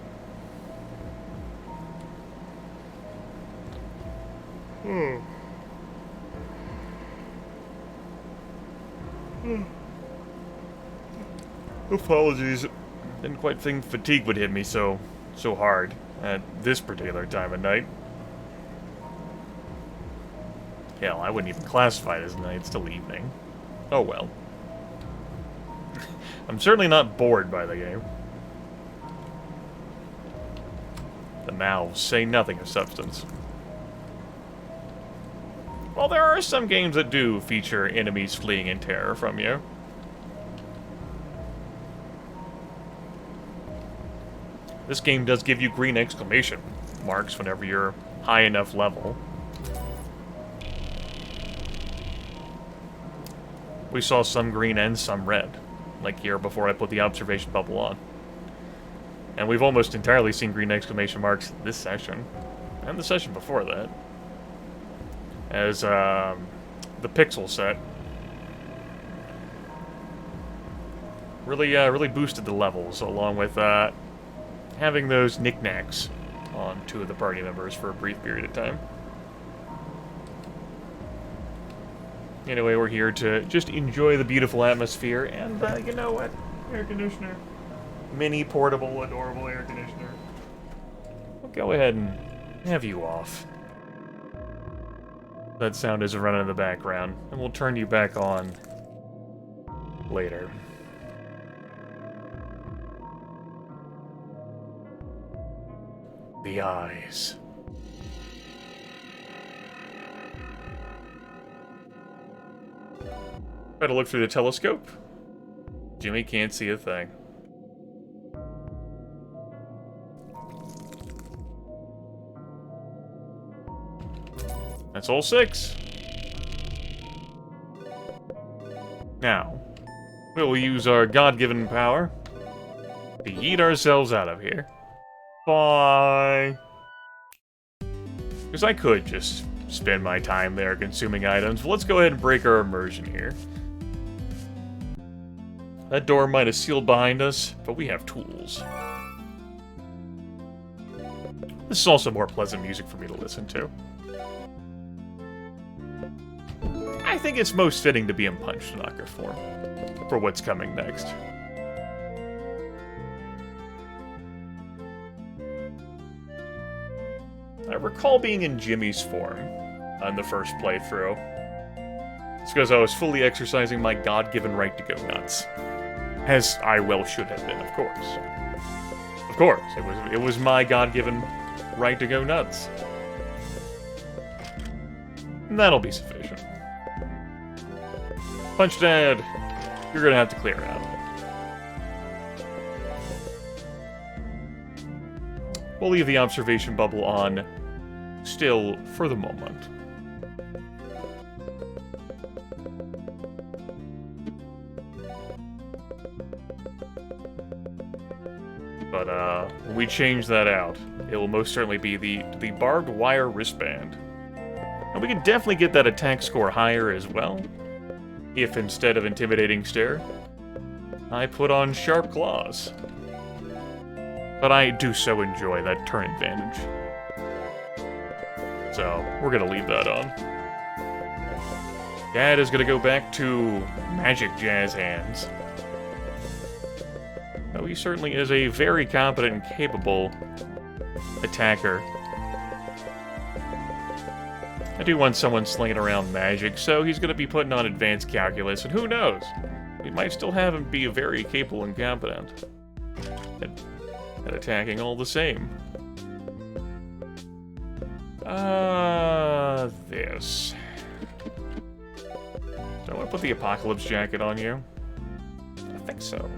Apologies. Didn't quite think fatigue would hit me so hard at this particular time of night. Hell, I wouldn't even classify it as night, it's still evening. Oh well. I'm certainly not bored by the game. The mouths say nothing of substance. Well, there are some games that do feature enemies fleeing in terror from you. This game does give you green exclamation marks whenever you're high enough level. We saw some green and some red, like here before I put the observation bubble on. And we've almost entirely seen green exclamation marks this session, and the session before that. As the pixel set really boosted the levels, along with having those knickknacks on 2 of the party members for a brief period of time. Anyway, we're here to just enjoy the beautiful atmosphere, and you know what? Air conditioner. Mini, portable, adorable air conditioner. We'll go ahead and have you off. That sound is running in the background, and we'll turn you back on later. The eyes. Try to look through the telescope. Jimmy can't see a thing. That's all 6. Now, we'll use our God-given power to yeet ourselves out of here. Bye! Because I could just spend my time there consuming items, but let's go ahead and break our immersion here. That door might have sealed behind us, but we have tools. This is also more pleasant music for me to listen to. I think it's most fitting to be in Punch Knocker form for what's coming next. I recall being in Jimmy's form on the first playthrough. It's because I was fully exercising my God-given right to go nuts. As I well should have been, of course. Of course, it was my God-given right to go nuts. And that'll be sufficient. Punch Dad, you're gonna have to clear out. We'll leave the observation bubble on still for the moment. But when we change that out, it will most certainly be the barbed wire wristband. And we can definitely get that attack score higher as well, if instead of intimidating stare, I put on sharp claws. But I do so enjoy that turn advantage. So, we're gonna leave that on. Dad is gonna go back to magic jazz hands. Though he certainly is a very competent and capable attacker. I do want someone slinging around magic, so he's gonna be putting on advanced calculus, and who knows? We might still have him be very capable and competent. At attacking all the same. This. Do I want to put the Apocalypse Jacket on you? I think so.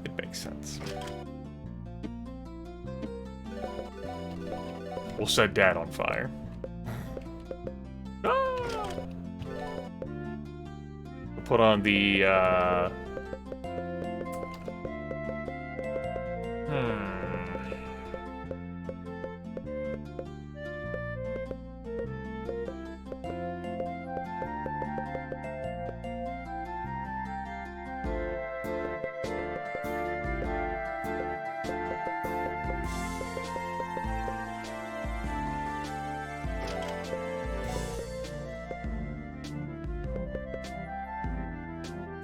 It makes sense. We'll set Dad on fire. Ah! We'll put on the,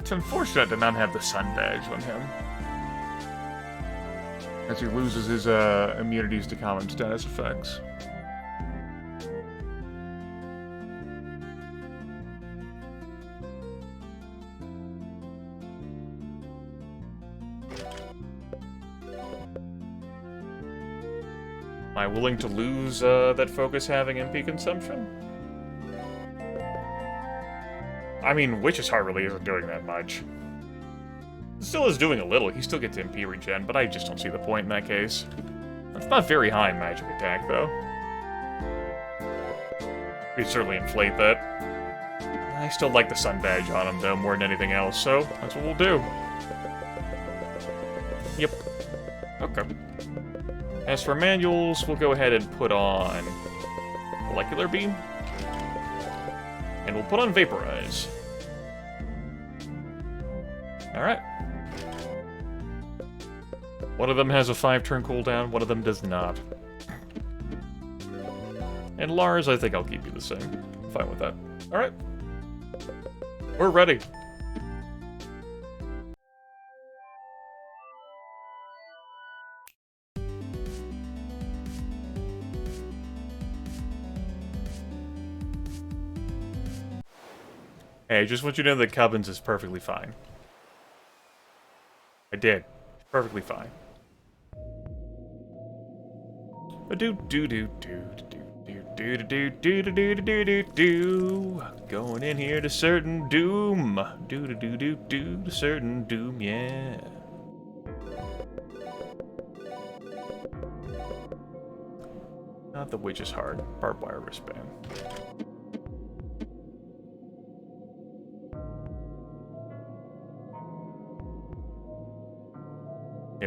It's unfortunate to not have the sun badge on him, as he loses his immunities to common status effects. Am I willing to lose that focus having MP consumption? I mean, Witch's Heart really isn't doing that much. It still is doing a little. He still gets MP regen, but I just don't see the point in that case. That's not very high in magic attack, though. We certainly inflate that. I still like the sun badge on him, though, more than anything else, so that's what we'll do. Yep. Okay. As for manuals, we'll go ahead and put on Molecular Beam. And we'll put on Vaporize. Alright. One of them has a 5-turn cooldown, one of them does not. And Lars, I think I'll keep you the same. I'm fine with that. Alright. We're ready. Hey, I just want you to know that Cubbins is perfectly fine. I did. Perfectly fine. Going in here to certain doom. To certain doom, yeah. Not the Witch's Heart. Barbed wire wristband.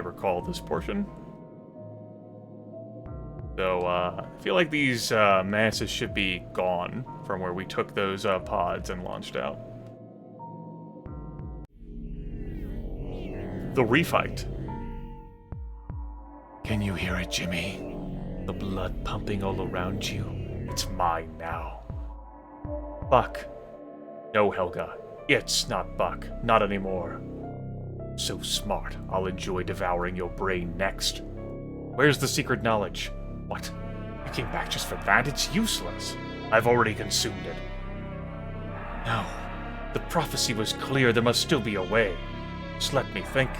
Recall this portion. So, I feel like these masses should be gone from where we took those pods and launched out. The refight. Can you hear it, Jimmy? The blood pumping all around you. It's mine now. Buck. No, Helga. It's not Buck. Not anymore. So smart, I'll enjoy devouring your brain next. Where's the secret knowledge? What? You came back just for that? It's useless. I've already consumed it. No. The prophecy was clear. There must still be a way. Just let me think.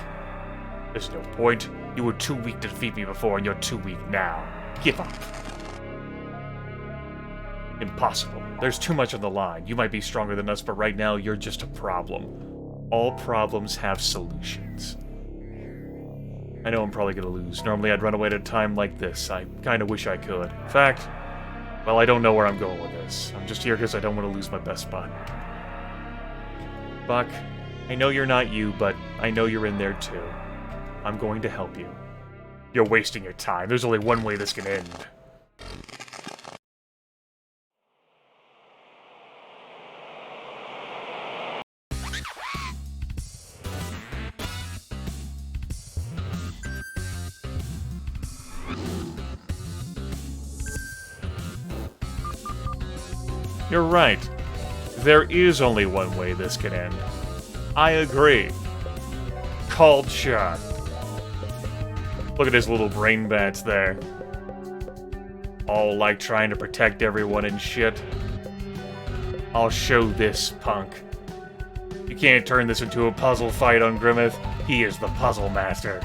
There's no point. You were too weak to defeat me before, and you're too weak now. Give up. Impossible. There's too much on the line. You might be stronger than us, but right now, you're just a problem. All problems have solutions. I know I'm probably gonna lose. Normally I'd run away at a time like this. I kinda wish I could. In fact, well, I don't know where I'm going with this. I'm just here because I don't want to lose my best spot. Buck, I know you're not you, but I know you're in there too. I'm going to help you. You're wasting your time. There's only one way this can end. You're right. There is only one way this can end. I agree. Called shot. Look at his little brain bats there. All like trying to protect everyone and shit. I'll show this punk. You can't turn this into a puzzle fight on Grimith. He is the puzzle master.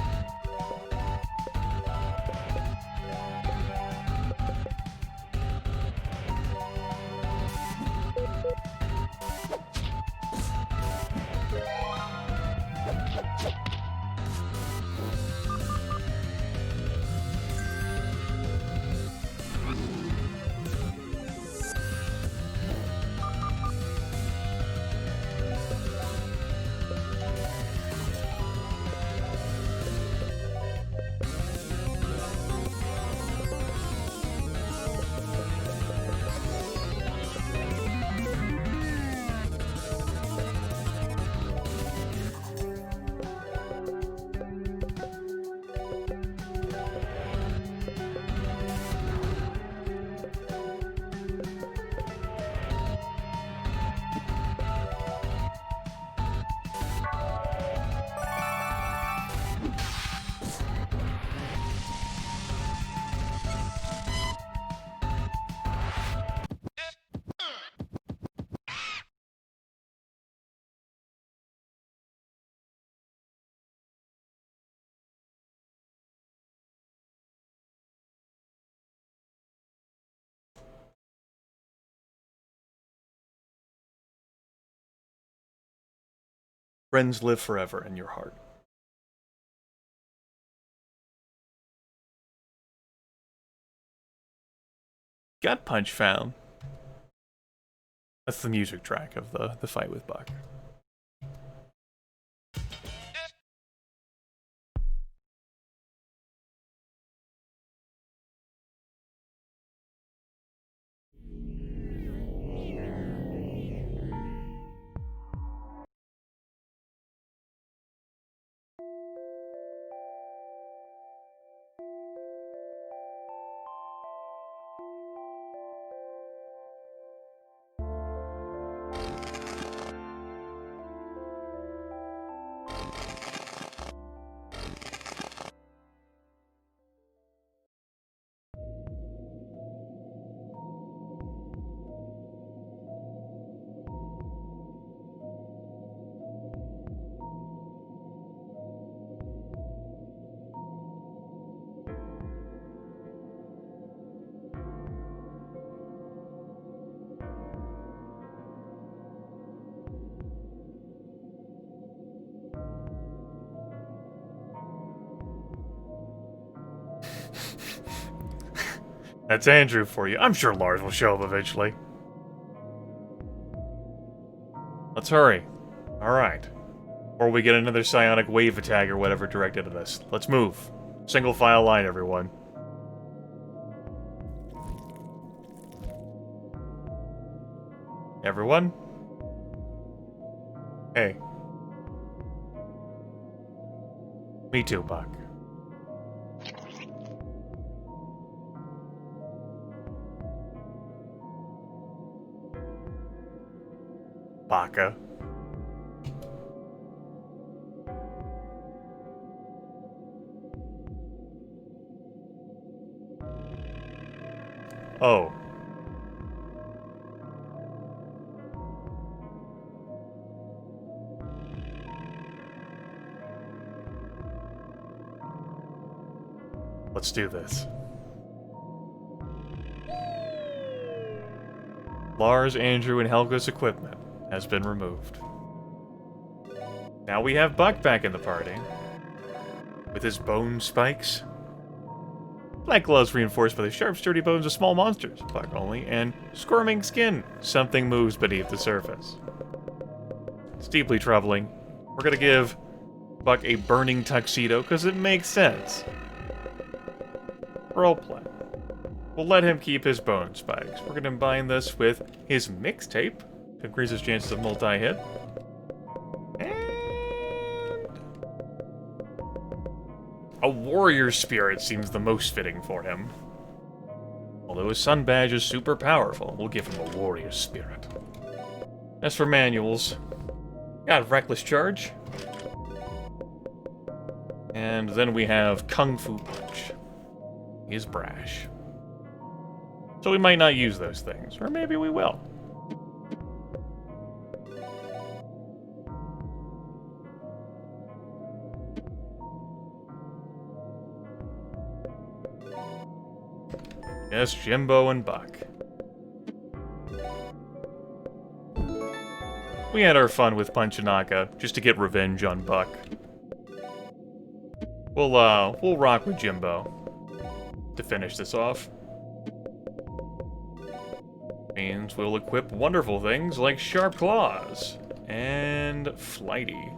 Friends live forever in your heart. Gut punch found. That's the music track of the fight with Buck. That's Andrew for you. I'm sure Lars will show up eventually. Let's hurry. Alright. Or we get another psionic wave attack or whatever directed at us. Let's move. Single file line, everyone. Everyone? Hey. Me too, Buck. Baka. Oh. Let's do this. Lars, Andrew, and Helga's equipment has been removed. Now we have Buck back in the party. With his bone spikes. Black gloves reinforced by the sharp, sturdy bones of small monsters. Buck only. And squirming skin. Something moves beneath the surface. It's deeply troubling. We're gonna give Buck a burning tuxedo, because it makes sense. Roleplay. We'll let him keep his bone spikes. We're gonna combine this with his mixtape to increase his chances of multi-hit. And a warrior spirit seems the most fitting for him. Although his sun badge is super powerful, we'll give him a warrior spirit. As for manuals, got reckless charge. And then we have Kung Fu Punch. He's brash. So we might not use those things, or maybe we will. Yes, Jimbo and Buck. We had our fun with Panchanaka, just to get revenge on Buck. We'll rock with Jimbo to finish this off. Means we'll equip wonderful things like Sharp Claws and Flighty.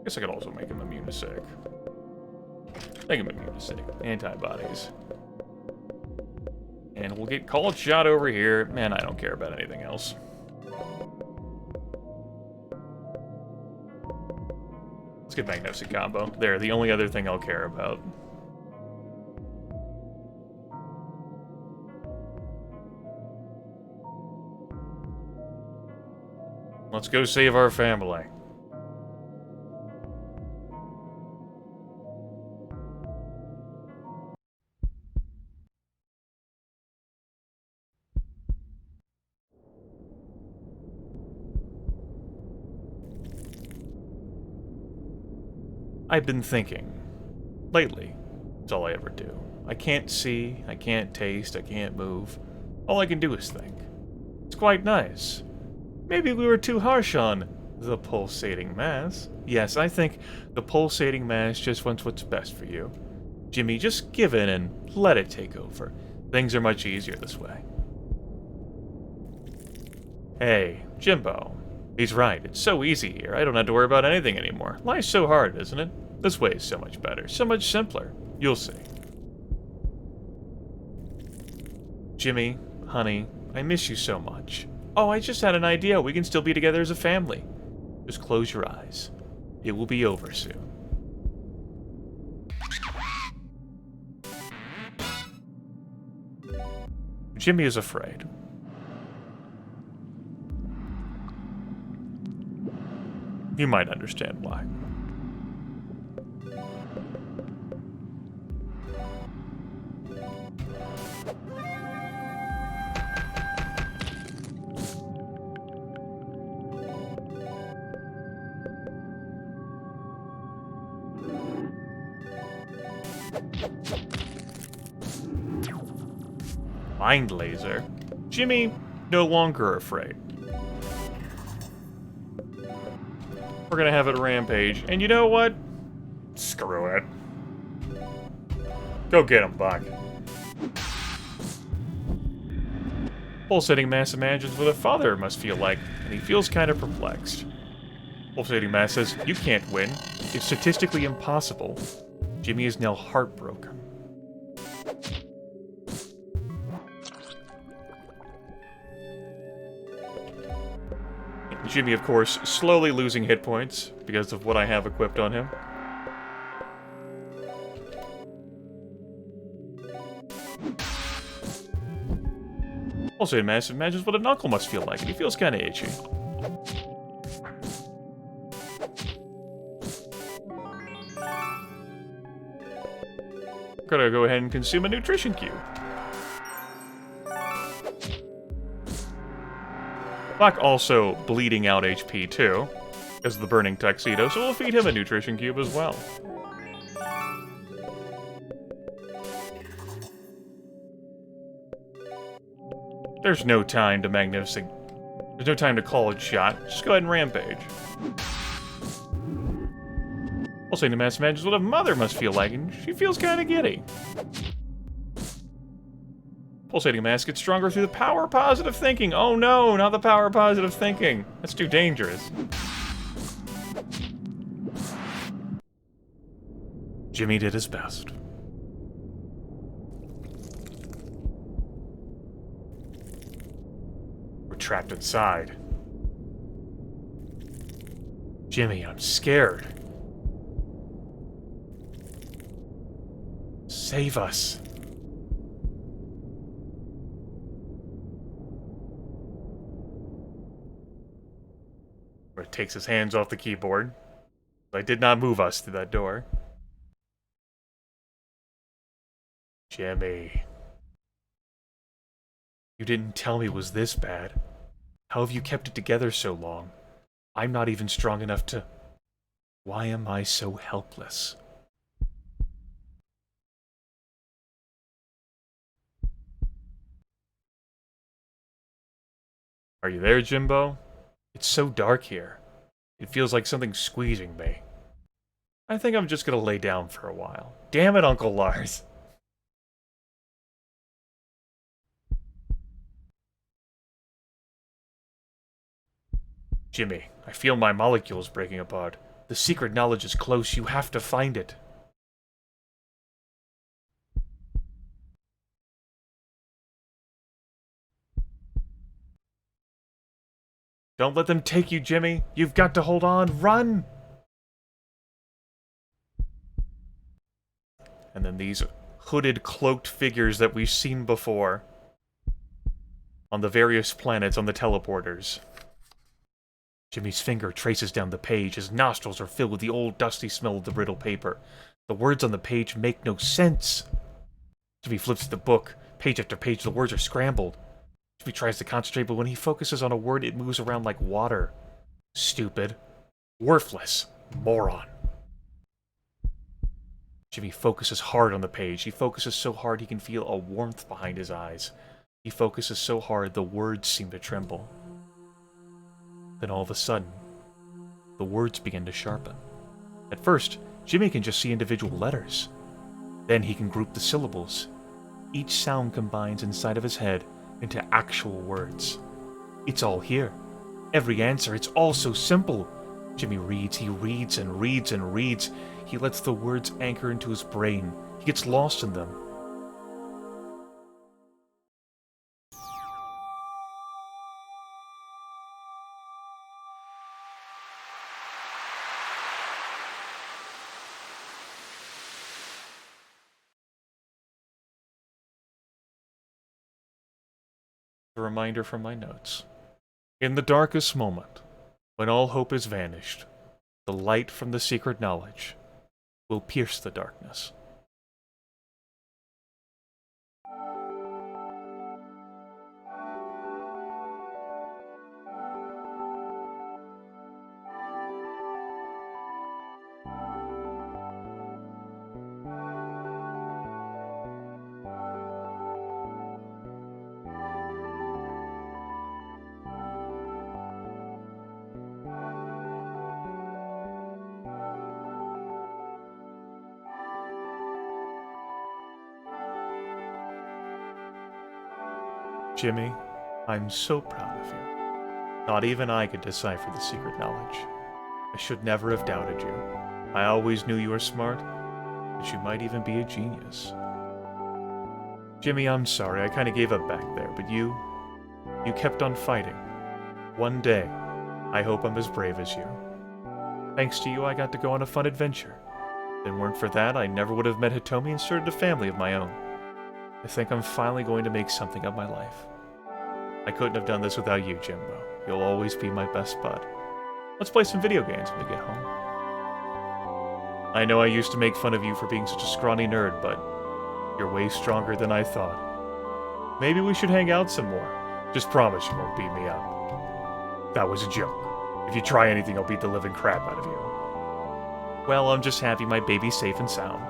Guess I could also make him immune to sick. Make him immune to sick. Antibodies. And we'll get Cold Shot over here. Man, I don't care about anything else. Let's get Magnificent Combo. There, the only other thing I'll care about. Let's go save our family. I've been thinking. Lately. That's all I ever do. I can't see, I can't taste, I can't move. All I can do is think. It's quite nice. Maybe we were too harsh on the pulsating mass. Yes, I think the pulsating mass just wants what's best for you. Jimmy, just give in and let it take over. Things are much easier this way. Hey, Jimbo. He's right, it's so easy here. I don't have to worry about anything anymore. Life's so hard, isn't it? This way is so much better, so much simpler. You'll see. Jimmy, honey, I miss you so much. Oh, I just had an idea. We can still be together as a family. Just close your eyes. It will be over soon. Jimmy is afraid. You might understand why. Mind laser. Jimmy, no longer afraid. We're gonna have it rampage, and you know what? Screw it. Go get him, Buck. Pulsating mass imagines what a father must feel like, and he feels kind of perplexed. Pulsating mass says, you can't win. It's statistically impossible. Jimmy is now heartbroken. Jimmy, of course, slowly losing hit points because of what I have equipped on him. Also, Massive imagines what an uncle must feel like, and he feels kind of itchy. Gotta go ahead and consume a nutrition cube. Buck also bleeding out HP too, because of the burning tuxedo, so we'll feed him a nutrition cube as well. There's no time to magnificent. There's no time to call it shot. Just go ahead and rampage. Also, the mass imagines what a mother must feel like, and she feels kind of giddy. Pulsating mass gets stronger through the power of positive thinking. Oh no, not the power of positive thinking. That's too dangerous. Jimmy did his best. We're trapped inside. Jimmy, I'm scared. Save us. It takes his hands off the keyboard. I did not move us through that door. Jimmy. You didn't tell me it was this bad. How have you kept it together so long? I'm not even strong enough to... Why am I so helpless? Are you there, Jimbo? It's so dark here. It feels like something's squeezing me. I think I'm just gonna lay down for a while. Damn it, Uncle Lars. Jimmy, I feel my molecules breaking apart. The secret knowledge is close. You have to find it. Don't let them take you, Jimmy. You've got to hold on. Run! And then these hooded, cloaked figures that we've seen before on the various planets on the teleporters. Jimmy's finger traces down the page. His nostrils are filled with the old, dusty smell of the riddle paper. The words on the page make no sense. Jimmy flips the book. Page after page, the words are scrambled. Jimmy tries to concentrate, but when he focuses on a word, it moves around like water. Stupid. Worthless. Moron. Jimmy focuses hard on the page. He focuses so hard he can feel a warmth behind his eyes. He focuses so hard the words seem to tremble. Then all of a sudden, the words begin to sharpen. At first, Jimmy can just see individual letters. Then he can group the syllables. Each sound combines inside of his head into actual words. It's all here. Every answer, it's all so simple. Jimmy reads, he reads and reads and reads. He lets the words anchor into his brain. He gets lost in them. A reminder from my notes. In the darkest moment, when all hope is vanished, the light from the secret knowledge will pierce the darkness. Jimmy, I'm so proud of you. Not even I could decipher the secret knowledge. I should never have doubted you. I always knew you were smart, that you might even be a genius. Jimmy, I'm sorry, I kinda gave up back there, but you kept on fighting. One day, I hope I'm as brave as you. Thanks to you, I got to go on a fun adventure. If it weren't for that, I never would have met Hitomi and started a family of my own. I think I'm finally going to make something of my life. I couldn't have done this without you, Jimbo. You'll always be my best bud. Let's play some video games when we get home. I know I used to make fun of you for being such a scrawny nerd, but you're way stronger than I thought. Maybe we should hang out some more. Just promise you won't beat me up. That was a joke. If you try anything, I'll beat the living crap out of you. Well, I'm just happy my baby's safe and sound.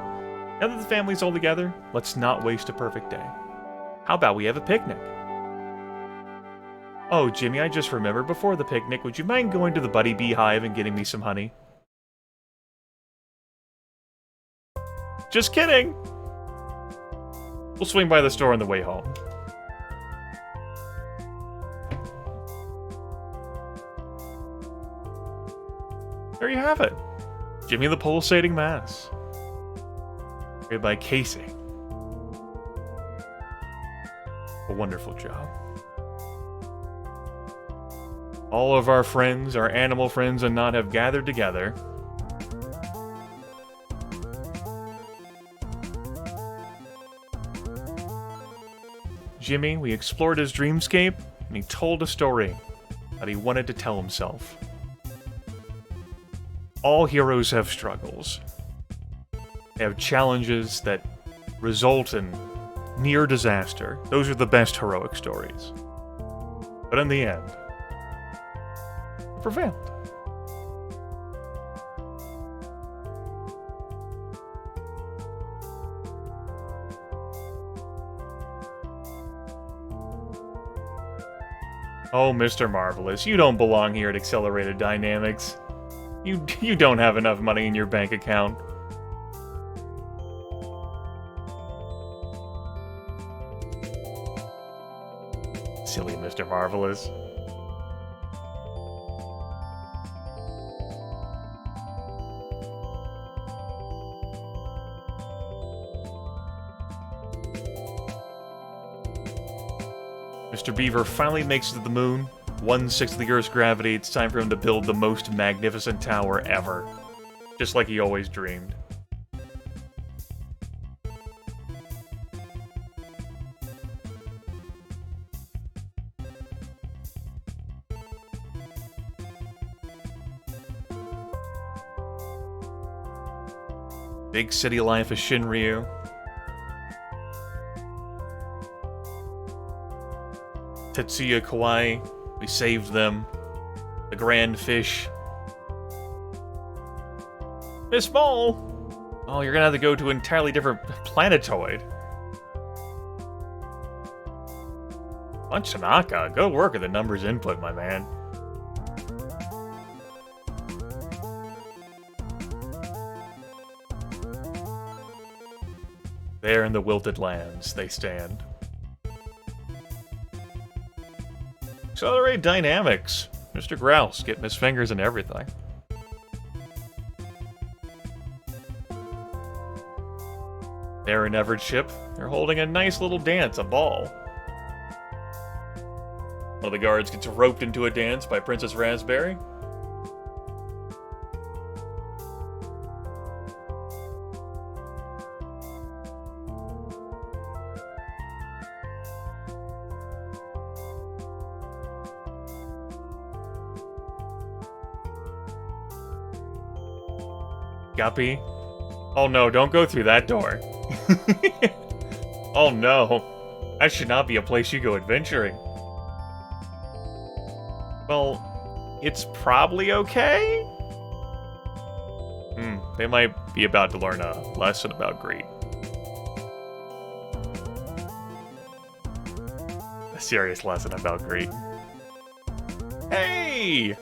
Now that the family's all together, let's not waste a perfect day. How about we have a picnic? Oh, Jimmy, I just remembered, before the picnic, would you mind going to the Buddy Beehive and getting me some honey? Just kidding! We'll swing by the store on the way home. There you have it. Jimmy the Pulsating Mass. Created by Casey. A wonderful job. All of our friends, our animal friends and not, have gathered together. Jimmy, we explored his dreamscape, and he told a story that he wanted to tell himself. All heroes have struggles. They have challenges that result in near disaster. Those are the best heroic stories. But in the end, they prevailed. Oh, Mr. Marvelous, you don't belong here at Accelerated Dynamics. You don't have enough money in your bank account. Silly Mr. Marvelous. Mr. Beaver finally makes it to the moon. 1/6 of the Earth's gravity. It's time for him to build the most magnificent tower ever. Just like he always dreamed. Big city life of Shinryu. Tetsuya Kawaii, we saved them. The Grand Fish. Miss Ball! Oh, you're gonna have to go to an entirely different planetoid. Tanaka, go work at the numbers input, my man. There in the wilted lands, they stand. Accelerate dynamics. Mr. Grouse, getting his fingers in everything. There in Everett ship, they're holding a nice little dance, a ball. One of the guards gets roped into a dance by Princess Raspberry. Guppy. Oh no, don't go through that door. Oh no. That should not be a place you go adventuring. Well, it's probably okay? They might be about to learn a lesson about greed. A serious lesson about greed. Hey!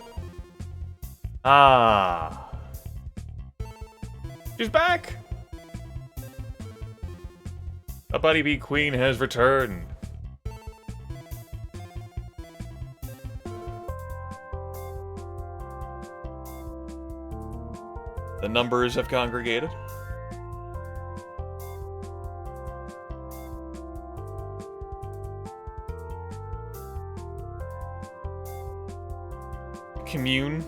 Ah. She's back! A Buddy Bee Queen has returned. The numbers have congregated. Commune.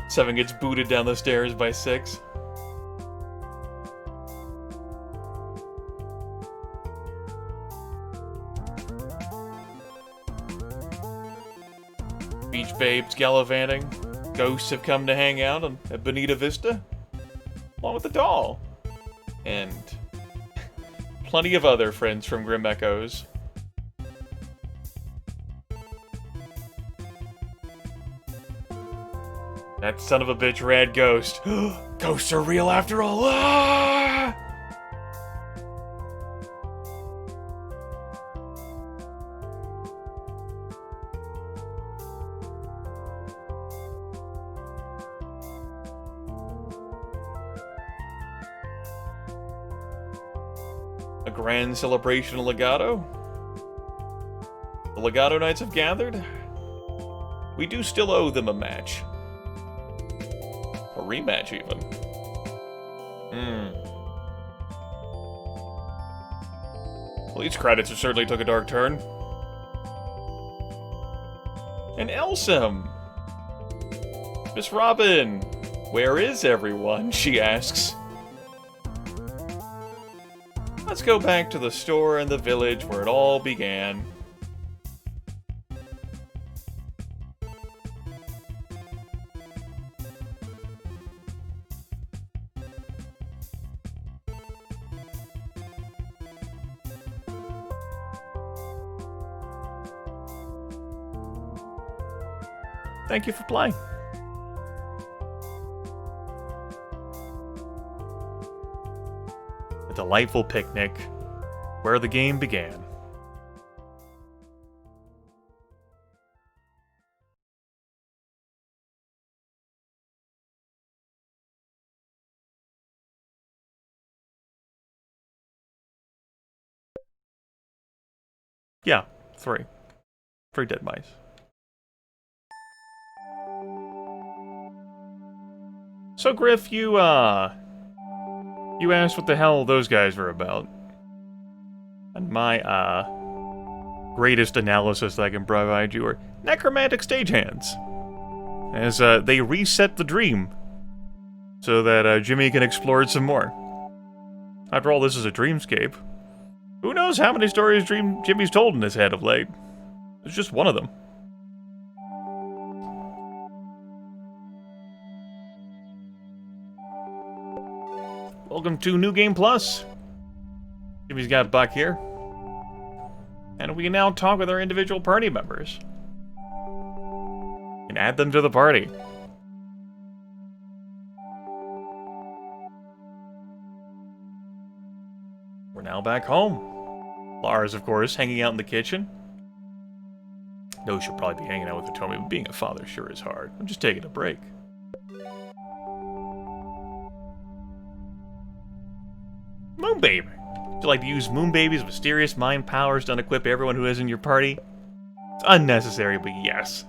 7 gets booted down the stairs by 6. Beach babes gallivanting. Ghosts have come to hang out at Bonita Vista, along with the doll. And plenty of other friends from Grim Echoes. That son of a bitch rad ghost. Ghosts are real after all. Ah! A grand celebration of Legato? The Legato Knights have gathered? We do still owe them a match. A rematch, even. Well, these credits have certainly took a dark turn. And Elsem! Miss Robin! Where is everyone? She asks. Let's go back to the store in the village where it all began. Thank you for playing. A delightful picnic where the game began. Yeah, 3. 3 dead mice. So, Griff, you asked what the hell those guys were about. And my, greatest analysis that I can provide you are necromantic stagehands. As, they reset the dream. So that, Jimmy can explore it some more. After all, this is a dreamscape. Who knows how many stories Jimmy's told in his head of late? It's just one of them. Welcome to New Game Plus. Jimmy's got Buck here. And we can now talk with our individual party members. And add them to the party. We're now back home. Lara's, of course, hanging out in the kitchen. No, she'll probably be hanging out with Hitomi, but being a father sure is hard. I'm just taking a break. Moonbaby. Would you like to use Moonbaby's mysterious mind powers to unequip everyone who is in your party? It's unnecessary, but yes.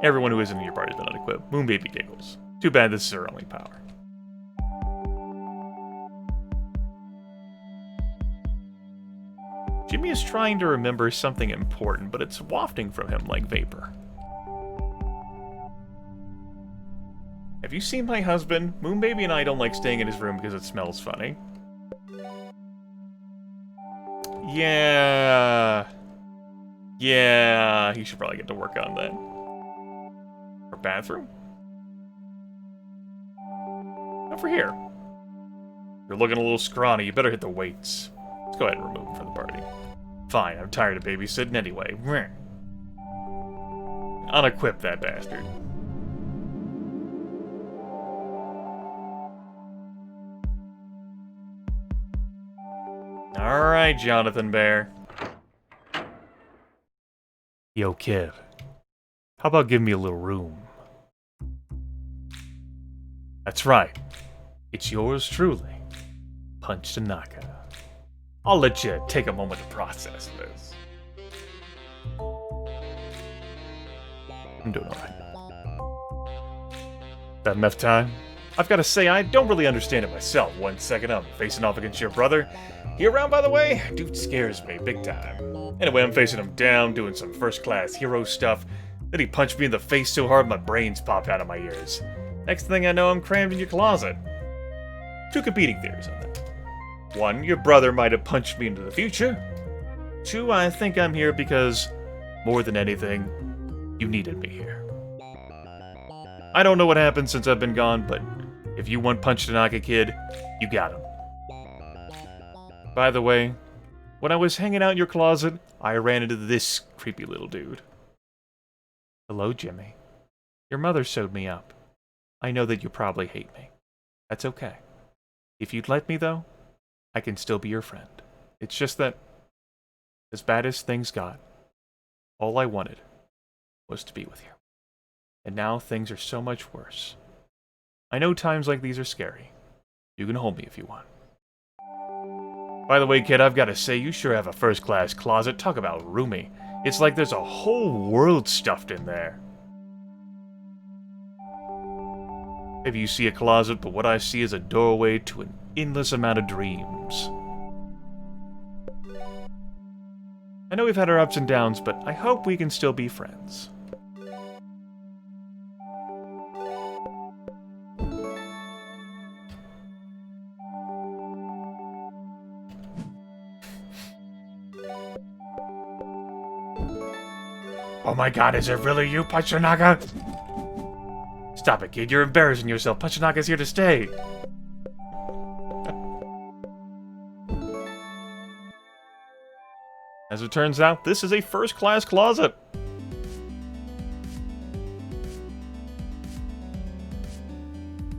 Everyone who isn't in your party has been unequipped. Moonbaby giggles. Too bad this is her only power. Jimmy is trying to remember something important, but it's wafting from him like vapor. Have you seen my husband? Moonbaby and I don't like staying in his room because it smells funny. Yeah, he should probably get to work on that. Or bathroom? Over here. You're looking a little scrawny, you better hit the weights. Let's go ahead and remove him from the party. Fine, I'm tired of babysitting anyway. Unequip that bastard. Alright, Jonathan Bear. Yo, kid. How about giving me a little room? That's right. It's yours truly, Punch Tanaka. I'll let you take a moment to process this. I'm doing alright. That meth time? I've got to say, I don't really understand it myself. 1 second, I'm facing off against your brother. He around, by the way? Dude scares me, big time. Anyway, I'm facing him down, doing some first-class hero stuff. Then he punched me in the face so hard my brains popped out of my ears. Next thing I know, I'm crammed in your closet. 2 competing theories on that. 1, your brother might have punched me into the future. 2, I think I'm here because, more than anything, you needed me here. I don't know what happened since I've been gone, but if you want Punch Tanaka, kid, you got him. By the way, when I was hanging out in your closet, I ran into this creepy little dude. Hello, Jimmy. Your mother sewed me up. I know that you probably hate me. That's okay. If you'd let me, though, I can still be your friend. It's just that, as bad as things got, all I wanted was to be with you. And now things are so much worse. I know times like these are scary. You can hold me if you want. By the way, kid, I've got to say, you sure have a first-class closet. Talk about roomy. It's like there's a whole world stuffed in there. Maybe you see a closet, but what I see is a doorway to an endless amount of dreams. I know we've had our ups and downs, but I hope we can still be friends. Oh my god, is it really you, Punch Tanaka? Stop it, kid. You're embarrassing yourself. Punch Tanaka's here to stay. As it turns out, this is a first-class closet.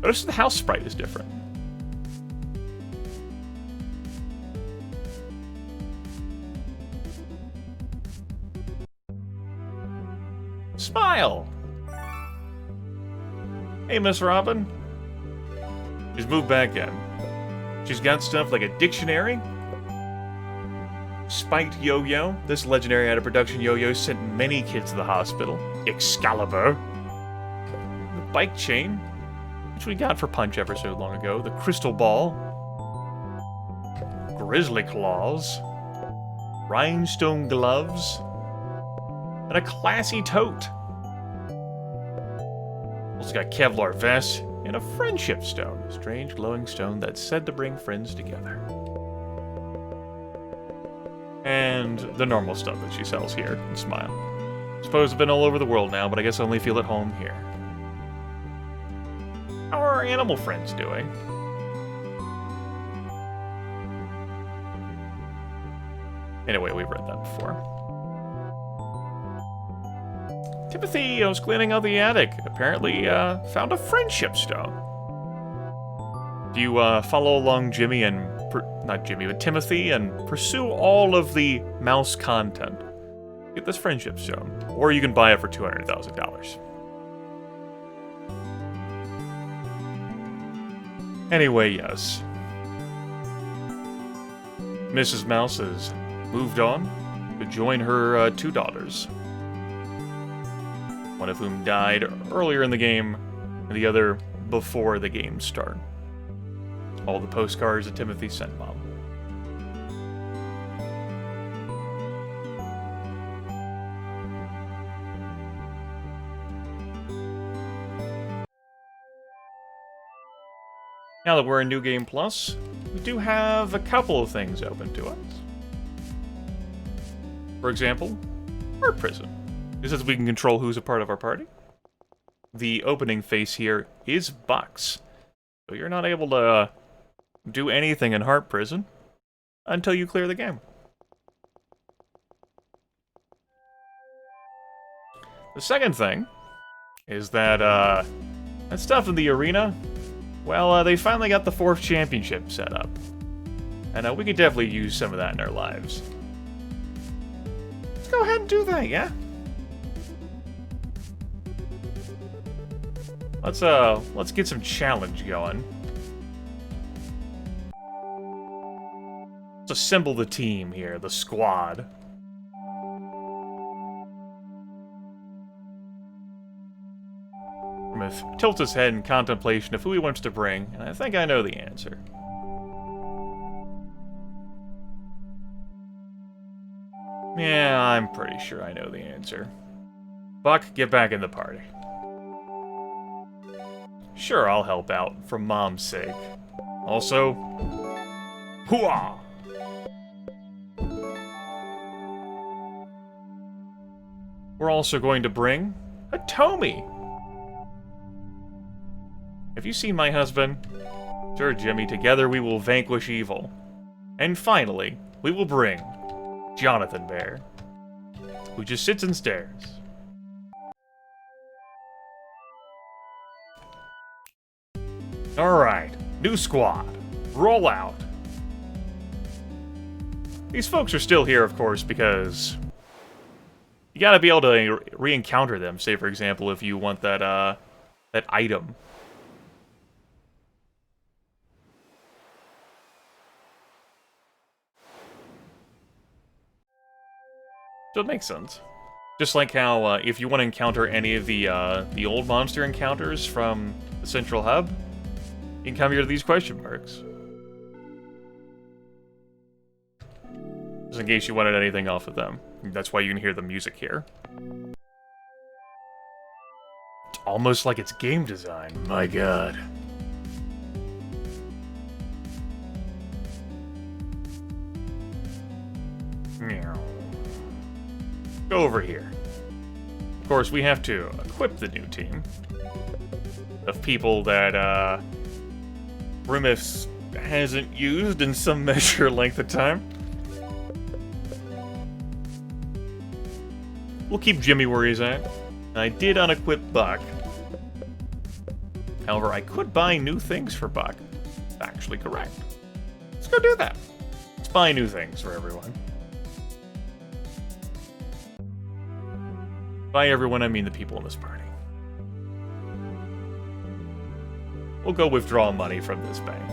Notice the house sprite is different. Smile! Hey, Miss Robin. She's moved back in. She's got stuff like a dictionary, Spiked Yo-Yo. This legendary out-of-production yo-yo sent many kids to the hospital. Excalibur. The Bike Chain, which we got for Punch ever so long ago. The Crystal Ball. Grizzly Claws. Rhinestone Gloves. And a classy tote. Also got Kevlar Vest and a Friendship Stone. A strange glowing stone that's said to bring friends together. And the normal stuff that she sells here. And Smile. Suppose I've been all over the world now, but I guess I only feel at home here. How are our animal friends doing? Anyway, we've read that before. Timothy was cleaning out the attic. Apparently, found a Friendship Stone. Do you follow along Jimmy and... not Jimmy, but Timothy, and pursue all of the mouse content. Get this Friendship Stone. Or you can buy it for $200,000. Anyway, yes. Mrs. Mouse has moved on to join her 2 daughters. One of whom died earlier in the game, and the other before the game start. All the postcards that Timothy sent Mom. Now that we're in New Game Plus, we do have a couple of things open to us. For example, Art Prison. This says we can control who's a part of our party. The opening face here is Bucks. So you're not able to do anything in Heart Prison until you clear the game. The second thing is that that stuff in the arena, well, they finally got the 4th championship set up. And we could definitely use some of that in our lives. Let's go ahead and do that, yeah? Let's get some challenge going. Let's assemble the team here, the squad. Grimith tilts his head in contemplation of who he wants to bring, and I think I know the answer. Yeah, I'm pretty sure I know the answer. Buck, get back in the party. Sure, I'll help out, for Mom's sake. Also, hooah! We're also going to bring a Tomy. Have you seen my husband? Sure, Jimmy, together we will vanquish evil. And finally, we will bring Jonathan Bear, who just sits and stares. Alright, new squad. Roll out. These folks are still here, of course, because you gotta be able to re-encounter them. Say, for example, if you want that, that item. So it makes sense. Just like how, if you want to encounter any of the old monster encounters from the Central Hub, you can come here to these question marks. Just in case you wanted anything off of them. That's why you can hear the music here. It's almost like it's game design. My god. Meow. Go over here. Of course, we have to equip the new team of people that, Grimith hasn't used in some measure length of time. We'll keep Jimmy where he's at. I did unequip Buck. However, I could buy new things for Buck. Actually correct. Let's go do that. Let's buy new things for everyone. By everyone, I mean the people in this party. We'll go withdraw money from this bank.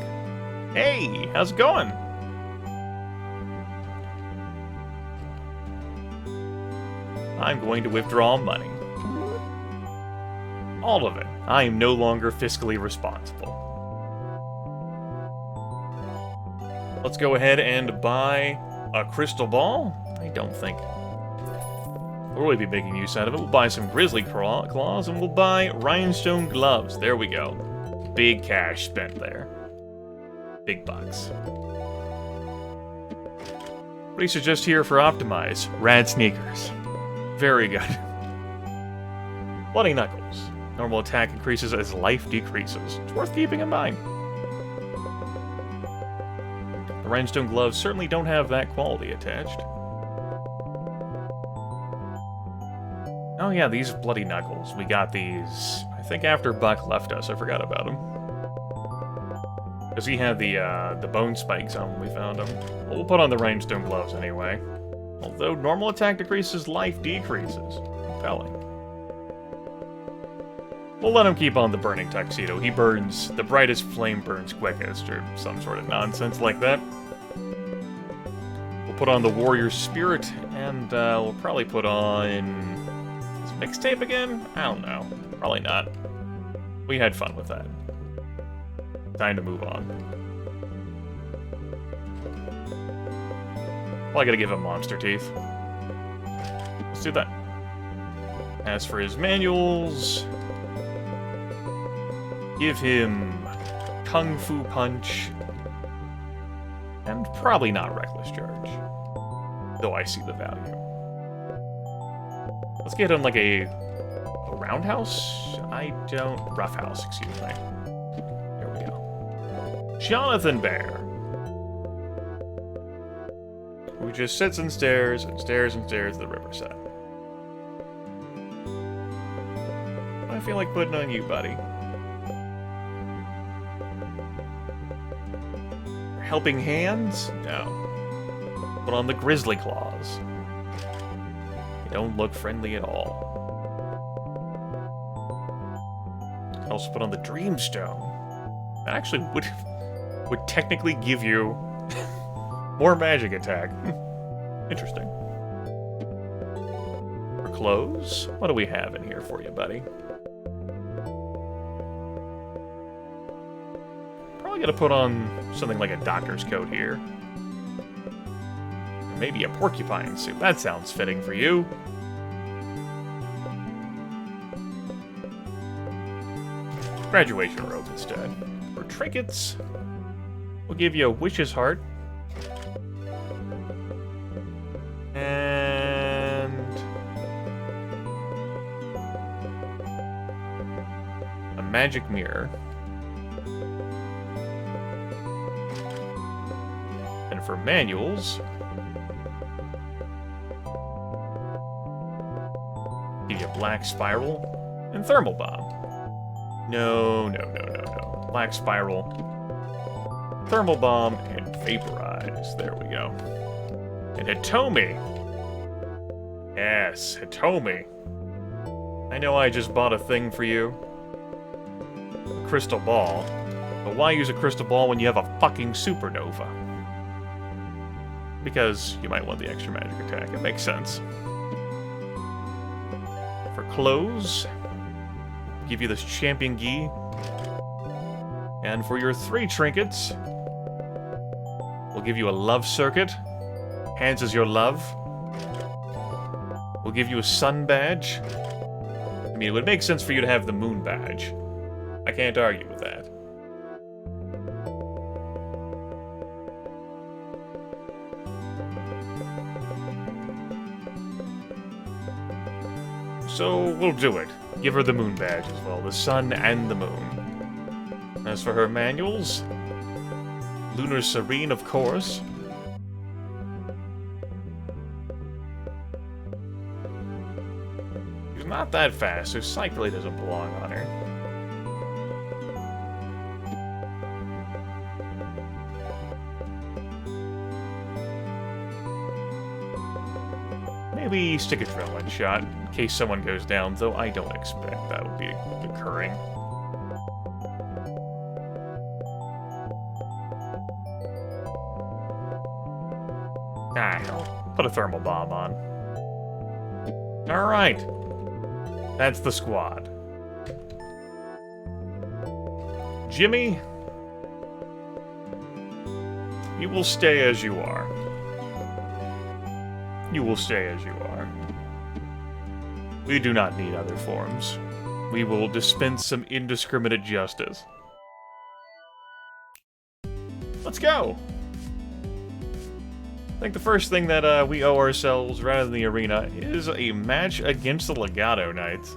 Hey, how's it going? I'm going to withdraw money. All of it. I am no longer fiscally responsible. Let's go ahead and buy a crystal ball. I don't think we'll really be making use out of it. We'll buy some grizzly claws, and we'll buy rhinestone gloves. There we go. Big cash spent there. Big bucks. What do you suggest here for optimize? Rad sneakers. Very good. Bloody knuckles. Normal attack increases as life decreases. It's worth keeping in mind. The rhinestone gloves certainly don't have that quality attached. Oh yeah, these bloody knuckles. We got these, I think after Buck left us. I forgot about him. Because he had the bone spikes on when we found him. Well, we'll put on the rhinestone gloves anyway. Although normal attack decreases, life decreases. Compelling. We'll let him keep on the burning tuxedo. He burns, the brightest flame burns quickest, or some sort of nonsense like that. We'll put on the warrior spirit, and we'll probably put on mixtape again? I don't know. Probably not. We had fun with that. Time to move on. Well, I gotta give him monster teeth. Let's do that. As for his manuals, give him Kung Fu Punch, and probably not Reckless Charge, though I see the value. Let's get him like a roundhouse? Roughhouse, excuse me. There we go. Jonathan Bear. Who just sits and stares and stares and stares at the riverside. I feel like putting on you, buddy. Helping hands? No. Put on the grizzly claws. They don't look friendly at all. Could also put on the dreamstone. That actually would technically give you more magic attack. Interesting. For clothes, what do we have in here for you, buddy? Probably gotta put on something like a doctor's coat here. Or maybe a porcupine suit. That sounds fitting for you. Graduation robe instead. For trinkets, we'll give you a witch's heart. And a magic mirror. And for manuals, give you a black spiral and thermal bomb. No. Black spiral, thermal bomb, and vaporize. There we go. And Hitomi. Yes, Hitomi. I know I just bought a thing for you. A crystal ball. But why use a crystal ball when you have a fucking supernova? Because you might want the extra magic attack. It makes sense. For clothes, give you this champion gi. And for your 3 trinkets, we'll give you a love circuit. Hands is your love. We'll give you a sun badge. I mean, it would make sense for you to have the moon badge. I can't argue with that. So, we'll do it. Give her the moon badge as well, the sun and the moon. As for her manuals, Lunar Serene, of course. She's not that fast, so Sight really doesn't belong on her. Maybe stick a adrenaline shot in case someone goes down, though I don't expect that would be occurring. I'll put a thermal bomb on. Alright. That's the squad. Jimmy, you will stay as you are. You will stay as you are. We do not need other forms. We will dispense some indiscriminate justice. Let's go! I think the first thing that we owe ourselves, rather than the arena, is a match against the Legato Knights.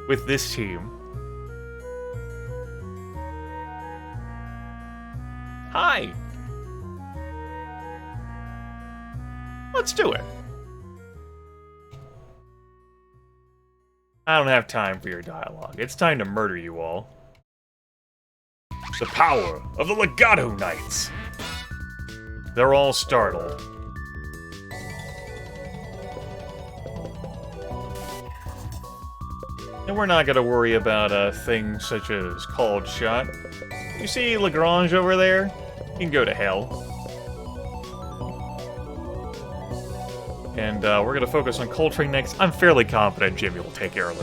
With this team. Hi! Let's do it. I don't have time for your dialogue. It's time to murder you all. The power of the Legato Knights! They're all startled. And we're not gonna worry about things such as called shot. You see Lagrange over there? You can go to hell. And we're gonna focus on Coltrane next. I'm fairly confident Jimmy will take care of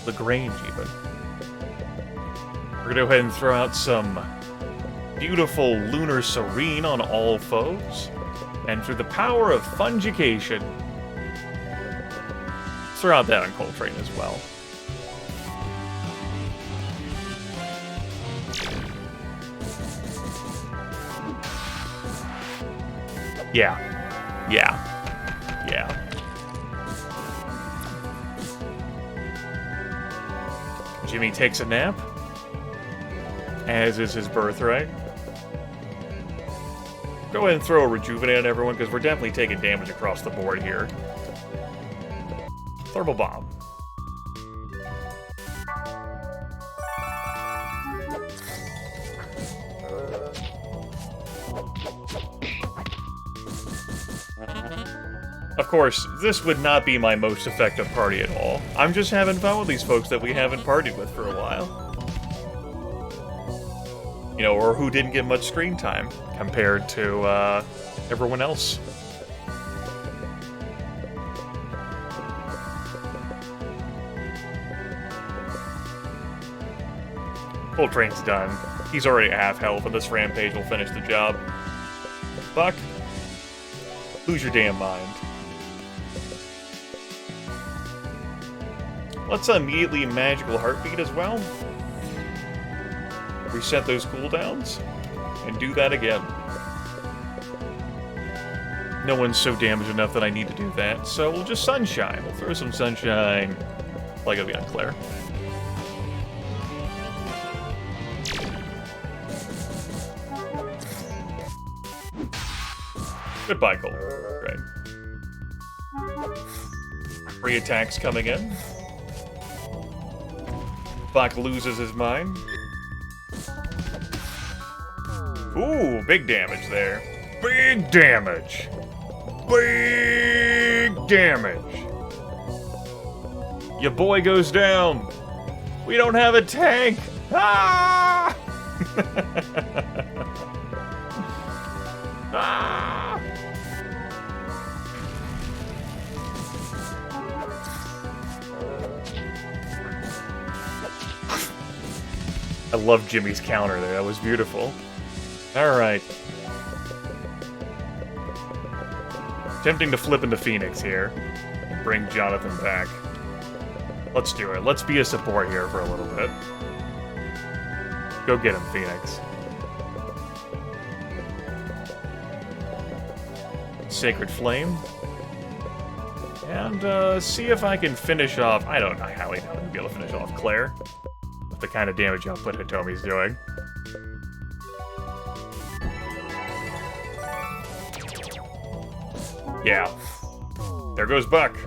Lagrange even. We're gonna go ahead and throw out some beautiful Lunar Serene on all foes. And through the power of Fungication, throw out that on Coltrane as well. Yeah. Jimmy takes a nap, as is his birthright. Go ahead and throw a Rejuvenate on everyone, because we're definitely taking damage across the board here. Thermal Bomb. Of course, this would not be my most effective party at all. I'm just having fun with these folks that we haven't partied with for a while. You know, or who didn't get much screen time compared to everyone else. Coltrane's done. He's already at half health, and this rampage will finish the job. Buck, lose your damn mind. Let's immediately Magical Heartbeat as well. Reset those cooldowns, and do that again. No one's so damaged enough that I need to do that, so we'll just Sunshine. We'll throw some Sunshine like it'll be on Claire. Goodbye, Cole. Right. 3 attacks coming in. Bach loses his mind. Ooh, big damage there. Big damage! Big damage! Your boy goes down! We don't have a tank! Ah! Ah! I love Jimmy's counter there. That was beautiful. Alright. Tempting to flip into Phoenix here. And bring Jonathan back. Let's do it. Let's be a support here for a little bit. Go get him, Phoenix. Sacred Flame. And see if I can finish off... I don't know how I'm going to be able to finish off Claire. With the kind of damage output Hitomi's doing. Yeah. There goes Buck.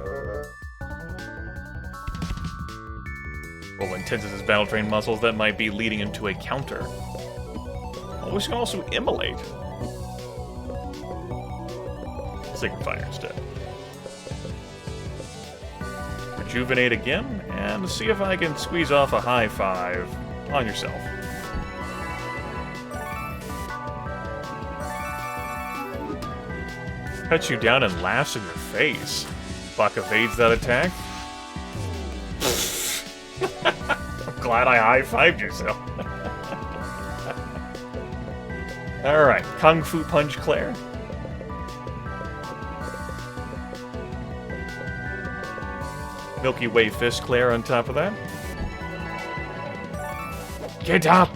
Well, intenses his battle train muscles, that might be leading into a counter. Oh, we can also immolate. Sacred Fire instead. Rejuvenate again, and see if I can squeeze off a high 5 on yourself. cuts you down and laughs in your face. Buck evades that attack. I'm glad I high-fived yourself. Alright, Kung Fu Punch Claire. Milky Way Fist Claire on top of that. Get up!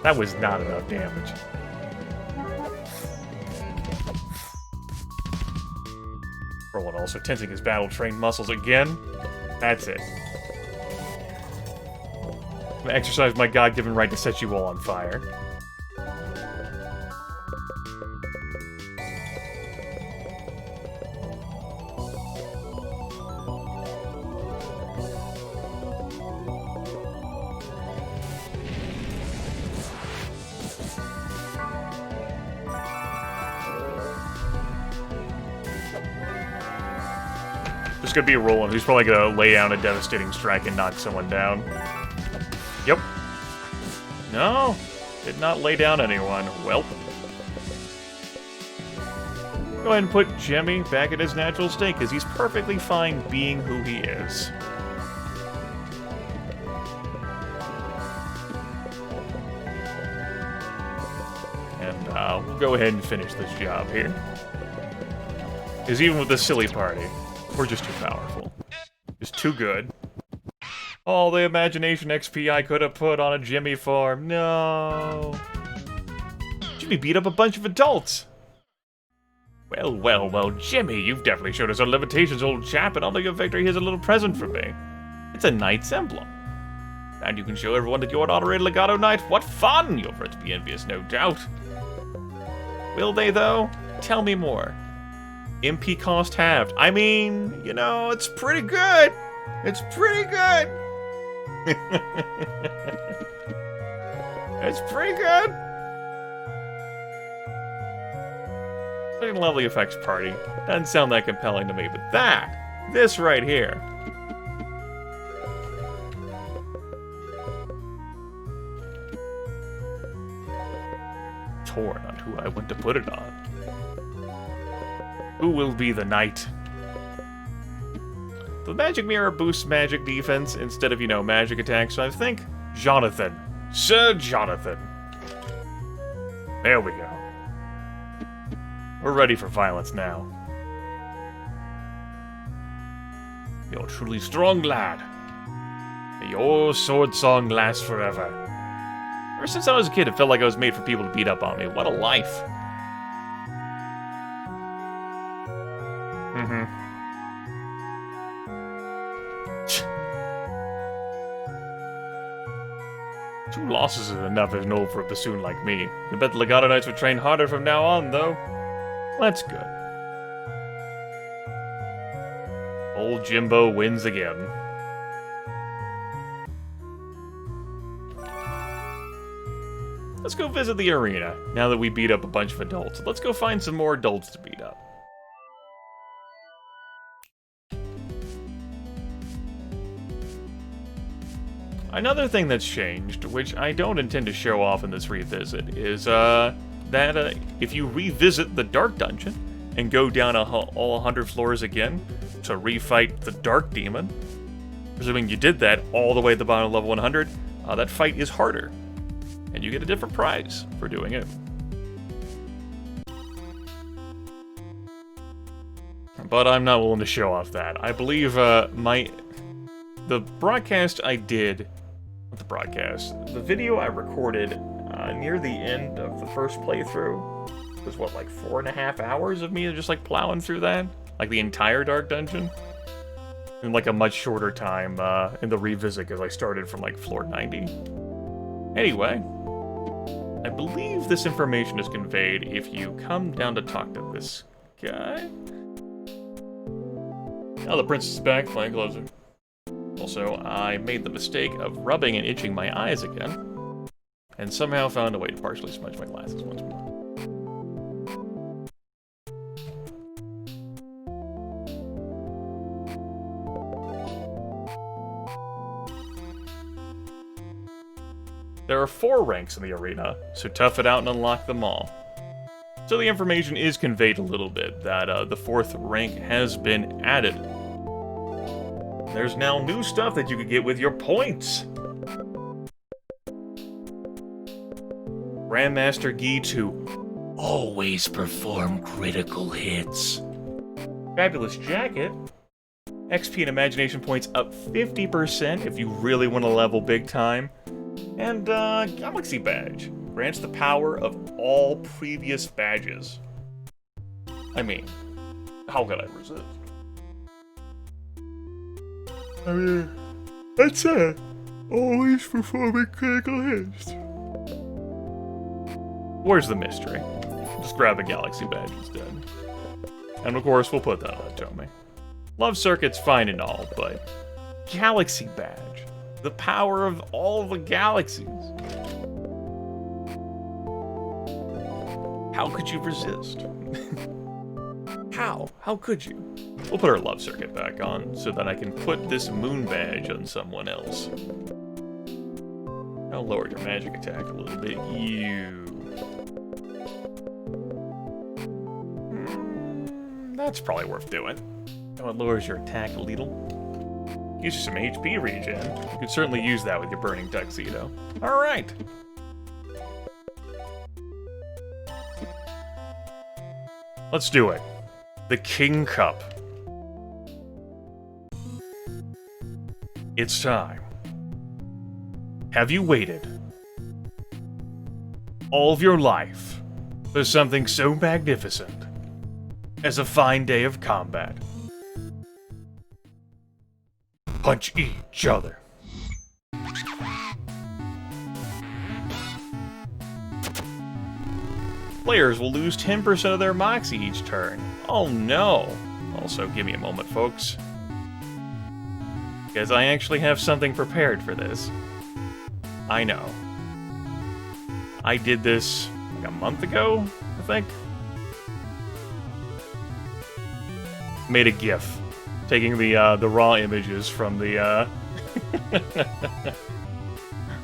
That was not enough damage. Roland also tensing his battle-trained muscles again. That's it. I'm gonna exercise my God-given right to set you all on fire. There's gonna be a Roland who's probably gonna lay down a devastating strike and knock someone down. Yep. No, did not lay down anyone. Welp. Go ahead and put Jimmy back in his natural state, because he's perfectly fine being who he is. And we'll go ahead and finish this job here. Because even with this silly party, we're just too powerful. Just too good. All the imagination XP I could have put on a Jimmy farm. No. Jimmy beat up a bunch of adults. Well, well, well, Jimmy, you've definitely showed us our limitations, old chap, and although your victory, here's a little present for me. It's a knight's emblem. And you can show everyone that you're an honorary legato knight. What fun! Your friends will be envious, no doubt. Will they, though? Tell me more. MP cost halved. I mean, you know, it's pretty good. It's pretty good. It's pretty good. Lovely effects party. Doesn't sound that compelling to me, but this right here. Torn on who I want to put it on. Who will be the knight? The magic mirror boosts magic defense instead of, you know, magic attacks, so I think Jonathan. Sir Jonathan. There we go. We're ready for violence now. You're truly strong, lad. May your sword song last forever. Ever since I was a kid, it felt like I was made for people to beat up on me. What a life. Two losses is enough as an old for a bassoon like me. You bet the Legato Knights would train harder from now on, though. That's good. Old Jimbo wins again. Let's go visit the arena, now that we beat up a bunch of adults. Let's go find some more adults to beat up. Another thing that's changed, which I don't intend to show off in this revisit, is that if you revisit the Dark Dungeon and go down all 100 floors again to refight the Dark Demon, presuming you did that all the way at the bottom of level 100, that fight is harder, and you get a different prize for doing it. But I'm not willing to show off that. I believe the broadcast I did, not the broadcast, the video I recorded near the end of the first playthrough was what, like 4.5 hours of me just like plowing through that? Like the entire Dark Dungeon? In like a much shorter time in the revisit because I started from like floor 90. Anyway, I believe this information is conveyed if you come down to talk to this guy. Oh, the princess is back, flying closer. Also, I made the mistake of rubbing and itching my eyes again, and somehow found a way to partially smudge my glasses once more. There are 4 ranks in the arena, so tough it out and unlock them all. So the information is conveyed a little bit that the 4th rank has been added. There's now new stuff that you can get with your points. Grandmaster Gi 2. Always perform critical hits. Fabulous jacket. XP and imagination points up 50% if you really want to level big time. And Galaxy Badge. Grants the power of all previous badges. I mean, how could I resist? I mean, that's it. Always performing critical hits. Where's the mystery? Just grab a Galaxy Badge instead. And of course, we'll put that on Tomy. Love Circuit's fine and all, but Galaxy Badge. The power of all the galaxies. How could you resist? How? How could you? We'll put our Love Circuit back on so that I can put this Moon Badge on someone else. I'll lower your magic attack a little bit. That's probably worth doing. Oh, it lowers your attack a little. Gives you some HP regen. You could certainly use that with your Burning Tuxedo. Alright. Let's do it. The King Cup. It's time. Have you waited all of your life for something so magnificent as a fine day of combat? Punch each other. Players will lose 10% of their moxie each turn. Oh no! Also, give me a moment, folks. Because I actually have something prepared for this. I know. I did this like a month ago, I think. Made a GIF, taking the raw images from the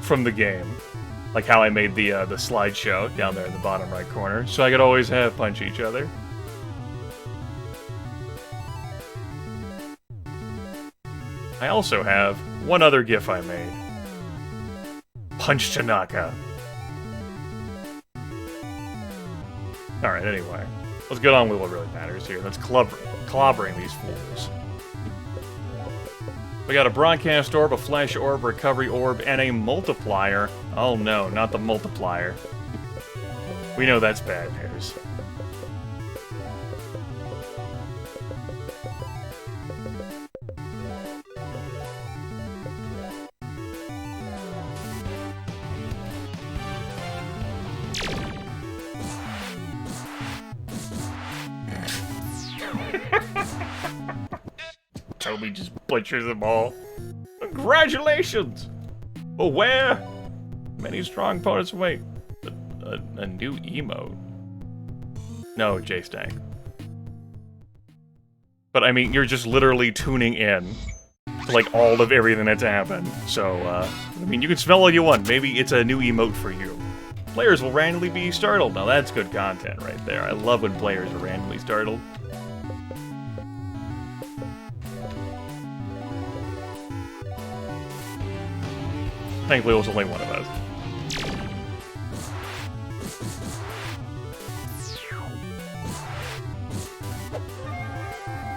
from the game. Like how I made the slideshow down there in the bottom right corner, so I could always have punch each other. I also have one other GIF I made. Punch Tanaka. Alright, anyway. Let's get on with what really matters here. That's clobbering these fools. We got a Broadcast Orb, a Flash Orb, Recovery Orb, and a Multiplier. Oh no, not the Multiplier. We know that's bad news. Toby just butchers them all. Congratulations! But where? Many strong opponents wait. A new emote? No, J-Stank. But I mean, you're just literally tuning in to like all of everything that's happened. So, I mean, you can smell all you want. Maybe it's a new emote for you. Players will randomly be startled. Now that's good content right there. I love when players are randomly startled. Thankfully, it was only one of us.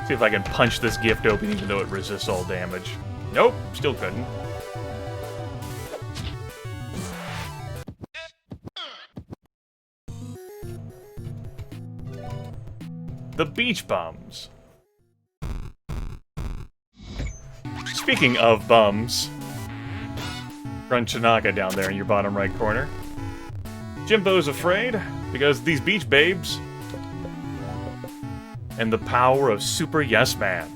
See if I can punch this gift open even though it resists all damage. Nope, still couldn't. The Beach Bums. Speaking of bums, run Tanaka down there in your bottom right corner. Jimbo's afraid because these beach babes and the power of Super Yes Man.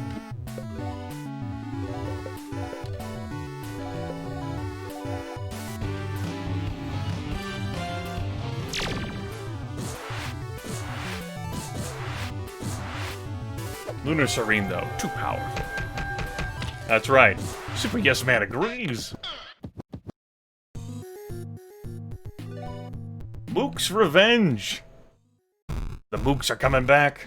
Lunar Serene, though, too powerful. That's right. Super Yes Man agrees. Mook's Revenge. The mooks are coming back.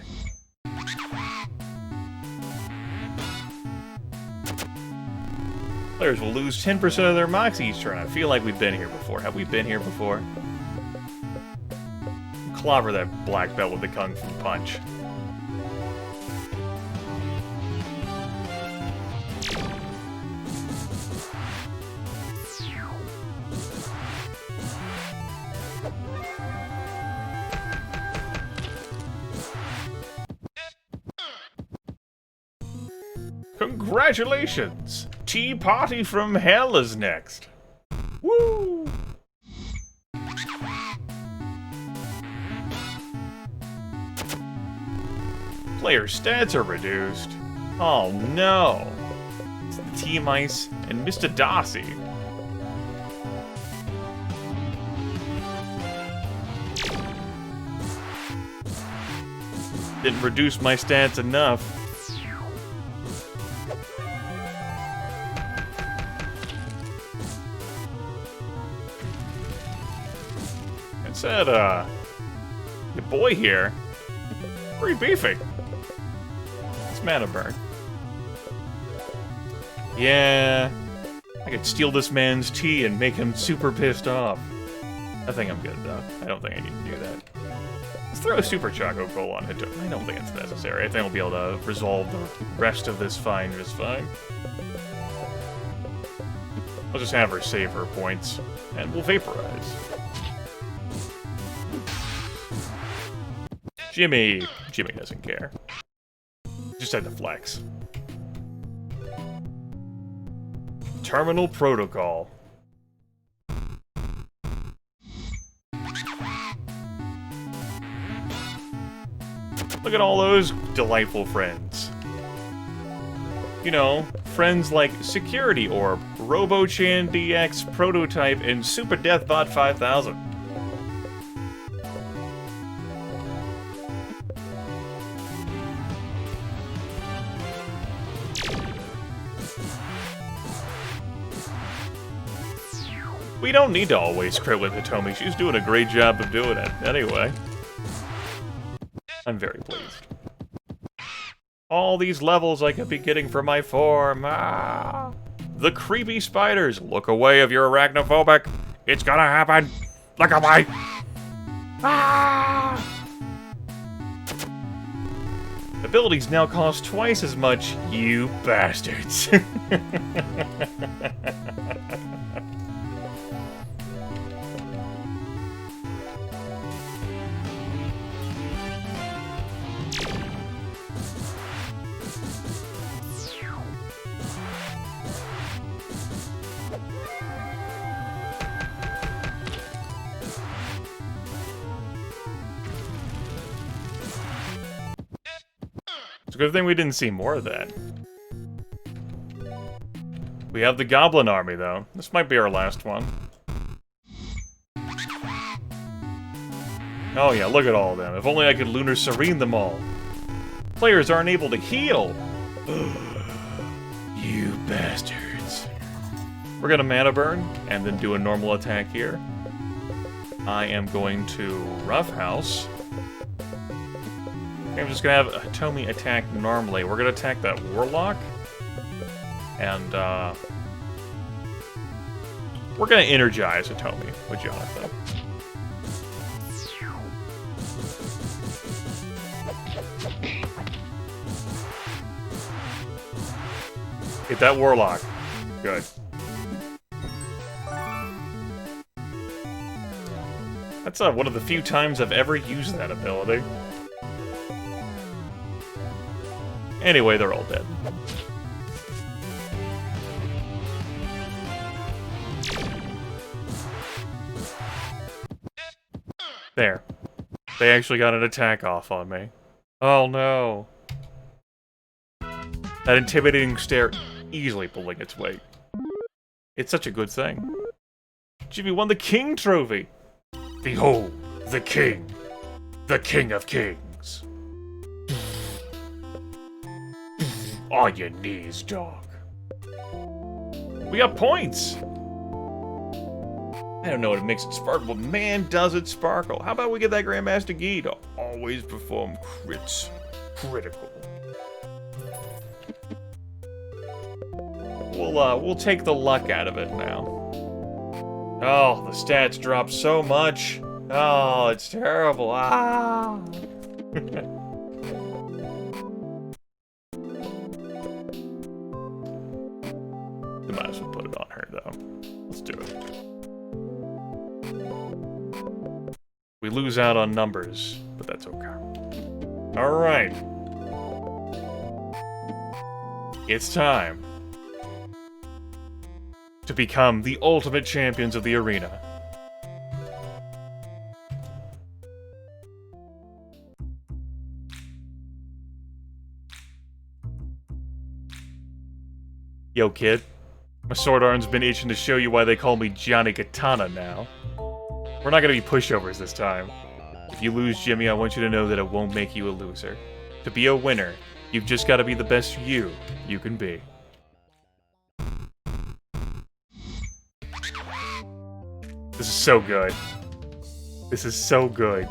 Players will lose 10% of their mox each turn. I feel like we've been here before. Have we been here before? Clobber that black belt with the Kung Fu punch. Congratulations! Tea Party from Hell is next. Woo! Player stats are reduced. Oh no! It's the T-Mice and Mr. Darcy. Didn't reduce my stats enough. Said, your boy here, pretty beefy. It's mana burn. Yeah, I could steal this man's tea and make him super pissed off. I think I'm good though. I don't think I need to do that. Let's throw a super Choco Coal on it. I don't think it's necessary. I think we'll be able to resolve the rest of this fine just fine. I'll just have her save her points, and we'll vaporize. Jimmy doesn't care. Just had to flex. Terminal Protocol. Look at all those delightful friends. You know, friends like Security Orb, RoboChan DX, Prototype, and Super Deathbot 5000. We don't need to always crit with Hitomi. She's doing a great job of doing it. Anyway. I'm very pleased. All these levels I could be getting for my form. Ah. The creepy spiders. Look away if you're arachnophobic. It's gonna happen. Look away. Ah. Abilities now cost twice as much, you bastards. It's a good thing we didn't see more of that. We have the Goblin Army, though. This might be our last one. Oh yeah, look at all of them. If only I could Lunar Serene them all. Players aren't able to heal. You bastards. We're gonna mana burn, and then do a normal attack here. I am going to Roughhouse. I'm just gonna have Hitomi attack normally. We're gonna attack that Warlock. And, we're gonna energize Hitomi with Jonathan. Hit that Warlock. Good. That's one of the few times I've ever used that ability. Anyway, they're all dead. There. They actually got an attack off on me. Oh no. That intimidating stare easily pulling its weight. It's such a good thing. Jimmy won the King Trophy! Behold, the King! The King of Kings! On your knees, dog. We got points! I don't know what makes it sparkle, but man, does it sparkle. How about we get that Grandmaster Gi to always perform crits. Critical. We'll take the luck out of it now. Oh, the stats drop so much. Oh, it's terrible. Ah. We might as well put it on her, though. Let's do it. We lose out on numbers, but that's okay. Alright. It's time to become the ultimate champions of the arena. Yo, kid. My sword arm's been itching to show you why they call me Johnny Katana now. We're not gonna be pushovers this time. If you lose, Jimmy, I want you to know that it won't make you a loser. To be a winner, you've just gotta be the best you can be. This is so good. This is so good.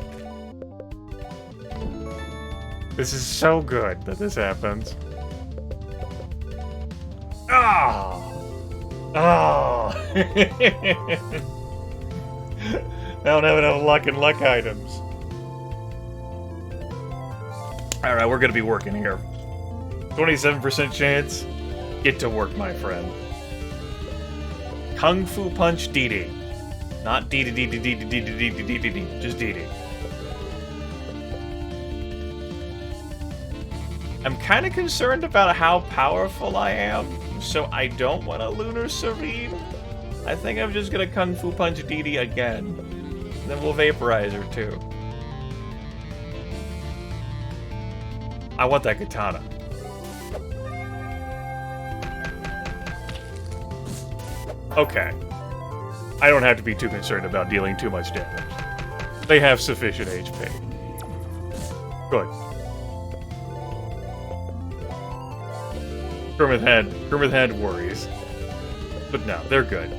This is so good that this happens. Ah! Oh! I don't have enough luck and luck items. Alright, we're gonna be working here. 27% chance. Get to work, my friend. Kung Fu Punch DD. Not DD, just DD. I'm kind of concerned about how powerful I am, so I don't want a Lunar Serene. I think I'm just gonna Kung Fu Punch DD again. And then we'll vaporize her too. I want that katana. Okay. I don't have to be too concerned about dealing too much damage. They have sufficient HP. Good. Grimith had worries. But no, they're good.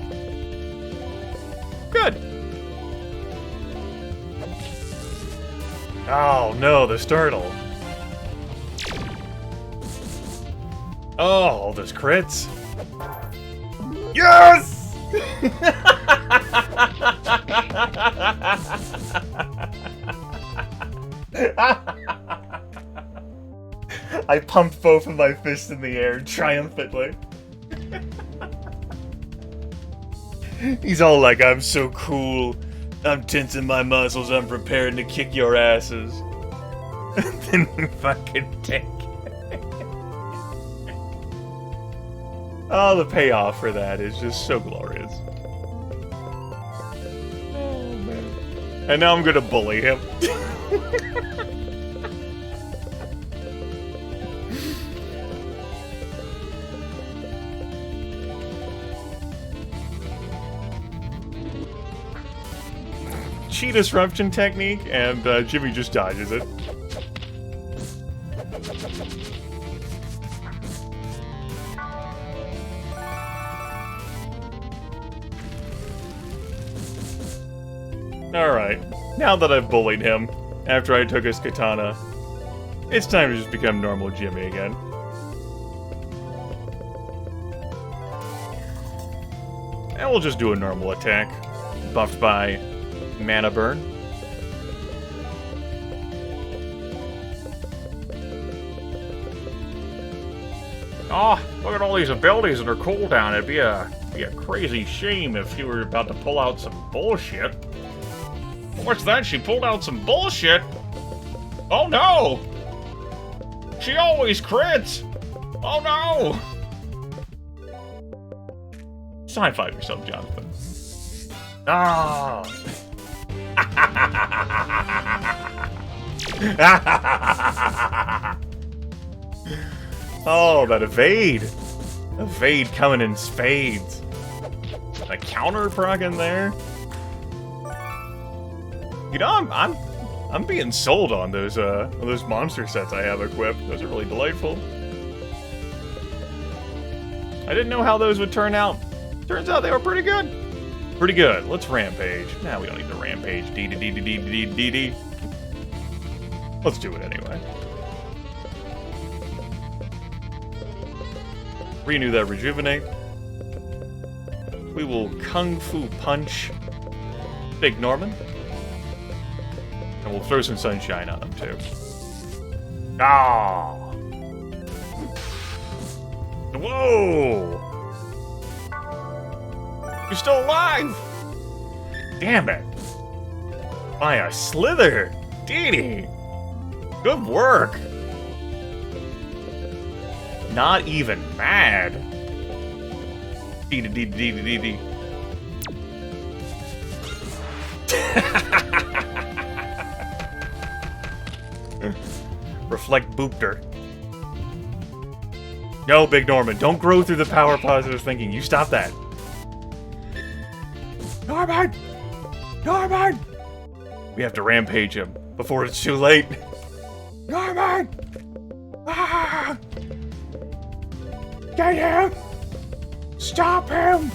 Good! Oh no, the startle. Oh, all those crits. Yes! I pumped both of my fists in the air triumphantly. He's all like, I'm so cool. I'm tensing my muscles. I'm preparing to kick your asses. And then we fucking take it. Oh, the payoff for that is just so glorious. Oh, man. And now I'm gonna bully him. Chi disruption technique, and Jimmy just dodges it. Alright, now that I've bullied him, after I took his katana, it's time to just become normal Jimmy again. And we'll just do a normal attack, buffed by Mana Burn. Oh, look at all these abilities that are cooldown. It'd be a crazy shame if you were about to pull out some bullshit. What's that? She pulled out some bullshit? Oh no! She always crits! Oh no! Just high-five yourself, Jonathan. Ah! Oh, that evade! Evade coming in spades. A counter proc in there. You know, I'm being sold on those monster sets I have equipped. Those are really delightful. I didn't know how those would turn out. Turns out they were pretty good. Pretty good. Let's rampage. Nah, we don't need to rampage. D. Let's do it anyway. Renew that rejuvenate. We will Kung Fu Punch Big Norman. And we'll throw some sunshine on him, too. Ah! Whoa! You're still alive! Damn it! By a slither! Dee. Good work! Not even mad. Dee. Reflect Boopter. No, Big Norman, don't grow through the power positive thinking. You stop that. Norman! Norman! We have to rampage him before it's too late. Norman! Ah! Get him! Stop him!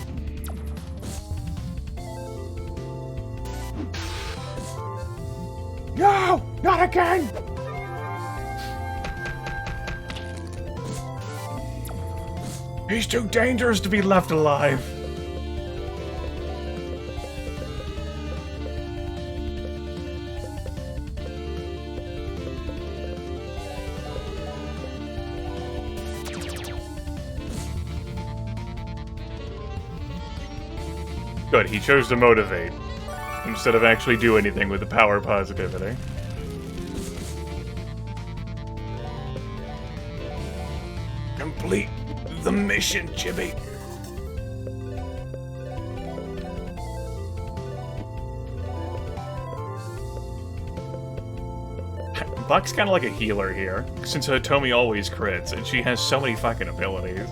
No! Not again! He's too dangerous to be left alive. Good, he chose to motivate, instead of actually do anything with the power positivity. Complete the mission, Jimmy. Buck's kind of like a healer here, since Hitomi always crits, and she has so many fucking abilities.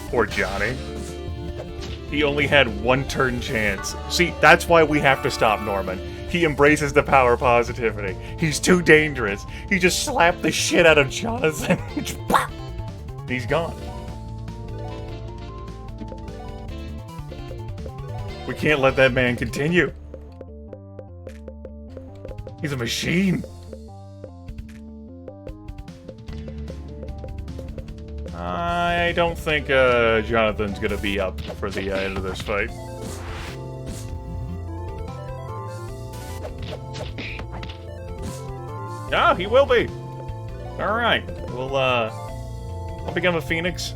Poor Johnny. He only had one turn chance. See, that's why we have to stop Norman. He embraces the power positivity. He's too dangerous. He just slapped the shit out of Jonathan. He's gone. We can't let that man continue. He's a machine. I don't think Jonathan's gonna be up for the end of this fight. No, he will be. All right, we'll I'll become a phoenix.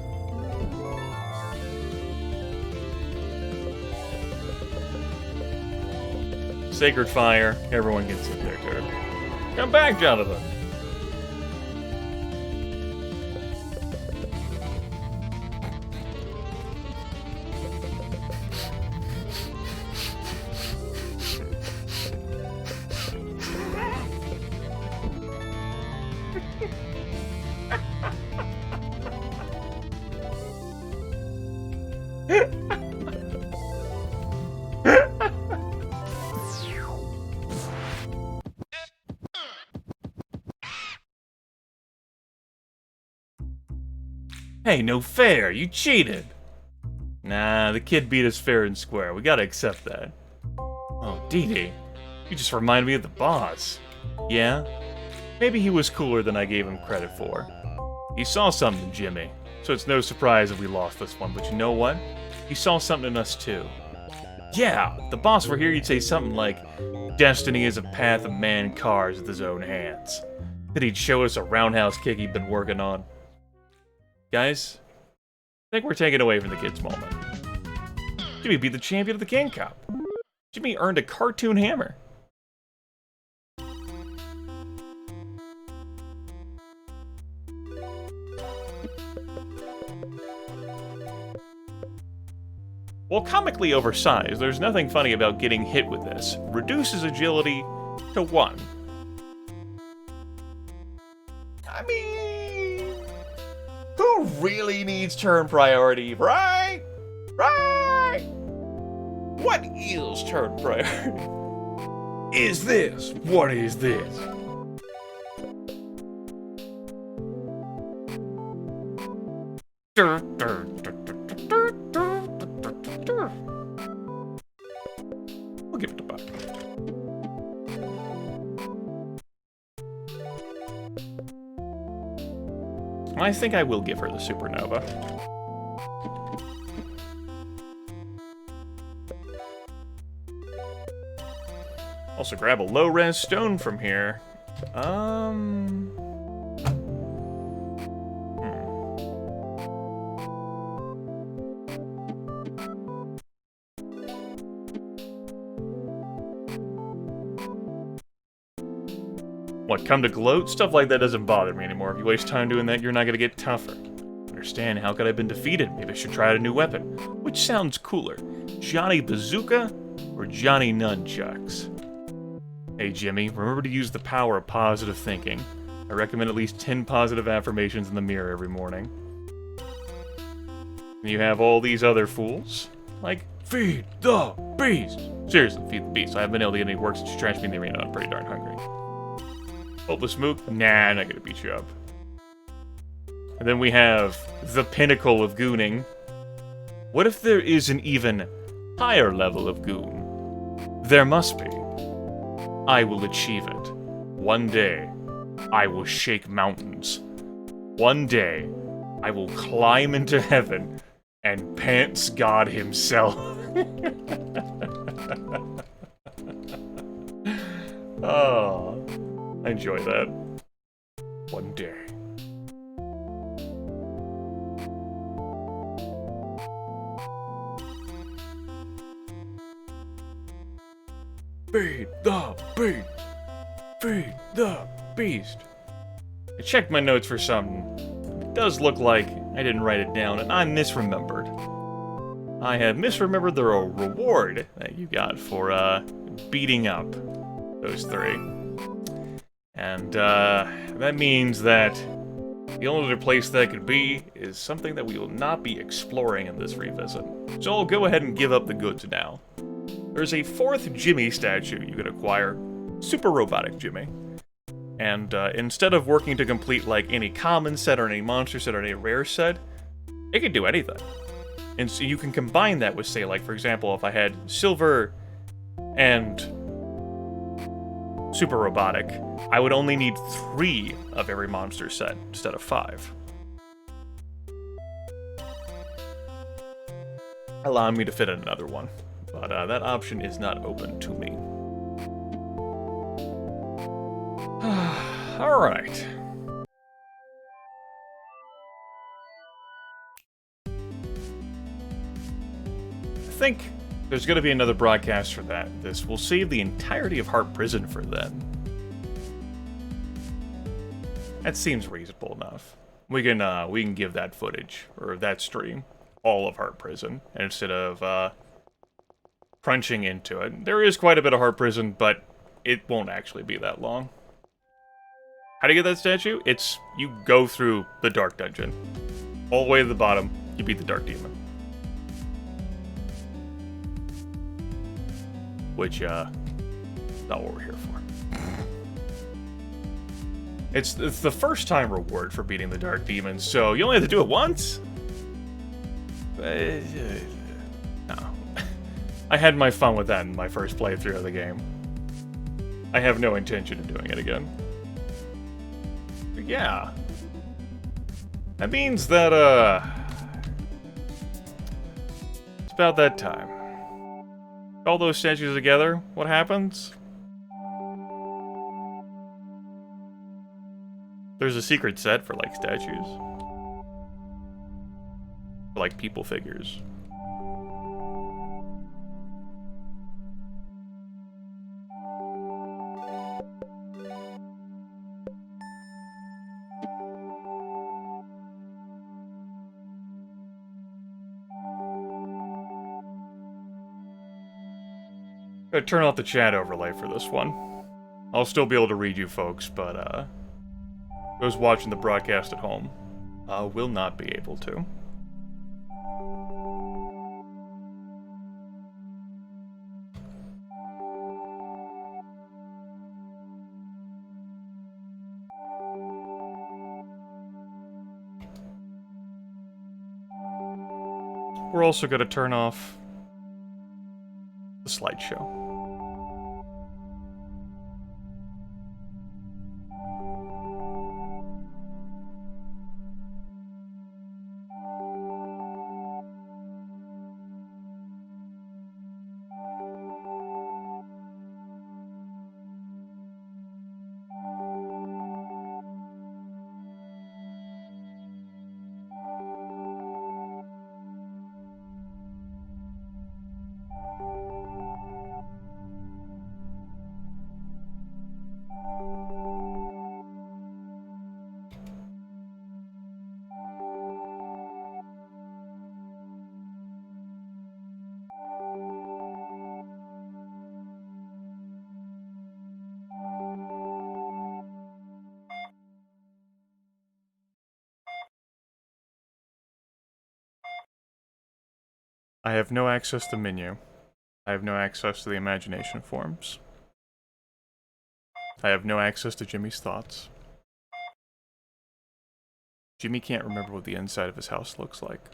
Sacred fire. Everyone can sit there too. Come back, Jonathan. Hey, no fair. You cheated. Nah, the kid beat us fair and square. We gotta accept that. Oh, Dee, you just remind me of the boss. Yeah? Maybe he was cooler than I gave him credit for. He saw something in Jimmy, so it's no surprise if we lost this one. But you know what? He saw something in us too. Yeah, if the boss were here, you'd say something like, "Destiny is a path a man carves with his own hands." Then he'd show us a roundhouse kick he'd been working on. Guys, I think we're taking away from the kid's moment. Jimmy beat the champion of the King Cup. Jimmy earned a cartoon hammer. While comically oversized, there's nothing funny about getting hit with this. Reduces agility to 1. I mean, who really needs turn priority, right? Right? What is turn priority? Is this? What is this? I think I will give her the supernova. Also grab a low-res stone from here. What, come to gloat? Stuff like that doesn't bother me anymore. If you waste time doing that, you're not gonna get tougher. Understand, how could I have been defeated? Maybe I should try out a new weapon. Which sounds cooler? Johnny Bazooka or Johnny Nunchucks? Hey Jimmy, remember to use the power of positive thinking. I recommend at least 10 positive affirmations in the mirror every morning. And you have all these other fools, like, feed the beast! Seriously, feed the beast. I haven't been able to get any work since you trashed me in the arena. I'm pretty darn hungry. Hopeless Mook? Nah, I'm not gonna beat you up. And then we have the pinnacle of gooning. What if there is an even higher level of goon? There must be. I will achieve it. One day, I will shake mountains. One day, I will climb into heaven and pants God himself. Oh, I enjoy that. One day. Feed the beast! Feed the beast! I checked my notes for something. It does look like I didn't write it down, and I misremembered. I have misremembered the reward that you got for, beating up those three. And, that means that the only other place that could be is something that we will not be exploring in this revisit. So I'll go ahead and give up the goods now. There's a 4th Jimmy statue you can acquire, Super Robotic Jimmy. And instead of working to complete like any common set or any monster set or any rare set, it can do anything. And so you can combine that with, say, like, for example, if I had Silver and Super Robotic, I would only need 3 of every monster set instead of 5. Allowing me to fit in another one. But that option is not open to me. Alright. I think there's going to be another broadcast for that. This will save the entirety of Heart Prison for then. That seems reasonable enough. We can give that footage, or that stream, all of Heart Prison, instead of, crunching into it. There is quite a bit of Heart Prison, but it won't actually be that long. How do you get that statue? It's, you go through the Dark Dungeon. All the way to the bottom, you beat the Dark Demon. Which, not what we're here for. It's the first time reward for beating the Dark Demon, so you only have to do it once? No. I had my fun with that in my first playthrough of the game. I have no intention of doing it again. But yeah. That means that, it's about that time. All those statues together, what happens? There's a secret set for, like, statues. For, like, people figures. Gotta turn off the chat overlay for this one. I'll still be able to read you folks, but, those watching the broadcast at home, will not be able to. We're also gonna turn off the slideshow. I have no access to the menu. I have no access to the imagination forms. I have no access to Jimmy's thoughts. Jimmy can't remember what the inside of his house looks like.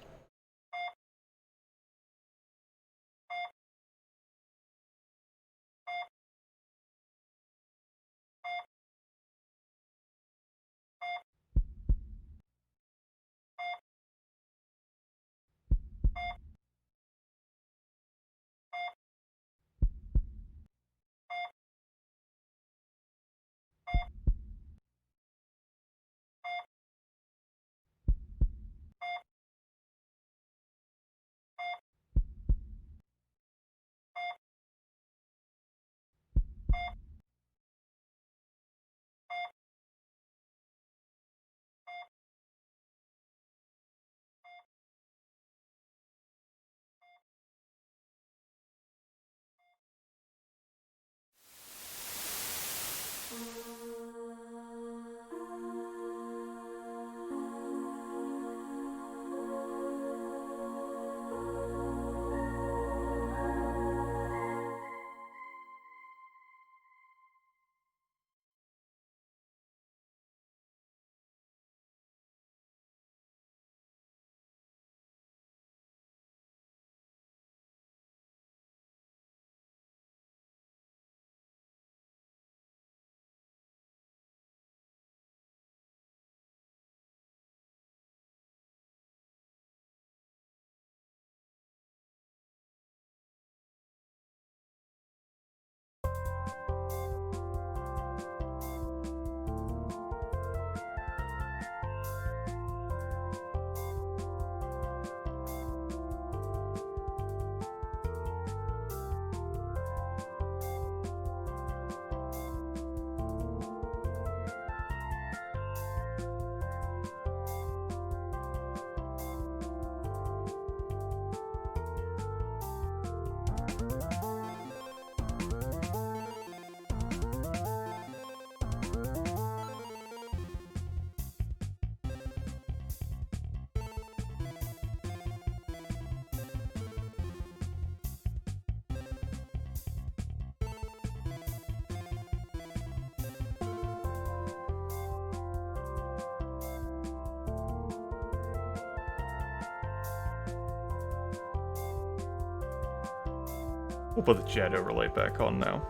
We'll put the chat overlay back on now.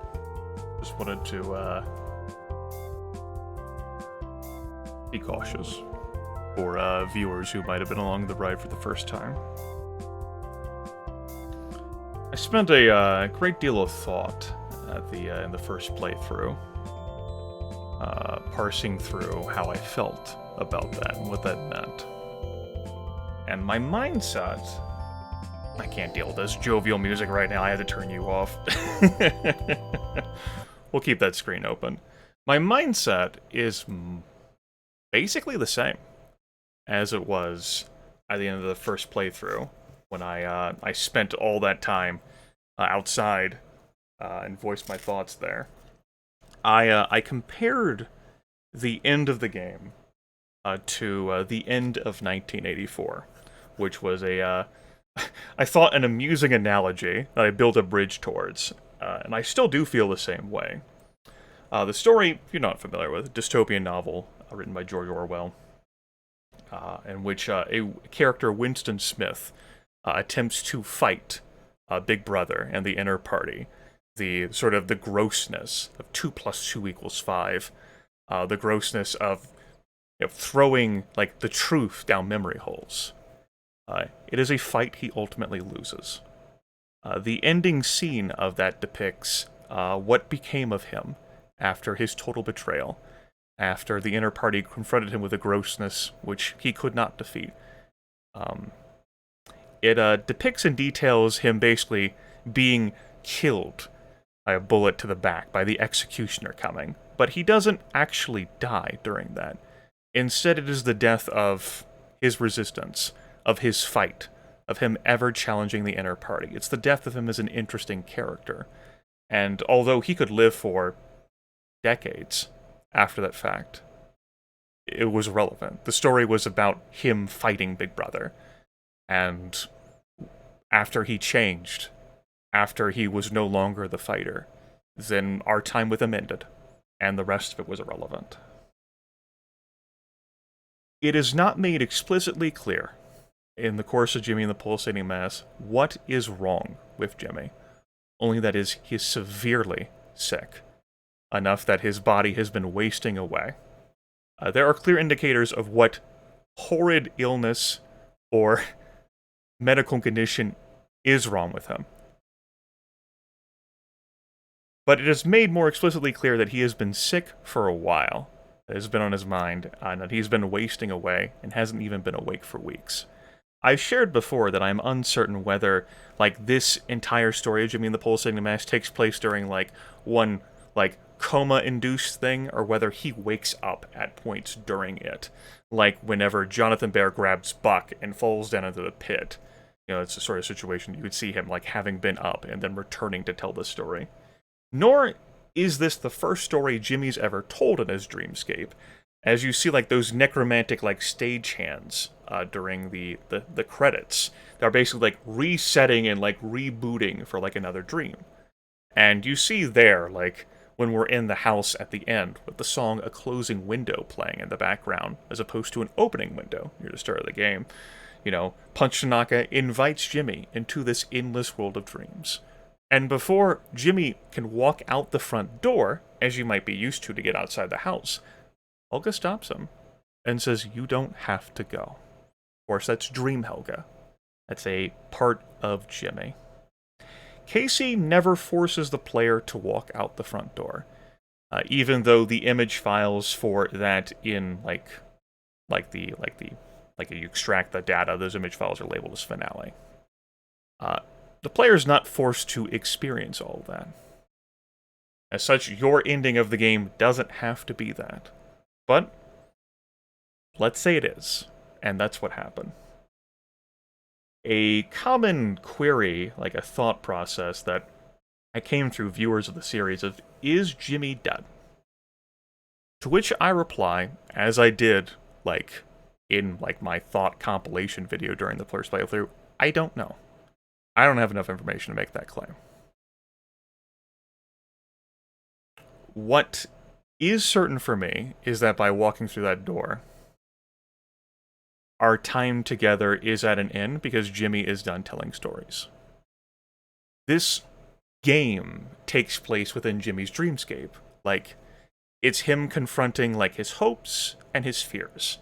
Just wanted to be cautious for viewers who might have been along the ride for the first time. I spent a great deal of thought at in the first playthrough, parsing through how I felt about that and what that meant. And my mindset... I can't deal with this jovial music right now, I had to turn you off. We'll keep that screen open. My mindset is basically the same as it was at the end of the first playthrough, when I spent all that time outside and voiced my thoughts there. I compared the end of the game to the end of 1984, which was I thought an amusing analogy that I built a bridge towards, and I still do feel the same way. The story, if you're not familiar with, a dystopian novel written by George Orwell, in which a character, Winston Smith, attempts to fight Big Brother and the Inner Party, the sort of the grossness of 2 + 2 = 5, the grossness of throwing like the truth down memory holes. It is a fight he ultimately loses. The ending scene of that depicts what became of him after his total betrayal, after the Inner Party confronted him with a grossness which he could not defeat. It depicts and details him basically being killed by a bullet to the back, by the executioner coming, but he doesn't actually die during that. Instead, it is the death of his resistance, of his fight, of him ever challenging the Inner Party. It's the death of him as an interesting character. And although he could live for decades after that fact, it was relevant. The story was about him fighting Big Brother. And after he changed, after he was no longer the fighter, then our time with him ended, and the rest of it was irrelevant. It is not made explicitly clear in the course of Jimmy and the Pulsating Mass what is wrong with Jimmy. Only that is, he is severely sick, enough that his body has been wasting away. There are clear indicators of what horrid illness or medical condition is wrong with him. But it is made more explicitly clear that he has been sick for a while. It has been on his mind, and that he's been wasting away and hasn't even been awake for weeks. I've shared before that I'm uncertain whether, like, this entire story of Jimmy and the Pulsating Mass takes place during, like, one, like, coma-induced thing, or whether he wakes up at points during it. Like, whenever Jonathan Bear grabs Buck and falls down into the pit. You know, it's the sort of situation you would see him, like, having been up and then returning to tell the story. Nor is this the first story Jimmy's ever told in his dreamscape. As you see, like, those necromantic, like, stagehands during the credits. They're basically, like, resetting and, like, rebooting for, like, another dream. And you see there, like, when we're in the house at the end, with the song A Closing Window playing in the background, as opposed to an opening window near the start of the game. You know, Punch Tanaka invites Jimmy into this endless world of dreams. And before Jimmy can walk out the front door, as you might be used to get outside the house, Helga stops him and says, "You don't have to go." Of course, that's Dream Helga. That's a part of Jimmy. Casey never forces the player to walk out the front door, even though the image files for that in you extract the data, those image files are labeled as finale. The player's not forced to experience all of that. As such, your ending of the game doesn't have to be that. But let's say it is, and that's what happened. A common query, like a thought process that I came through viewers of the series of, is Jimmy dead? To which I reply, as I did, like, in, like, my thought compilation video during the first playthrough, I don't know. I don't have enough information to make that claim. What is certain for me is that by walking through that door, our time together is at an end because Jimmy is done telling stories. This game takes place within Jimmy's dreamscape. Like, it's him confronting, like, his hopes and his fears.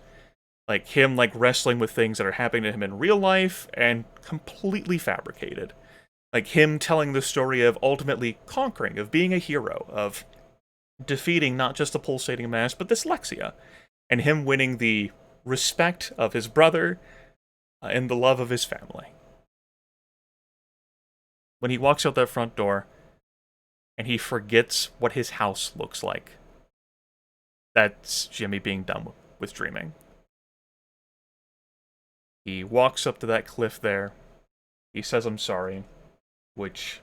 Like, him, like, wrestling with things that are happening to him in real life and completely fabricated. Like, him telling the story of ultimately conquering, of being a hero, of defeating not just the Pulsating Mass, but dyslexia. And him winning the respect of his brother and the love of his family. When he walks out that front door and he forgets what his house looks like, that's Jimmy being done with dreaming. He walks up to that cliff there. He says, "I'm sorry," which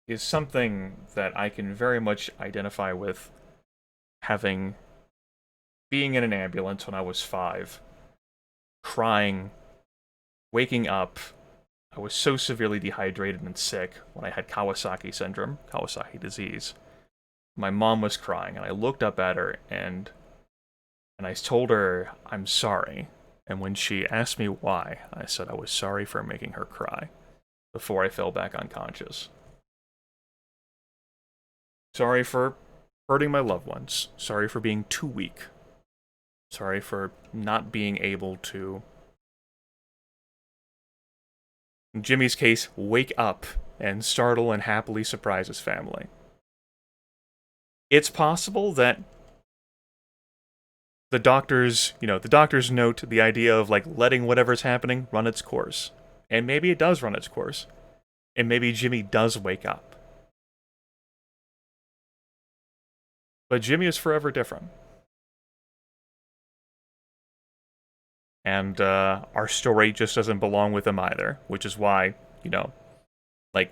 is something that I can very much identify with, being in an ambulance when I was 5, crying, waking up. I was so severely dehydrated and sick when I had Kawasaki syndrome, Kawasaki disease. My mom was crying, and I looked up at her, and I told her, "I'm sorry." And when she asked me why, I said I was sorry for making her cry before I fell back unconscious. Sorry for hurting my loved ones. Sorry for being too weak. Sorry for not being able to, in Jimmy's case, wake up and startle and happily surprise his family. It's possible that the doctors note the idea of, like, letting whatever's happening run its course. And maybe it does run its course. And maybe Jimmy does wake up. But Jimmy is forever different. And our story just doesn't belong with him either, which is why, like,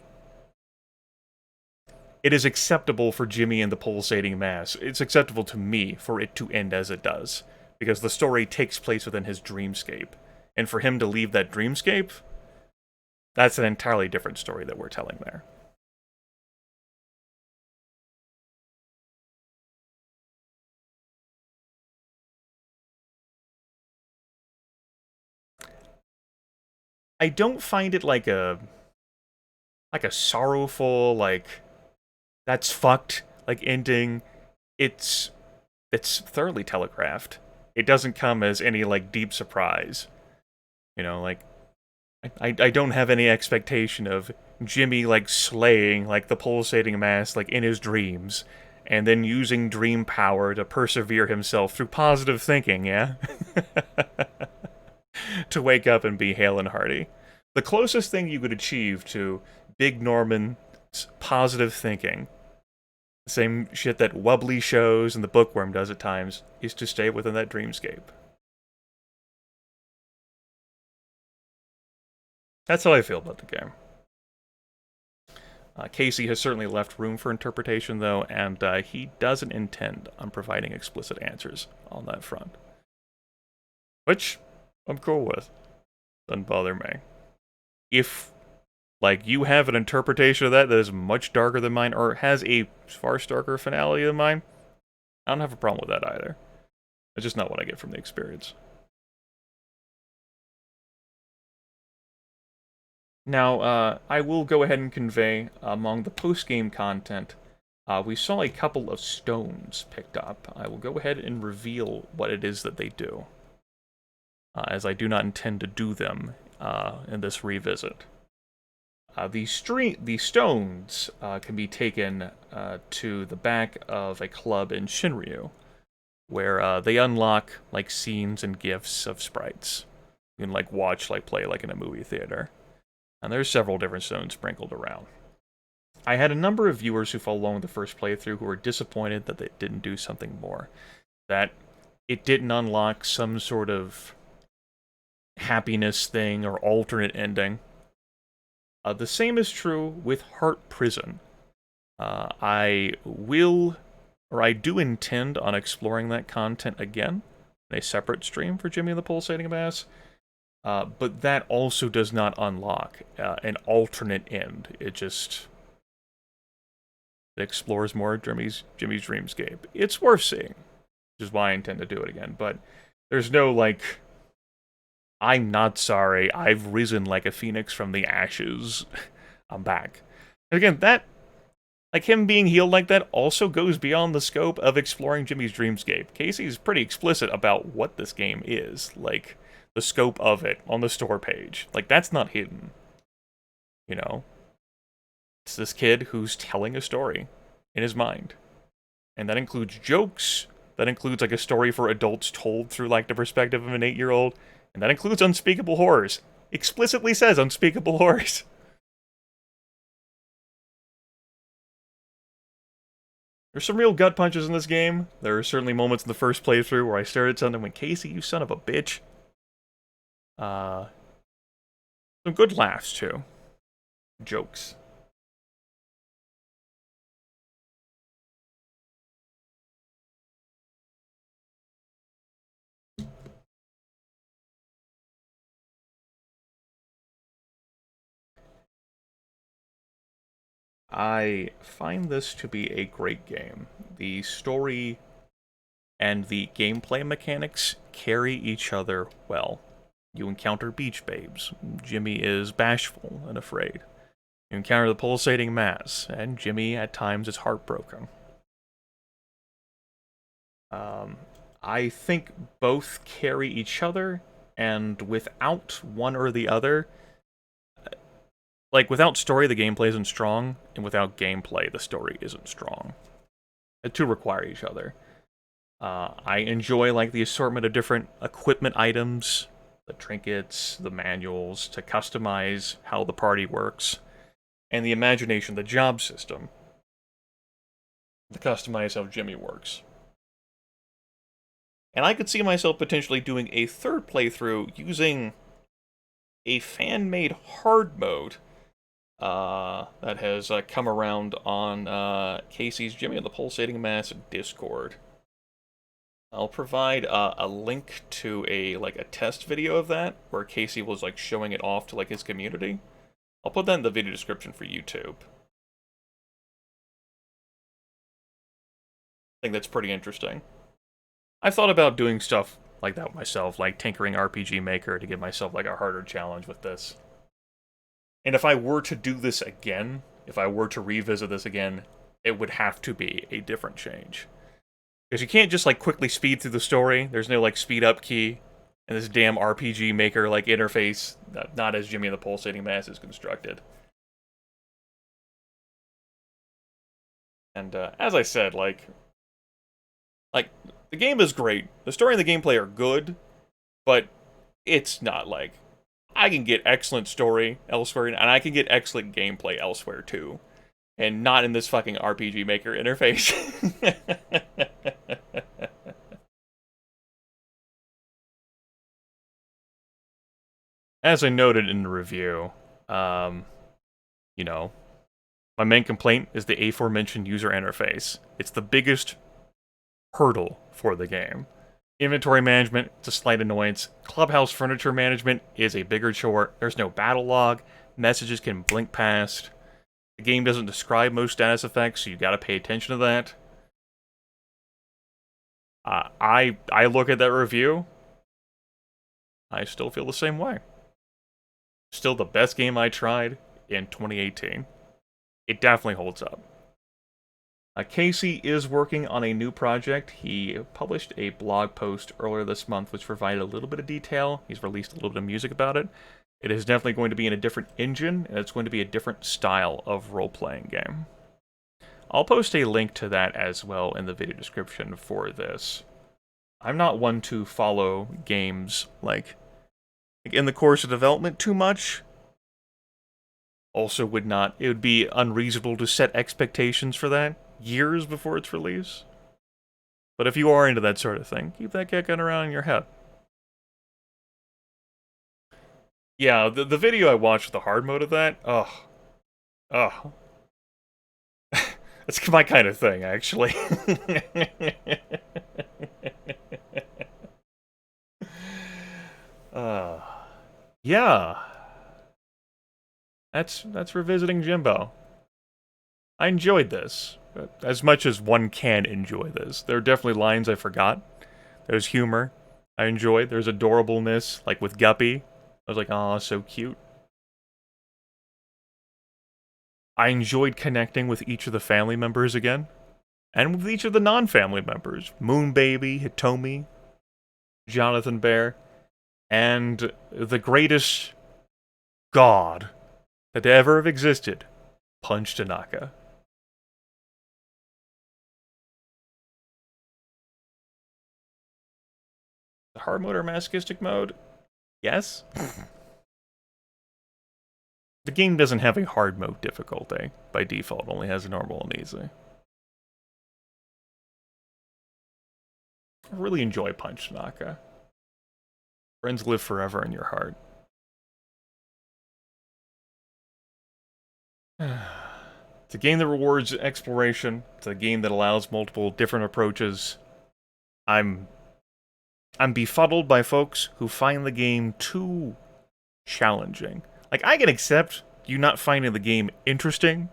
it is acceptable for Jimmy and the Pulsating Mass. It's acceptable to me for it to end as it does, because the story takes place within his dreamscape, and for him to leave that dreamscape, that's an entirely different story that we're telling there. I don't find it like a sorrowful, like, that's fucked, like, ending. It's thoroughly telegraphed. It doesn't come as any, like, deep surprise. You know, like, I don't have any expectation of Jimmy, like, slaying, like, the pulsating mass, like, in his dreams, and then using dream power to persevere himself through positive thinking, yeah? To wake up and be hale and hearty. The closest thing you could achieve to Big Norman's positive thinking, the same shit that Wubbly shows and the Bookworm does at times, is to stay within that dreamscape. That's how I feel about the game. Casey has certainly left room for interpretation, though, and he doesn't intend on providing explicit answers on that front. Which I'm cool with. Doesn't bother me. If, like, you have an interpretation of that is much darker than mine, or has a far starker finale than mine, I don't have a problem with that either. It's just not what I get from the experience. Now, I will go ahead and convey, among the post-game content, we saw a couple of stones picked up. I will go ahead and reveal what it is that they do, as I do not intend to do them in this revisit. The stones can be taken to the back of a club in Shinryu, where they unlock, like, scenes and gifts of sprites. You can, like, watch, like, play, like, in a movie theater. And there's several different stones sprinkled around. I had a number of viewers who followed along with the first playthrough who were disappointed that they didn't do something more. That it didn't unlock some sort of happiness thing or alternate ending. The same is true with Heart Prison. I do intend on exploring that content again in a separate stream for Jimmy and the Pulsating Mass. But that also does not unlock an alternate end. It explores more of Jimmy's dreamscape. It's worth seeing, which is why I intend to do it again. But there's no, like, I'm not sorry, I've risen like a phoenix from the ashes. I'm back. And again, that, like, him being healed like that also goes beyond the scope of exploring Jimmy's dreamscape. Casey's pretty explicit about what this game is. Like, the scope of it on the store page. Like, that's not hidden. You know? It's this kid who's telling a story in his mind. And that includes jokes. That includes, like, a story for adults told through, like, the perspective of an 8-year-old. And that includes unspeakable horrors. Explicitly says unspeakable horrors. There's some real gut punches in this game. There are certainly moments in the first playthrough where I stared at something and went, Casey, you son of a bitch. Some good laughs, too. Jokes. I find this to be a great game. The story and the gameplay mechanics carry each other well. You encounter beach babes. Jimmy is bashful and afraid. You encounter the pulsating mass, and Jimmy at times is heartbroken. I think both carry each other, and without one or the other, like, without story, the gameplay isn't strong, and without gameplay, the story isn't strong. The two require each other. I enjoy, like, the assortment of different equipment items, the trinkets, the manuals, to customize how the party works, and the imagination, the job system, to customize how Jimmy works. And I could see myself potentially doing a third playthrough using a fan-made hard mode that has come around on Casey's Jimmy and the Pulsating Mass Discord. I'll provide a link to a test video of that where Casey was like showing it off to like his community. I'll put that in the video description for YouTube. I think that's pretty interesting. I've thought about doing stuff like that myself, like tinkering RPG Maker to give myself like a harder challenge with this. And if I were to do this again, if I were to revisit this again, it would have to be a different change. Because you can't just, like, quickly speed through the story. There's no, like, speed up key. And this damn RPG Maker, like, interface, not as Jimmy and the Pulsating Mass is constructed. And, as I said, like, the game is great. The story and the gameplay are good, but it's not, like, I can get excellent story elsewhere, and I can get excellent gameplay elsewhere, too. And not in this fucking RPG Maker interface. As I noted in the review, you know, my main complaint is the aforementioned user interface. It's the biggest hurdle for the game. Inventory management, it's a slight annoyance. Clubhouse furniture management is a bigger chore. There's no battle log. Messages can blink past. The game doesn't describe most status effects, so you gotta pay attention to that. I look at that review, I still feel the same way. Still the best game I tried in 2018. It definitely holds up. Casey is working on a new project. He published a blog post earlier this month which provided a little bit of detail. He's released a little bit of music about it. It is definitely going to be in a different engine, and it's going to be a different style of role-playing game. I'll post a link to that as well in the video description for this. I'm not one to follow games, like in the course of development too much. Also it would be unreasonable to set expectations for that years before its release. But if you are into that sort of thing, keep that kicking around in your head. Yeah, the video I watched with the hard mode of that, it's my kind of thing, actually. Yeah. That's revisiting Jimbo. I enjoyed this, as much as one can enjoy this. There are definitely lines I forgot. There's humor I enjoyed. There's adorableness, like with Guppy. I was like, aw, so cute. I enjoyed connecting with each of the family members again. And with each of the non-family members. Moonbaby, Hitomi, Jonathan Bear, and the greatest god that ever have existed, Punch Tanaka. The hard mode or masochistic mode? Yes? The game doesn't have a hard mode difficulty. By default, it only has a normal and easy. I really enjoy Punch Tanaka. Friends live forever in your heart. It's a game that rewards exploration. It's a game that allows multiple different approaches. I'm befuddled by folks who find the game too challenging. Like, I can accept you not finding the game interesting.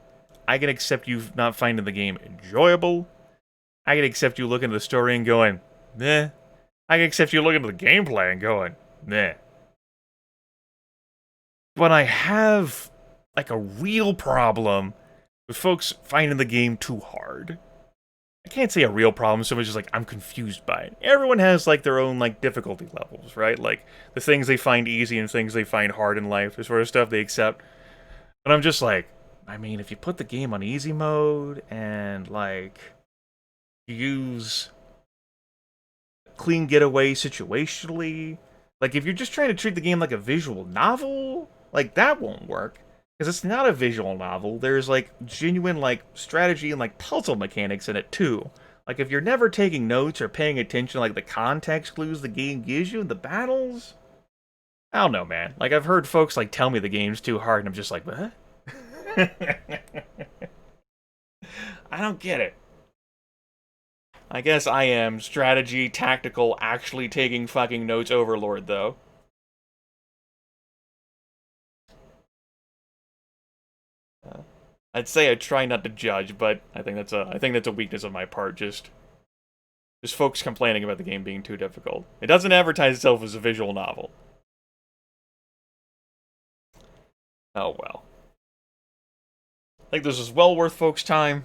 I can accept you not finding the game enjoyable. I can accept you looking at the story and going, meh. I can accept you looking at the gameplay and going, meh. But I have, like, a real problem with folks finding the game too hard. I can't say a real problem so much as, like, I'm confused by it. Everyone has, like, their own, like, difficulty levels, right? Like, the things they find easy and things they find hard in life, the sort of stuff they accept. But I'm just like, I mean, if you put the game on easy mode and, like, use clean getaway situationally, like, if you're just trying to treat the game like a visual novel, like, that won't work. Because it's not a visual novel. There's, like, genuine, like, strategy and, like, puzzle mechanics in it, too. Like, if you're never taking notes or paying attention to, like, the context clues the game gives you in the battles, I don't know, man. Like, I've heard folks, like, tell me the game's too hard, and I'm just like, what? I don't get it. I guess I am strategy, tactical, actually taking fucking notes overlord, though. I'd say I try not to judge, but I think that's a weakness on my part. Just folks complaining about the game being too difficult. It doesn't advertise itself as a visual novel. Oh well. I think this is well worth folks' time.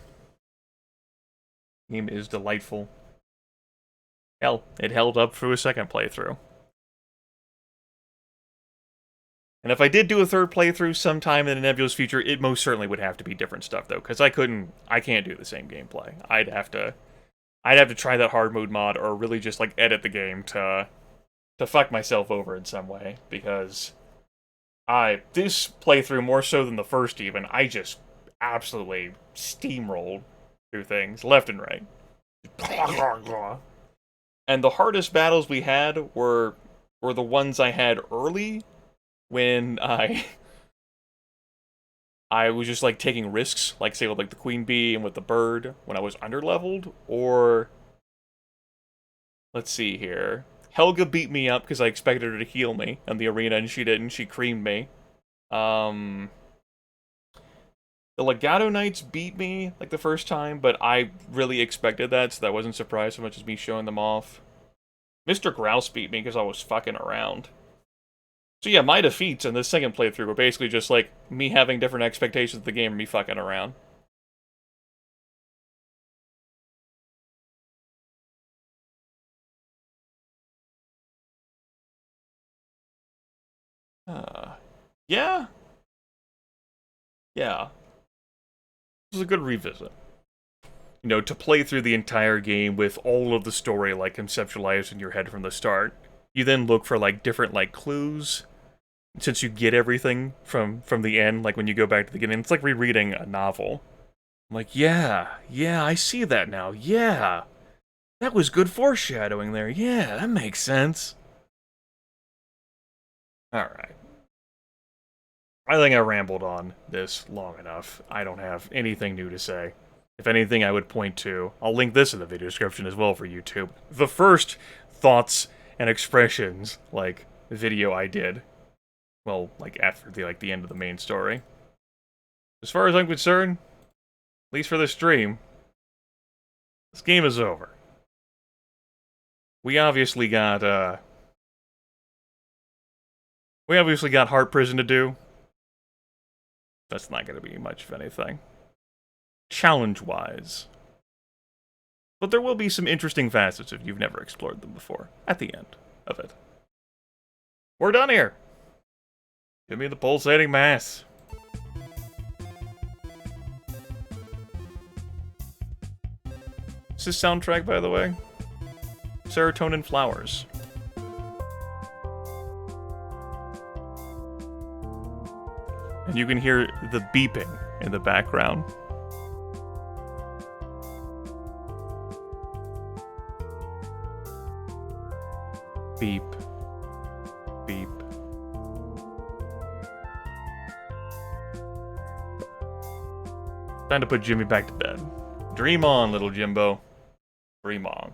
The game is delightful. Hell, it held up through a second playthrough. And if I did do a third playthrough sometime in the nebulous future, it most certainly would have to be different stuff, though, because I can't do the same gameplay. I'd have to try that hard mode mod, or really just, like, edit the game to fuck myself over in some way, because this playthrough, more so than the first even, I just absolutely steamrolled through things, left and right. And the hardest battles we had were the ones I had early, when I was just, like, taking risks, like, say, with, like, the queen bee and with the bird, when I was underleveled, or, let's see here, Helga beat me up because I expected her to heal me in the arena, and she didn't. She creamed me. The Legato Knights beat me, like, the first time, but I really expected that, so that wasn't surprised so much as me showing them off. Mr. Grouse beat me because I was fucking around. So yeah, my defeats in this second playthrough were basically just, like, me having different expectations of the game and me fucking around. Yeah. Yeah. This was a good revisit. You know, to play through the entire game with all of the story, like, conceptualized in your head from the start. You then look for, like, different, like, clues. Since you get everything from the end, like, when you go back to the beginning, it's like rereading a novel. I'm like, yeah, I see that now, yeah. That was good foreshadowing there, yeah, that makes sense. Alright. I think I rambled on this long enough. I don't have anything new to say. If anything, I would point to, I'll link this in the video description as well for YouTube, the first thoughts and expressions, like, video I did. Well, like, after the end of the main story. As far as I'm concerned, at least for this stream, this game is over. We obviously got Heart Prison to do. That's not going to be much of anything. Challenge-wise. But there will be some interesting facets if you've never explored them before, at the end of it. We're done here! Give me the pulsating mass. Is this soundtrack, by the way? Serotonin Flowers. And you can hear the beeping in the background. Beep. Beep. Time to put Jimmy back to bed. Dream on, little Jimbo. Dream on.